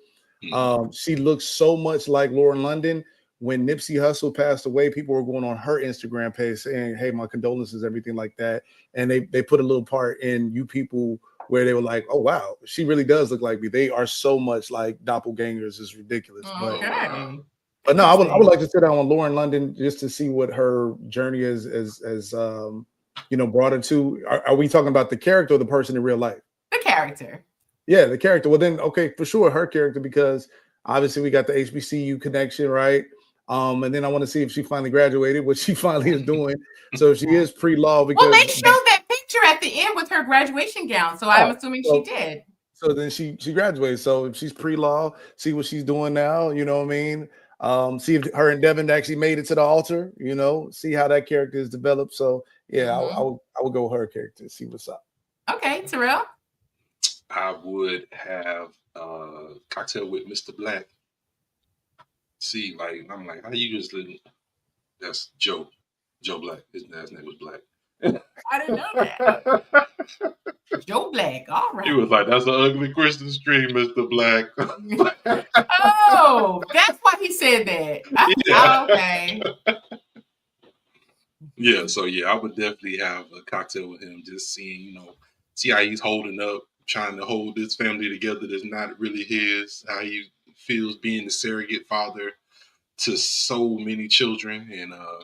She looks so much like Lauren London. When Nipsey Hussle passed away, people were going on her Instagram page saying, "Hey, my condolences," everything like that. And they put a little part in You People where they were like, "Oh wow, she really does look like me." They are so much like doppelgangers. It's ridiculous. But no, I would like to sit down on Lauren London just to see what her journey is as brought her to. Are we talking about the character or the person in real life? The character. Yeah, the character. Well, then, okay, for sure, her character, because obviously we got the HBCU connection, right? And then I want to see if she finally graduated, what she finally is doing. So if she is pre-law, because they showed that picture at the end with her graduation gown, so I'm assuming she did. So then she graduated. So if she's pre-law, see what she's doing now. You know what I mean? See if her and Devin actually made it to the altar. See how that character is developed. So yeah, I would go with her character. See what's up. Okay, Terrell. I would have a cocktail with Mr. Black. See, I'm like, how you just living? That's Joe Black. His last name was Black. I didn't know that. Joe Black. All right. He was like, "That's an ugly Christian stream, Mr. Black." Oh, that's why he said that. Yeah. Okay. Yeah. So yeah, I would definitely have a cocktail with him, just seeing, see how he's holding up, trying to hold this family together that's not really his. How he feels being the surrogate father to so many children, and how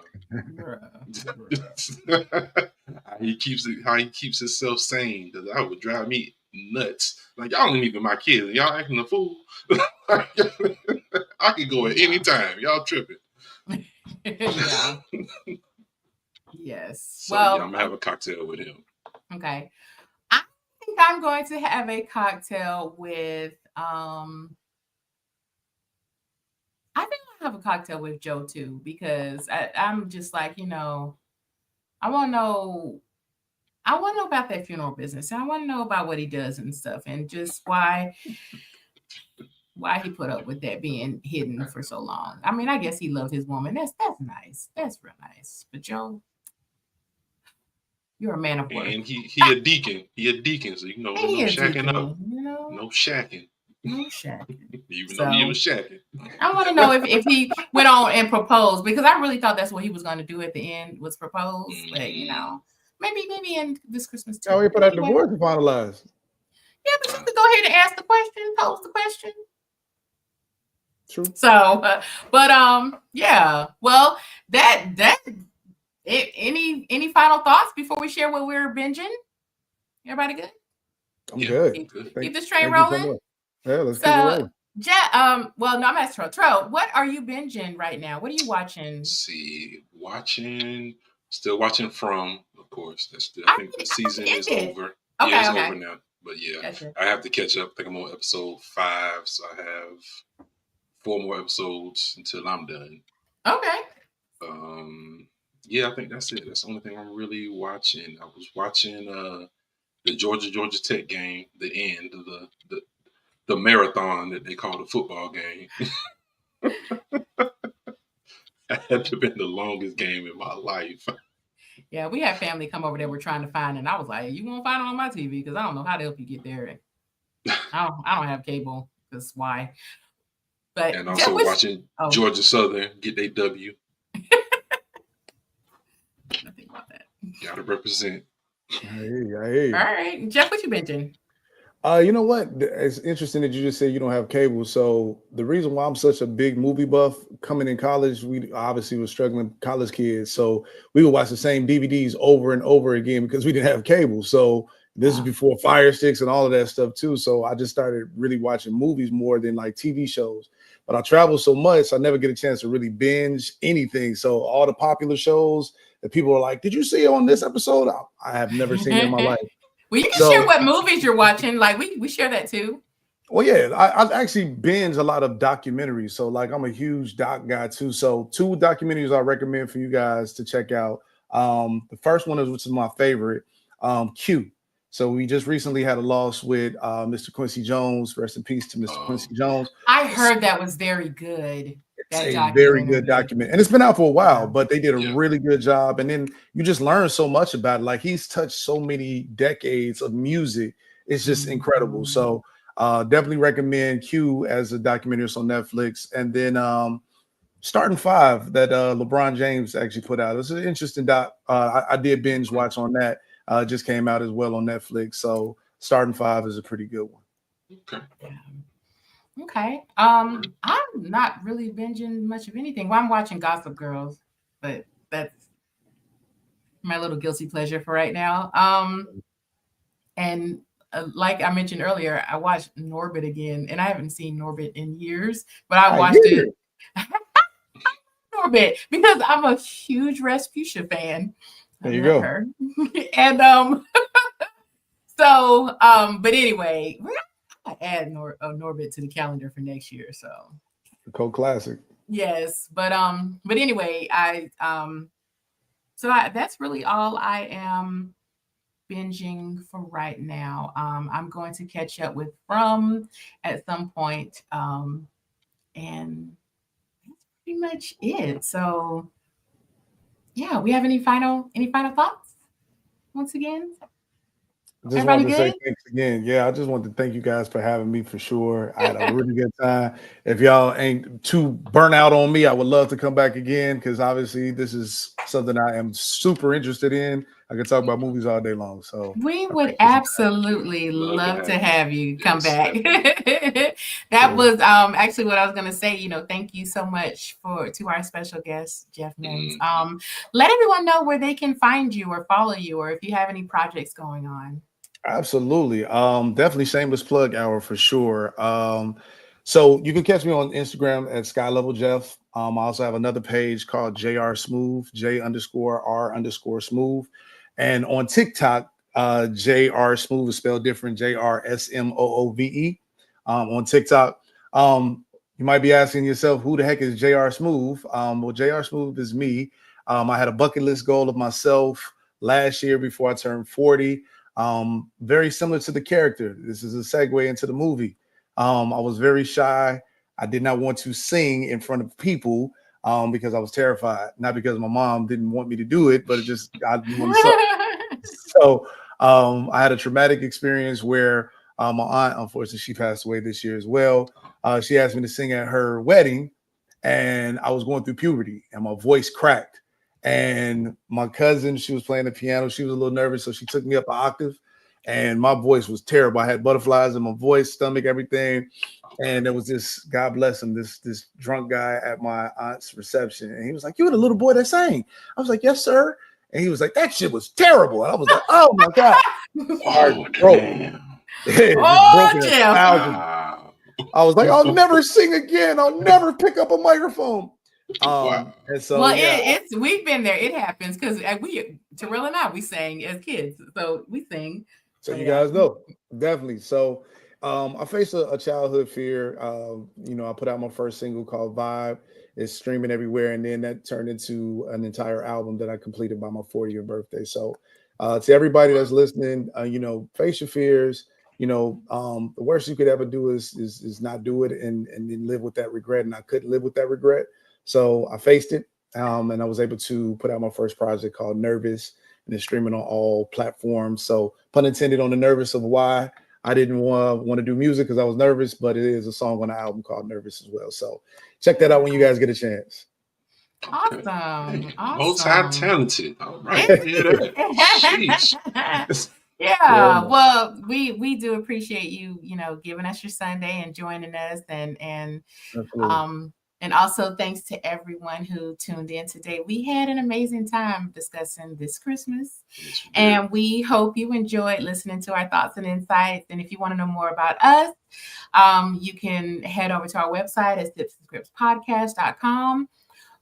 he keeps himself sane, because that would drive me nuts. Like, y'all ain't even my kids, y'all acting a fool. I could go at any time. Y'all tripping. Yeah. Yes. So yeah, I'm gonna have a cocktail with him. Okay. I think I'm going to have a cocktail with I think I'll have a cocktail with Joe too, because I'm just like, I want to know about that funeral business. I want to know about what he does and stuff, and just why he put up with that being hidden for so long. I mean, I guess he loved his woman. That's nice. That's real nice. But Joe, you're a man of worth. And he a deacon. He a deacon, so no shacking up. No shacking. No shacking. Even though he was shacking. I want to know if he went on and proposed, because I really thought that's what he was going to do at the end, was propose. But maybe in this Christmas too. Oh, we put that divorce to finalize. Yeah, but you could go ahead and ask the question, pose the question. True. So, yeah. Well, any final thoughts before we share what we're binging? Everybody good? I'm good. Keep this train rolling. So yeah, let's keep it rolling. Well, no, I'm asking Tro. What are you binging right now? What are you watching? Still watching From, of course. I think the season is over. Okay, it's over now. But yeah, gotcha. I have to catch up. I think I'm on episode 5, so I have 4 more episodes until I'm done. Okay. Yeah, I think that's it. That's the only thing I'm really watching. I was watching the Georgia Tech game, the end of the marathon that they call the football game. That had to have been the longest game in my life. Yeah, we had family come over there we're trying to find, and I was like, you won't find it on my TV, because I don't know how to help you get there. I don't have cable, because why? But and also watching Georgia Southern get their W. Nothing about that. Gotta represent. I hear you. All right, Jeff, what you binging? You know what? It's interesting that you just said you don't have cable. So the reason why I'm such a big movie buff, coming in college, we obviously were struggling college kids. So we would watch the same DVDs over and over again because we didn't have cable. So this is before Fire Sticks and all of that stuff too. So I just started really watching movies more than like TV shows. But I travel so much, I never get a chance to really binge anything. So all the popular shows that people are like, did you see on this episode? I have never seen it in my life. Well, you can share what movies you're watching. Like we share that too. Well, yeah, I actually binge a lot of documentaries. So like I'm a huge doc guy too. So 2 documentaries I recommend for you guys to check out. The first one which is my favorite, Q. So we just recently had a loss with Mr. Quincy Jones. Rest in peace to Mr. Quincy Jones. I heard that was very good. It's a very good document, and it's been out for a while, but they did a really good job. And then you just learn so much about it. Like he's touched so many decades of music. It's just incredible. So definitely recommend Q as a documentary on Netflix. And then Starting 5 that LeBron James actually put out. It's an interesting doc. I did binge watch on that. Just came out as well on Netflix. So Starting 5 is a pretty good one. Okay. Okay. I'm not really binging much of anything. Well, I'm watching Gossip Girls, but that's my little guilty pleasure for right now. And like I mentioned earlier, I watched Norbit again, and I haven't seen Norbit in years, but I watched it. Norbit, because I'm a huge Rasputia fan. There you go. Her. And but anyway, I add Norbit to the calendar for next year. So the cult classic. Yes, but anyway, that's really all I am binging for right now. I'm going to catch up with From at some point, and that's pretty much it. So yeah, we have any final thoughts? Once again. Just wanted to say thanks again. Yeah, I just wanted to thank you guys for having me for sure. I had a really good time. If y'all ain't too burnt out on me, I would love to come back again because obviously this is something I am super interested in. I can talk about movies all day long. So We I would appreciate you guys. absolutely love to have you come Yes, back. definitely. That Cool. was actually what I was going to say. Thank you so much to our special guest, Jeff Mimms. Let everyone know where they can find you or follow you, or if you have any projects going on. Absolutely. Definitely shameless plug hour for sure. So you can catch me on Instagram at Sky Level Jeff. I also have another page called JR Smooth, J_R_ Smooth. And on TikTok, JR Smooth is spelled different, JRSMOOVE. On TikTok. You might be asking yourself, who the heck is JR Smooth? Well, JR Smooth is me. I had a bucket list goal of myself last year before I turned 40. Very similar to the character. This is a segue into the movie. I was very shy. I did not want to sing in front of people because I was terrified. Not because my mom didn't want me to do it, but it just I didn't want to suck. So I had a traumatic experience where my aunt, unfortunately, she passed away this year as well. She asked me to sing at her wedding, and I was going through puberty, and my voice cracked. And my cousin, she was playing the piano. She was a little nervous, so she took me up an octave, and my voice was terrible. I had butterflies in my voice, stomach, everything. And there was this, God bless him, this drunk guy at my aunt's reception, and he was like, "You're the little boy that sang." I was like, "Yes, sir." And he was like, "That shit was terrible." And I was like, "Oh my God." Oh, Broke. damn. Just Oh, broken Jeff. 1,000. Wow. I was like, "I'll never sing again. I'll never pick up a microphone." Wow. And so Well, yeah, it's we've been there. It happens because Terrell and I, we sang as kids, so we sing. so So you yeah. guys know, definitely. So I faced a childhood fear. I put out my first single called Vibe. It's streaming everywhere, and then that turned into an entire album that I completed by my 40th birthday. So to everybody that's listening, face your fears. The worst you could ever do is not do it and then live with that regret. And I couldn't live with that regret, so I faced it, and I was able to put out my first project called Nervous, and it's streaming on all platforms. So, pun intended on the nervous of why I didn't want to do music because I was nervous, but it is a song on the album called Nervous as well. So, check that out when you guys get a chance. Okay. Awesome. Hey, Awesome. multi-talented. All right. Yeah, that. Sheesh. Yeah, well, we do appreciate you, giving us your Sunday and joining us, Absolutely. and also thanks to everyone who tuned in today. We had an amazing time discussing this Christmas, Yes, we did. and we hope you enjoyed listening to our thoughts and insights. And if you want to know more about us, you can head over to our website at sipsandscriptspodcast.com.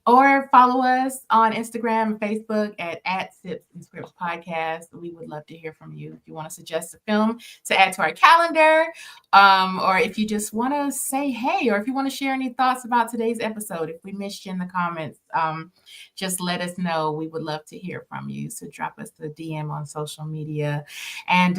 Or follow us on Instagram and Facebook at Sips and Scripts Podcast. We would love to hear from you. If you want to suggest a film to add to our calendar, or if you just want to say hey, or if you want to share any thoughts about today's episode, if we missed you in the comments, just let us know. We would love to hear from you. So drop us a DM on social media. And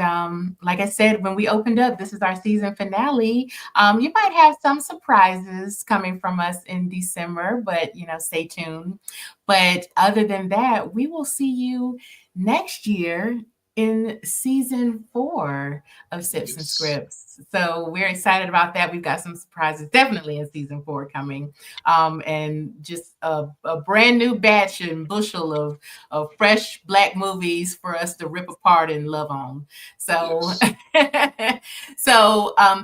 like I said, when we opened up, this is our season finale. You might have some surprises coming from us in December, but stay tuned. But other than that, we will see you next year in season 4 of Sips and Scripts. So we're excited about that. We've got some surprises definitely in season 4 coming. And just a brand new batch and bushel of fresh Black movies for us to rip apart and love on. So,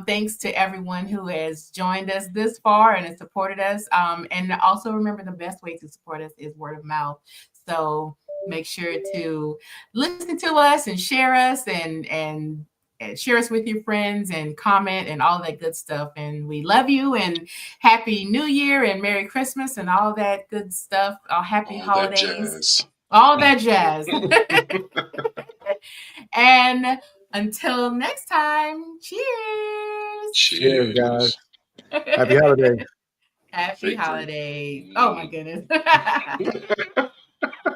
thanks to everyone who has joined us this far and has supported us. And also remember, the best way to support us is word of mouth. So make sure to listen to us and share us and share us with your friends and comment and all that good stuff. And we love you and Happy New Year and Merry Christmas and all that good stuff. Happy holidays. All that jazz. And until next time, cheers. Cheers, guys. Happy holidays. Happy holidays. Oh my goodness.